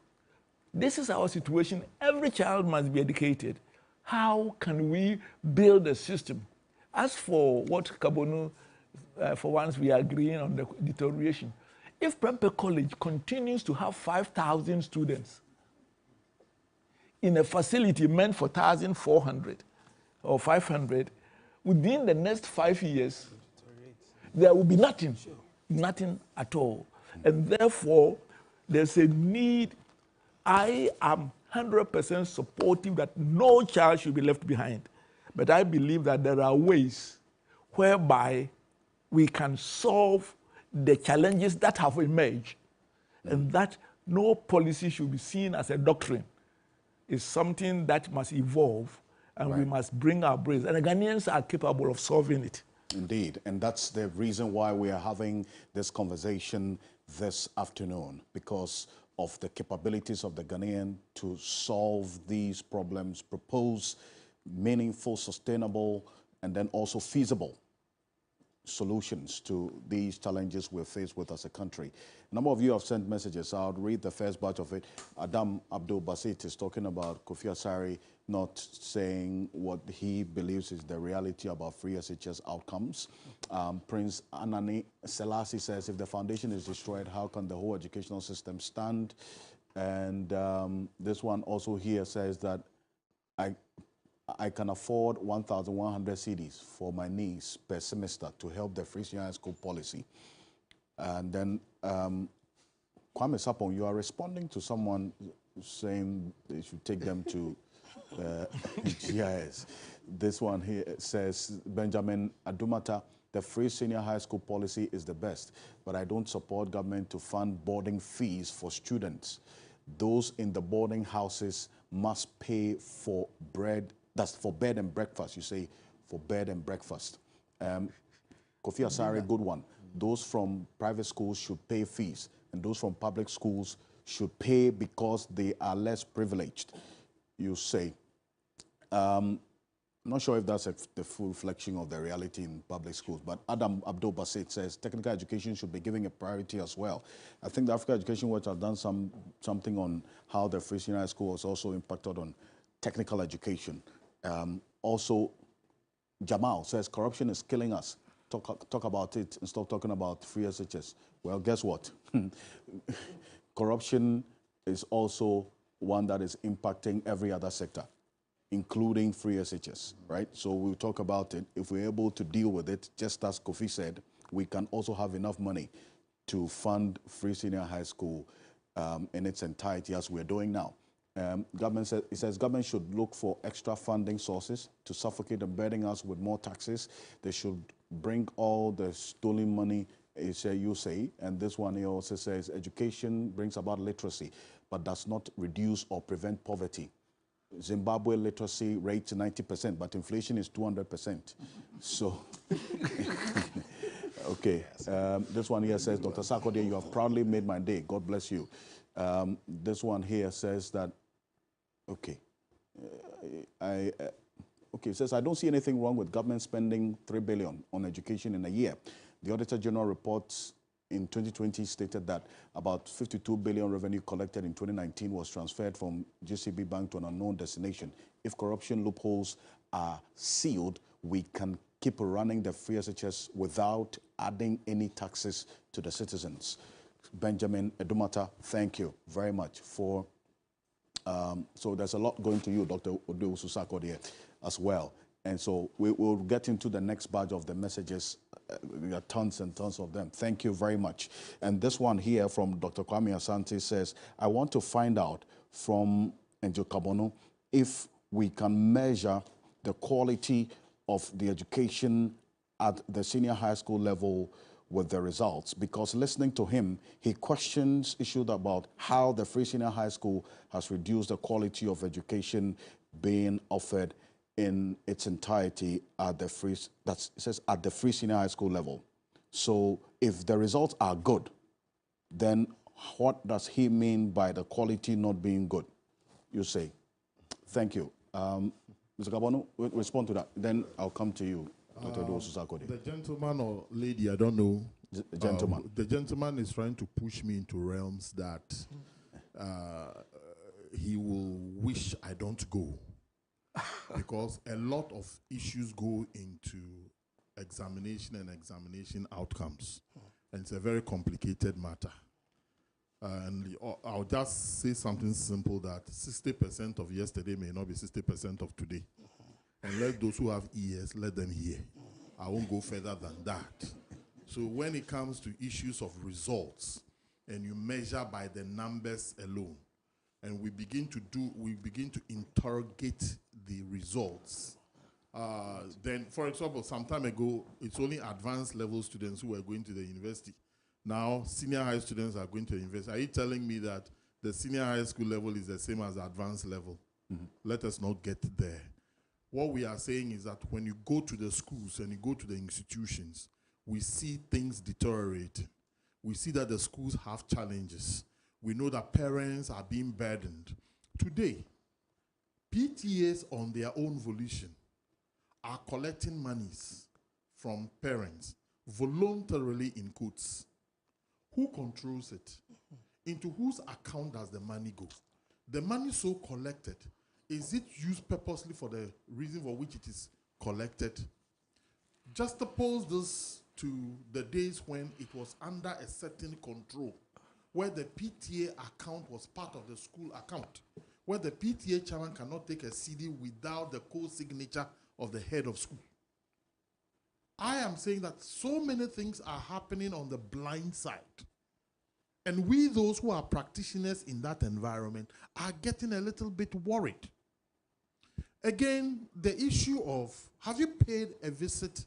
this is our situation. Every child must be educated. How can we build a system? As for what Kabonu, for once we are agreeing on the deterioration. If Prempeh College continues to have 5,000 students in a facility meant for 1,400 or 500, within the next 5 years, there will be nothing, nothing at all. And therefore, there's a need. I am 100% supportive that no child should be left behind. But I believe that there are ways whereby we can solve the challenges that have emerged, and that no policy should be seen as a doctrine. It's something that must evolve, and we must bring our brains. And the Ghanaians are capable of solving it. Indeed, and that's the reason why we are having this conversation this afternoon, because of the capabilities of the Ghanaian to solve these problems, propose meaningful, sustainable, and then also feasible solutions to these challenges we're faced with as a country. A number of you have sent messages. I'll read the first batch of it. Adam Abdul Basit is talking about Kofi Asare not saying what he believes is the reality about free SHS outcomes. Prince Anani Selassie says, if the foundation is destroyed, how can the whole educational system stand? And this one also here says that I can afford 1,100 CDs for my niece per semester to help the free senior high school policy. And then Kwame Sapon, you are responding to someone saying they should take them to GIS. This one here says, Benjamin Adumata, the free senior high school policy is the best, but I don't support government to fund boarding fees for students. Those in the boarding houses must pay for bread. That's for bed and breakfast. You say for bed and breakfast. Kofi Asare, good one. Those from private schools should pay fees, and those from public schools should pay because they are less privileged, you say. I'm not sure if that's the full reflection of the reality in public schools, but Adam Abdul Basit says technical education should be given a priority as well. I think the Africa Education Watch has done something on how the free senior high school has also impacted on technical education. Also, Jamal says corruption is killing us. Talk about it and stop talking about free SHS. Well, guess what? Corruption is also one that is impacting every other sector, including free SHS, right? So we'll talk about it. If we're able to deal with it, just as Kofi said, we can also have enough money to fund free senior high school in its entirety as we're doing now. It says government should look for extra funding sources to suffocate and burden us with more taxes. They should bring all the stolen money, you say. And this one here also says education brings about literacy, but does not reduce or prevent poverty. Zimbabwe literacy rate to 90%, but inflation is 200%. So, okay. This one here says, Dr. Sarkodie, you have proudly made my day. God bless you. This one here says that, okay. Okay, it says, I don't see anything wrong with government spending $3 billion on education in a year. The Auditor General reports in 2020 stated that about 52 billion revenue collected in 2019 was transferred from GCB Bank to an unknown destination. If corruption loopholes are sealed, we can keep running the free SHS without adding any taxes to the citizens. Benjamin Edumata, thank you very much for, so there's a lot going to you, Dr. Odeosu Sarkodie, as well. And so we will get into the next batch of the messages. There are tons and tons of them. Thank you very much. And this one here from Dr. Kwame Asante says, I want to find out from Angel Kabono if we can measure the quality of the education at the senior high school level with the results. Because listening to him, he questions issues about how the free senior high school has reduced the quality of education being offered in its entirety at the free, it says at the free senior high school level. So if the results are good, then what does he mean by the quality not being good? You say. Thank you. Mr. Kabono, respond to that. Then I'll come to you, Dr. Odeosu Sarkodie. The gentleman or lady, I don't know. The gentleman. The gentleman is trying to push me into realms that he will wish I don't go. Because a lot of issues go into examination and examination outcomes. And it's a very complicated matter. And I'll just say something simple that 60% of yesterday may not be 60% of today. And let those who have ears, let them hear. I won't go further than that. So when it comes to issues of results, and you measure by the numbers alone, and we begin to interrogate the results. Then, for example, some time ago, it's only advanced level students who were going to the university. Now, senior high students are going to the university. Are you telling me that the senior high school level is the same as the advanced level? Mm-hmm. Let us not get there. What we are saying is that when you go to the schools and you go to the institutions, we see things deteriorate. We see that the schools have challenges. We know that parents are being burdened. Today, PTAs on their own volition are collecting monies from parents, voluntarily in quotes. Who controls it? Into whose account does the money go? The money so collected, is it used purposely for the reason for which it is collected? Juxtapose this to the days when it was under a certain control, where the PTA account was part of the school account, where the PTA chairman cannot take a CD without the co-signature of the head of school. I am saying that so many things are happening on the blind side. And we, those who are practitioners in that environment, are getting a little bit worried. Again, the issue of, have you paid a visit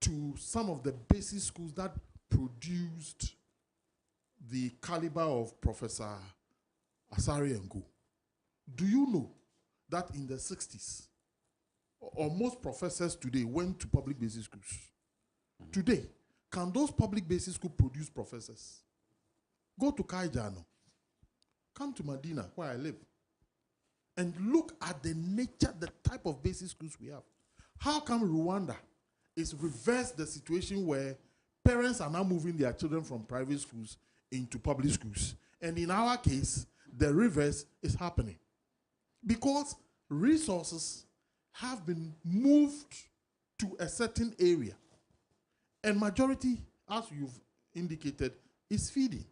to some of the basic schools that produced the caliber of Professor Asari Ngo? Do you know that in the 60s, most professors today went to public basic schools? Mm-hmm. Today, can those public basic schools produce professors? Go to Kaijano. Come to Medina, where I live, and look at the nature, the type of basic schools we have. How come Rwanda is reversed the situation where parents are now moving their children from private schools into public schools? And in our case, the reverse is happening. Because resources have been moved to a certain area. And majority, as you've indicated, is feeding.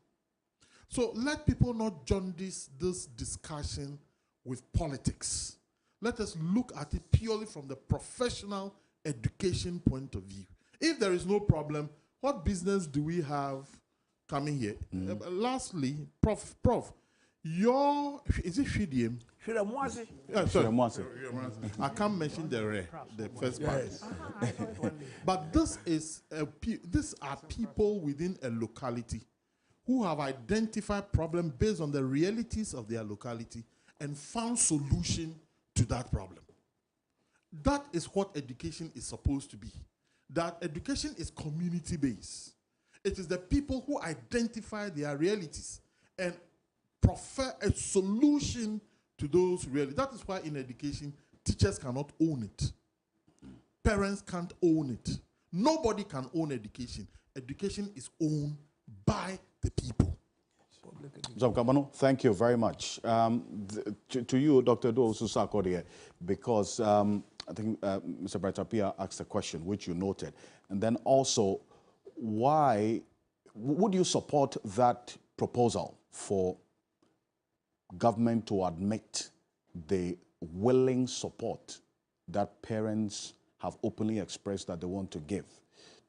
So let people not jaundice this discussion with politics. Let us look at it purely from the professional education point of view. If there is no problem, what business do we have coming here? Lastly, Prof, Is it Fidium? Yeah, sorry. I can't mention the first part. Yes. But these are people within a locality who have identified problems based on the realities of their locality and found solution to that problem. That is what education is supposed to be. That education is community-based. It is the people who identify their realities and prefer a solution to those realities. That is why in education, teachers cannot own it. Parents can't own it. Nobody can own education. Education is owned by the people. Kamano, thank you very much. To you, Dr. Do Susakode, because I think Mr. Brightapia asked a question, which you noted. And then also, why would you support that proposal for government to admit the willing support that parents have openly expressed that they want to give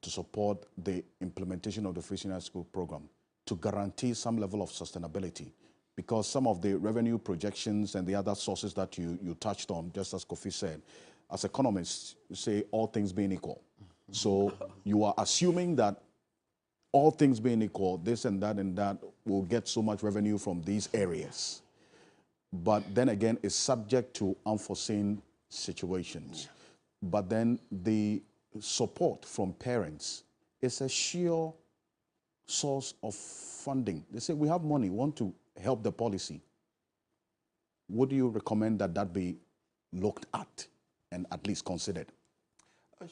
to support the implementation of the Free Senior School program to guarantee some level of sustainability? Because some of the revenue projections and the other sources that you touched on, just as Kofi said, as economists, you say all things being equal. So you are assuming that all things being equal, this and that will get so much revenue from these areas. But then again, it's subject to unforeseen situations. But then the support from parents is a sheer source of funding. They say, we have money, we want to help the policy. Would you recommend that that be looked at and at least considered?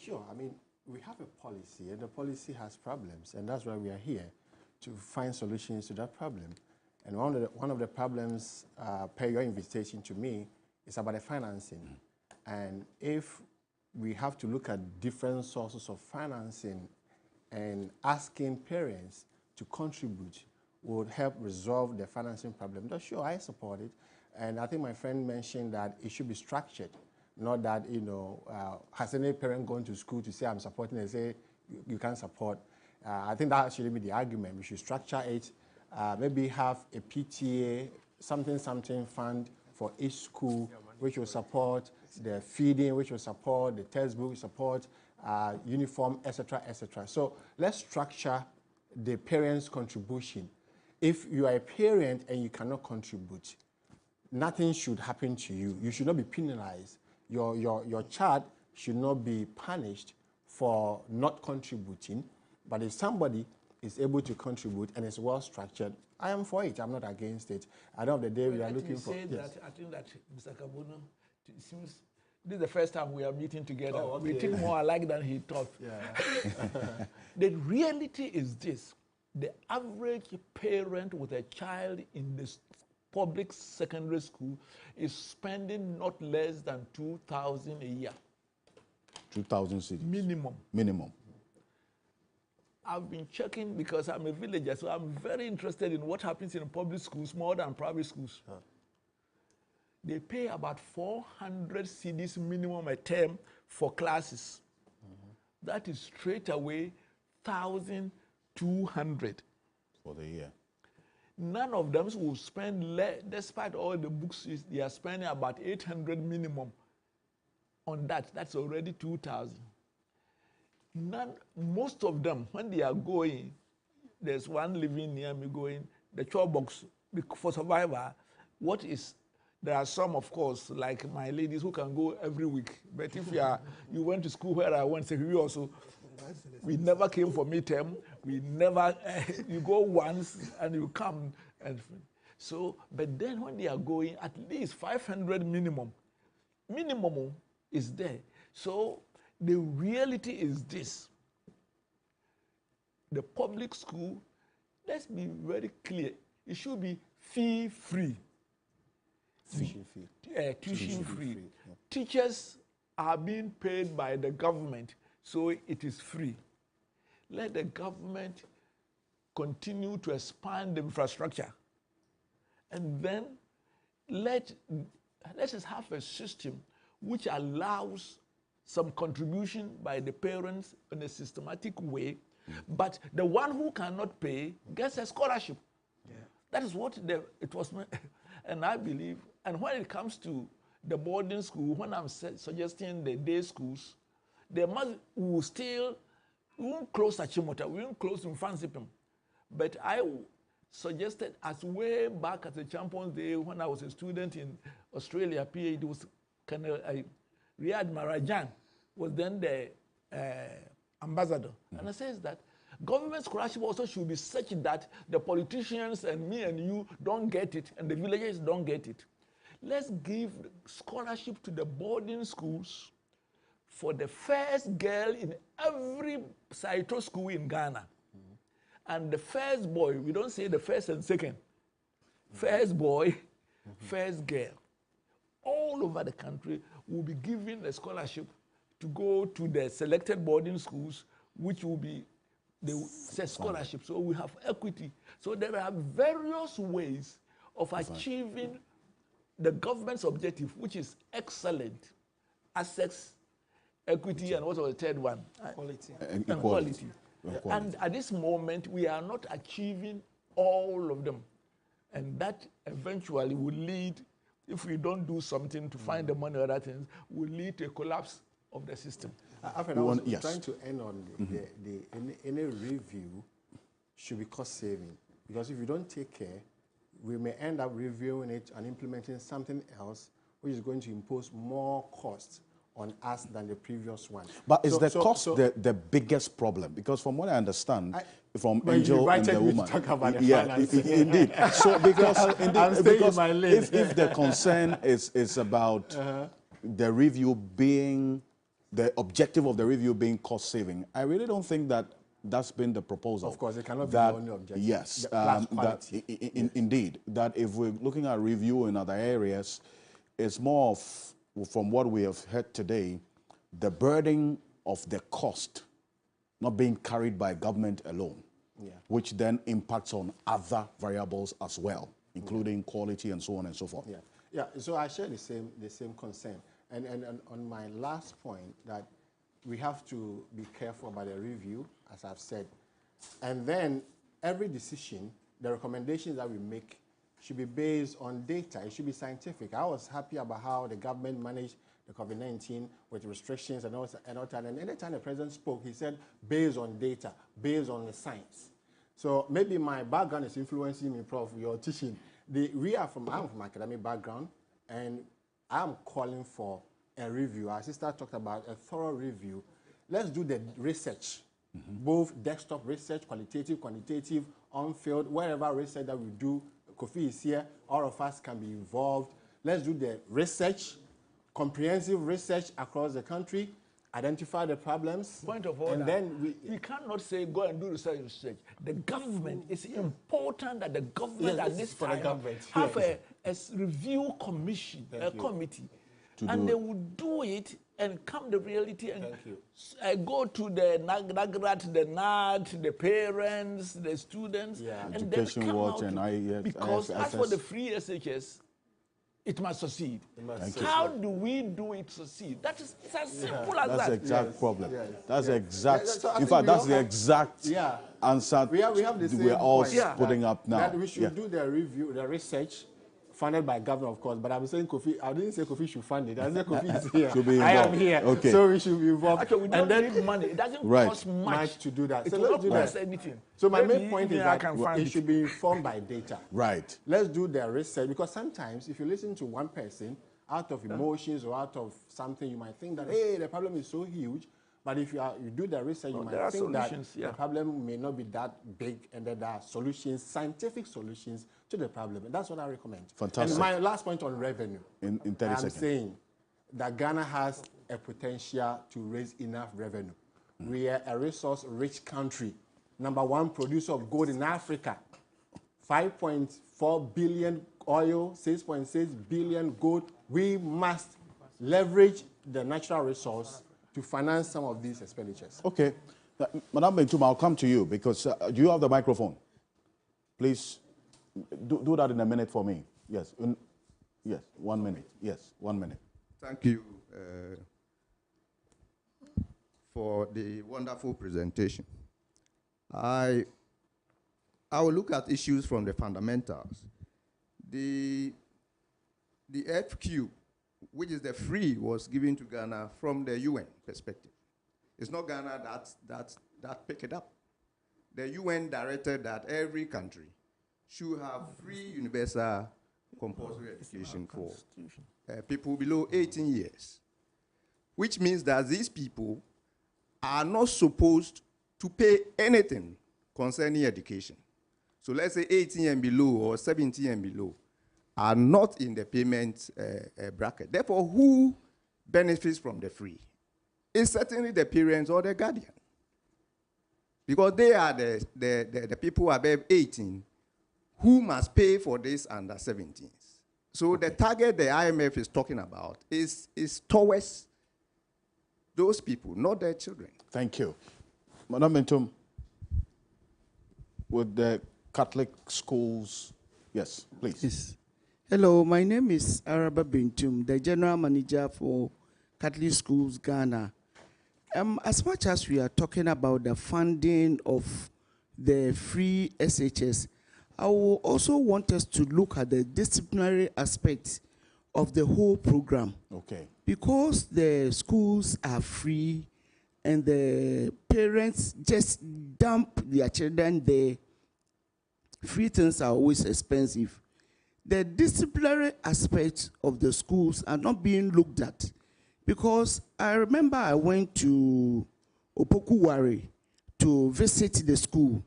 Sure. I mean, we have a policy, and the policy has problems, and that's why we are here, to find solutions to that problem. And one of the problems, per your invitation to me, is about the financing. And if we have to look at different sources of financing and asking parents to contribute would help resolve the financing problem, then sure, I support it. And I think my friend mentioned that it should be structured. Not that, has any parent gone to school to say, I'm supporting, and say, you can't support. I think that should be the argument. We should structure it, maybe have a PTA, something fund for each school, which will support the feeding, which will support the textbook, support uniform, etc., etc. So let's structure the parents' contribution. If you are a parent and you cannot contribute, nothing should happen to you. You should not be penalized. Your child should not be punished for not contributing, but if somebody is able to contribute and is well structured, I am for it. I'm not against it. At the end of the day, we are looking for. Yes. I think that Mr. Kabono, it seems this is the first time we are meeting together. Oh, okay. We think more alike than he thought. Yeah. The reality is this: the average parent with a child in this public secondary school is spending not less than 2,000 a year. 2,000 cedis. Minimum. Minimum. I've been checking because I'm a villager, so I'm very interested in what happens in public schools more than private schools. Huh. They pay about 400 cedis minimum a term for classes. That is straight away 1,200 for the year. None of them will spend less, despite all the books they are spending about 800 minimum on that. That's already 2,000. Most of them, when they are going, there's one living near me going, the chore box for survivor, there are some, of course, like my ladies who can go every week. But if you went to school where I went, we also, we never came for midterm. We never, you go once and you come. So, but then when they are going, at least 500 minimum is there. So the reality is this. The public school, let's be very clear, it should be fee-free. Tuition fee. Tuition free. Yeah. Teachers are being paid by the government, so it is free. Let the government continue to expand the infrastructure. And then let us have a system which allows some contribution by the parents in a systematic way, but the one who cannot pay gets a scholarship. Yeah. That is what it was, and I believe, and when it comes to the boarding school, when I'm suggesting the day schools, we won't close Achimota, we won't close Mfansipim. But I suggested as way back at the Champions Day when I was a student in Australia, PA, it was kind of Riyad Marajan was then the ambassador. And I says that government scholarship also should be such that the politicians and me and you don't get it and the villagers don't get it. Let's give scholarship to the boarding schools for the first girl in every Saito school in Ghana. And the first boy, we don't say the first and second. First boy, first girl. All over the country will be given a scholarship to go to the selected boarding schools, which will be the scholarship. So we have equity. So there are various ways of achieving the government's objective, which is excellent, access, equity, and what was the third one? Quality. And quality. And at this moment, we are not achieving all of them. And that eventually will lead, if we don't do something to find the money or other things, will lead to a collapse of the system. Alfred, I was trying to end on any review should be cost saving. Because if you don't take care, we may end up reviewing it and implementing something else which is going to impose more costs on us than the previous one. But is the cost the biggest problem? Because from what I understand, from Angel and the woman, talk about the indeed. So because if the concern is about the review being the objective of the review being cost saving, I really don't think that that's been the proposal. Of course, it cannot be the only objective. Yes, indeed. That if we're looking at review in other areas, it's more of, from what we have heard today, the burden of the cost not being carried by government alone, which then impacts on other variables as well, including quality and so on and so forth. Yeah. So I share the same concern. And on my last point, that we have to be careful about the review, as I've said. And then every decision, the recommendations that we make should be based on data. It should be scientific. I was happy about how the government managed the COVID-19 with restrictions and all that. And anytime the president spoke, he said, based on data, based on the science. So maybe my background is influencing me, Prof, your teaching. I'm from academic background, and I'm calling for a review. Our sister talked about a thorough review. Let's do the research, both desktop research, qualitative, quantitative, on-field, wherever research that we do. Kofi is here, all of us can be involved. Let's do the research, comprehensive research across the country, identify the problems. Point of order. And then we cannot say go and do research. The government, it's important that the government at this time have a review commission, committee, and they will do it and come the reality and go to the Nagrat, the NAD, the parents, the students, and Education then come Watch out and because as for the free SHS, it must succeed. How do we do it succeed? That is, it's as simple as that. That's the exact problem. That's the exact. In fact, that's the exact answer. We have the same we're all point putting up now. That we should do the review, the research, funded by government, of course. But I'm saying Kofi. I didn't say Kofi should fund it. I said Kofi is here. Should be I am here. Okay. So we should be involved. Actually, we don't need money. It doesn't cost much to do that. It So will let's not do cost that. anything. So my Maybe main point is I that can find it should be informed by data. Right. Let's do the research, because sometimes if you listen to one person, out of emotions or out of something, you might think that, hey, the problem is so huge. But if you do the research, you might think that the problem may not be that big, and that there are solutions, scientific solutions to the problem. And that's what I recommend. Fantastic. And my last point on revenue. In 30 seconds. I'm saying that Ghana has a potential to raise enough revenue. We are a resource-rich country. #1 producer of gold in Africa. 5.4 billion oil, 6.6 billion gold. We must leverage the natural resource to finance some of these expenditures. Okay. Madam Bentuma, I'll come to you because do you have the microphone? Please do that in a minute for me. Yes. Yes, 1 minute. Yes, 1 minute. Thank you for the wonderful presentation. I I will look at issues from the fundamentals. The FQ, which is the free, was given to Ghana from the UN perspective. It's not Ghana that picked it up. The UN directed that every country should have free universal compulsory education for people below 18 years, which means that these people are not supposed to pay anything concerning education. So let's say 18 and below or 17 and below are not in the payment bracket. Therefore, who benefits from the free? It's certainly the parents or the guardian, because they are the people above 18 who must pay for this under 17s. So the target the IMF is talking about is towards those people, not their children. Thank you. Madam Mentum, with the Catholic schools, yes, please. Yes. Hello, my name is Araba Bintum, the General Manager for Catholic Schools Ghana. As much as we are talking about the funding of the free SHS, I will also want us to look at the disciplinary aspects of the whole program. Okay. Because the schools are free and the parents just dump their children there, free things are always expensive. The disciplinary aspects of the schools are not being looked at. Because I remember I went to Opokuwari to visit the school.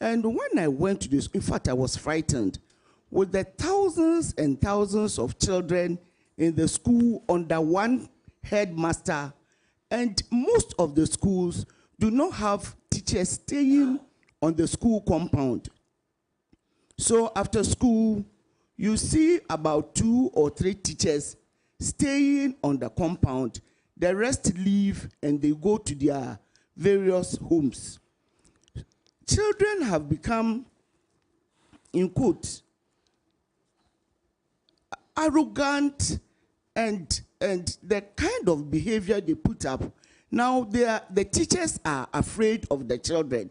And when I went to this, in fact, I was frightened with the thousands and thousands of children in the school under one headmaster. And most of the schools do not have teachers staying on the school compound. So after school, you see about 2 or 3 teachers staying on the compound. The rest leave and they go to their various homes. Children have become, in quotes, arrogant, and the kind of behavior they put up. Now the teachers are afraid of the children.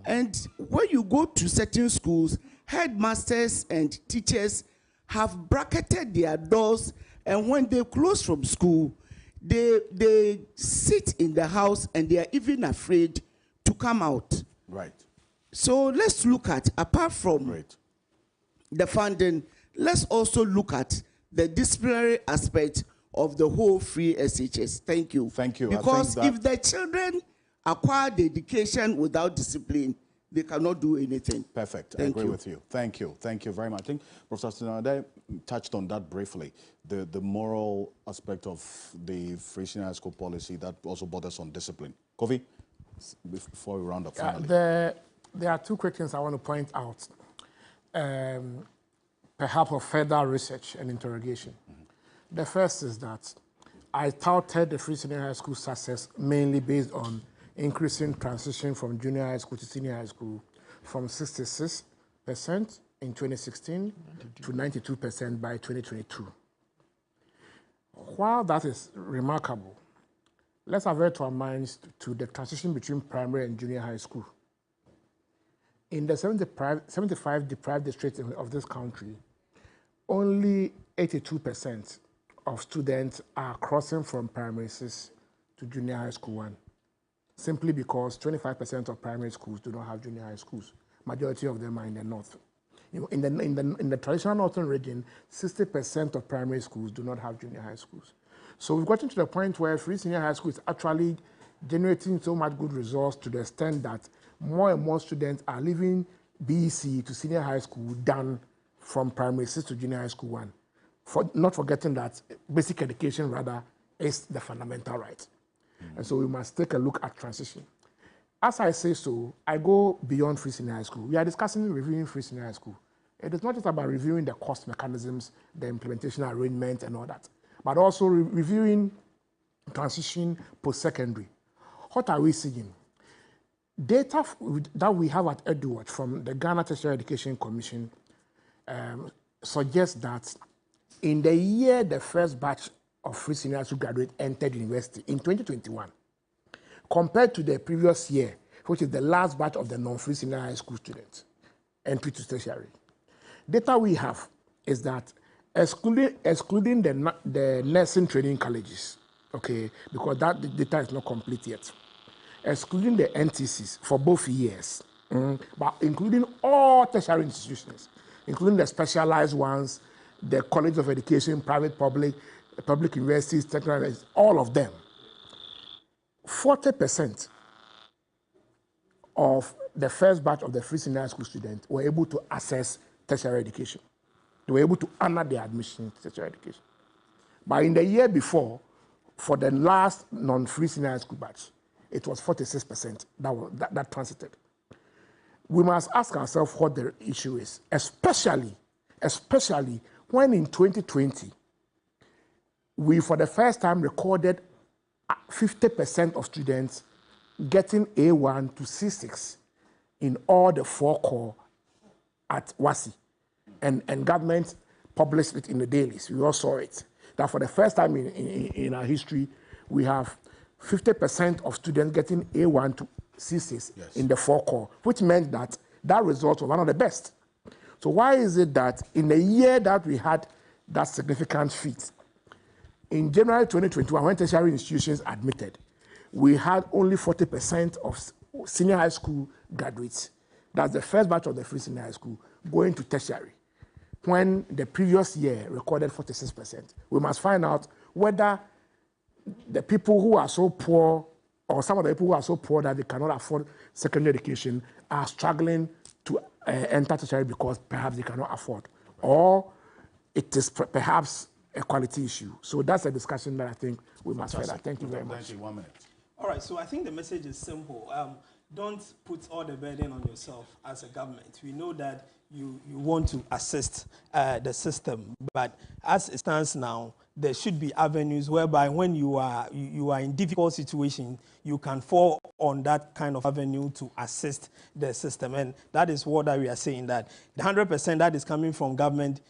And when you go to certain schools, headmasters and teachers have bracketed their doors, and when they close from school, they sit in the house and they are even afraid to come out. Right. So let's look at, apart from the funding, let's also look at the disciplinary aspect of the whole free SHS. Thank you. Thank you. Because if the children acquire the education without discipline, they cannot do anything. Perfect. I agree with you. Thank you. Thank you very much. I think Professor Sinade touched on that briefly, the moral aspect of the free senior high school policy that also borders on discipline. Kofi, before we round up finally. There are 2 quick things I want to point out, perhaps of further research and interrogation. The first is that I touted the free senior high school success mainly based on increasing transition from junior high school to senior high school from 66% in 2016 to 92% by 2022. While that is remarkable, let's avert our minds to the transition between primary and junior high school. In the 75 deprived districts of this country, only 82% of students are crossing from primary 6 to junior high school 1, simply because 25% of primary schools do not have junior high schools. Majority of them are in the north. In the traditional northern region, 60% of primary schools do not have junior high schools. So we've gotten to the point where free senior high school is actually generating so much good results to the extent that more and more students are leaving BEC to senior high school than from primary 6 to junior high school 1. Not forgetting that basic education, rather, is the fundamental right. And so we must take a look at transition. As I say so, I go beyond free senior high school. We are discussing reviewing free senior high school. It is not just about reviewing the cost mechanisms, the implementation arrangement and all that, but also reviewing transition post-secondary. What are we seeing? Data that we have at EduWatch from the Ghana Tertiary Education Commission suggests that in the year the first batch of free senior high school graduates entered university in 2021, compared to the previous year, which is the last batch of the non-free senior high school students, entry to tertiary. Data we have is that excluding the nursing training colleges, okay, because that data is not complete yet, excluding the NTCs for both years, but including all tertiary institutions, including the specialized ones, the College of Education, private, public universities, technical universities, all of them, 40% of the first batch of the free senior high school students were able to access tertiary education. They were able to honor their admission to tertiary education. But in the year before, for the last non-free senior high school batch, it was 46% that transited. We must ask ourselves what the issue is, especially when in 2020, we for the first time recorded 50% of students getting A1 to C6 in all the 4 core at WASI. And government published it in the dailies. We all saw it. That for the first time in our history, we have 50% of students getting A1 to C6 in the 4 core, which meant that result was one of the best. So why is it that in a year that we had that significant feat, in January 2021, when tertiary institutions admitted, we had only 40% of senior high school graduates, that's the first batch of the free senior high school, going to tertiary, when the previous year recorded 46%. We must find out whether the people who are so poor, or some of the people who are so poor that they cannot afford secondary education, are struggling to enter tertiary because perhaps they cannot afford, or it is perhaps a quality issue. So that's a discussion that I think we must further. Thank you very much. Thank you. 1 minute. All right, so I think the message is simple. Don't put all the burden on yourself as a government. We know that you want to assist the system, but as it stands now, there should be avenues whereby when you are in difficult situation, you can fall on that kind of avenue to assist the system. And that is what we are saying, that the 100% that is coming from government,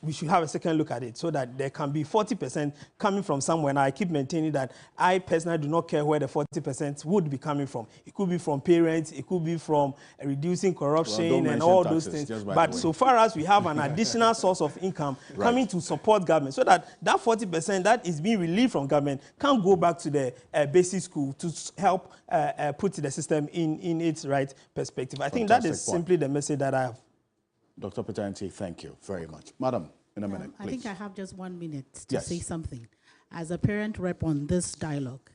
we should have a second look at it, so that there can be 40% coming from somewhere. And I keep maintaining that I personally do not care where the 40% would be coming from. It could be from parents, it could be from reducing corruption and all those things. But so far as we have an additional source of income coming to support government, so that 40% that is being relieved from government can go back to the basic school to help put the system in its right perspective. I think that is simply the message that I have. Dr. Peter-Anti, thank you very much. Madam, in a minute, please. I think I have just 1 minute to say something. As a parent rep on this dialogue,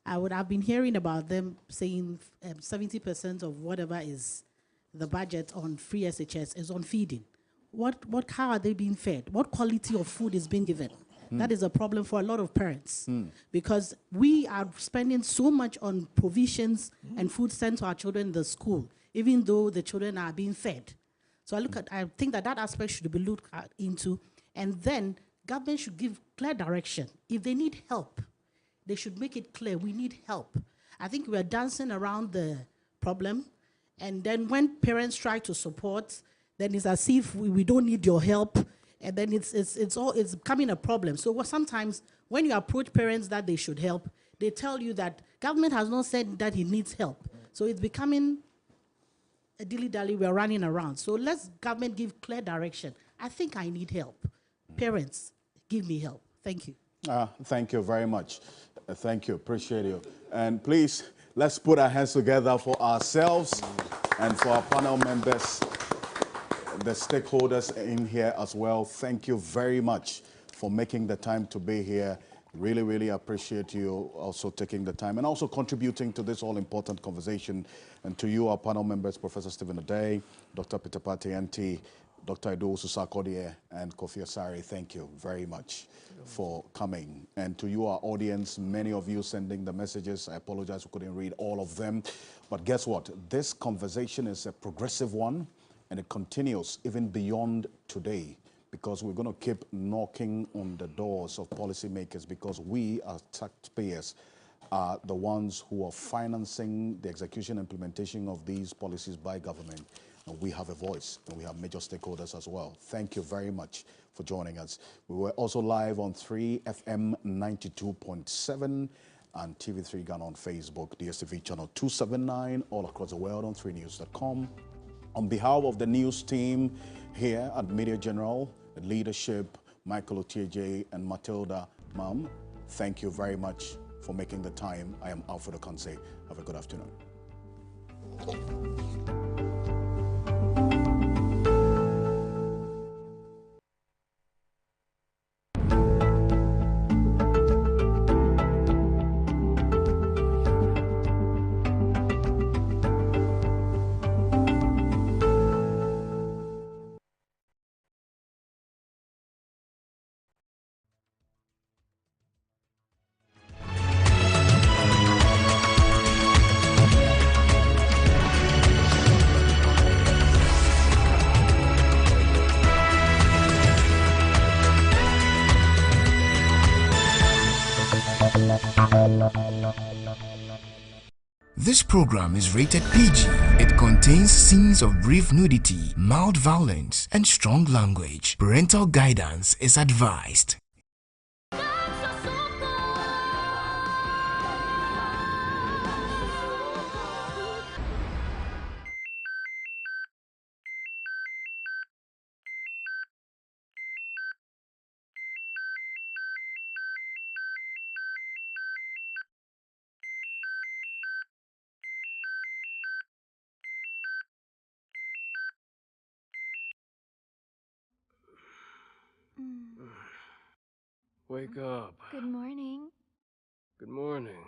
I've been hearing about them saying 70% of whatever is the budget on free SHS is on feeding. How are they being fed? What quality of food is being given? That is a problem for a lot of parents, because we are spending so much on provisions and food sent to our children in the school, even though the children are being fed. So I think that aspect should be looked into, and then government should give clear direction. If they need help, they should make it clear we need help. I think we are dancing around the problem, and then when parents try to support, then it's as if we don't need your help. And then it's becoming a problem. So sometimes when you approach parents that they should help, they tell you that government has not said that he needs help. So it's becoming a dilly-dally, we're running around. So let's government give clear direction. I think I need help. Parents, give me help. Thank you. Thank you very much. Thank you, appreciate you. And please, let's put our hands together for ourselves and for our panel members, the stakeholders in here as well. Thank you very much for making the time to be here. Really, really appreciate you also taking the time and also contributing to this all-important conversation. And to you, our panel members, Professor Stephen Adey, Dr. Peter Peter-Anti, Dr. Edo Susakodie, and Kofi Osare, thank you very much for coming. And to you, our audience, many of you sending the messages. I apologize we couldn't read all of them. But guess what? This conversation is a progressive one. And it continues even beyond today, because we're going to keep knocking on the doors of policymakers, because we as taxpayers are the ones who are financing the execution and implementation of these policies by government. And we have a voice, and we have major stakeholders as well. Thank you very much for joining us. We were also live on 3FM 92.7 and TV3 Ghana on Facebook, DSTV channel 279, all across the world on 3news.com. On behalf of the news team here at Media General, the leadership, Michael Otieje and Matilda Mam, thank you very much for making the time. I am Alfred Okanse. Have a good afternoon. This program is rated PG. It contains scenes of brief nudity, mild violence, and strong language. Parental guidance is advised. Wake up. Good morning. Good morning.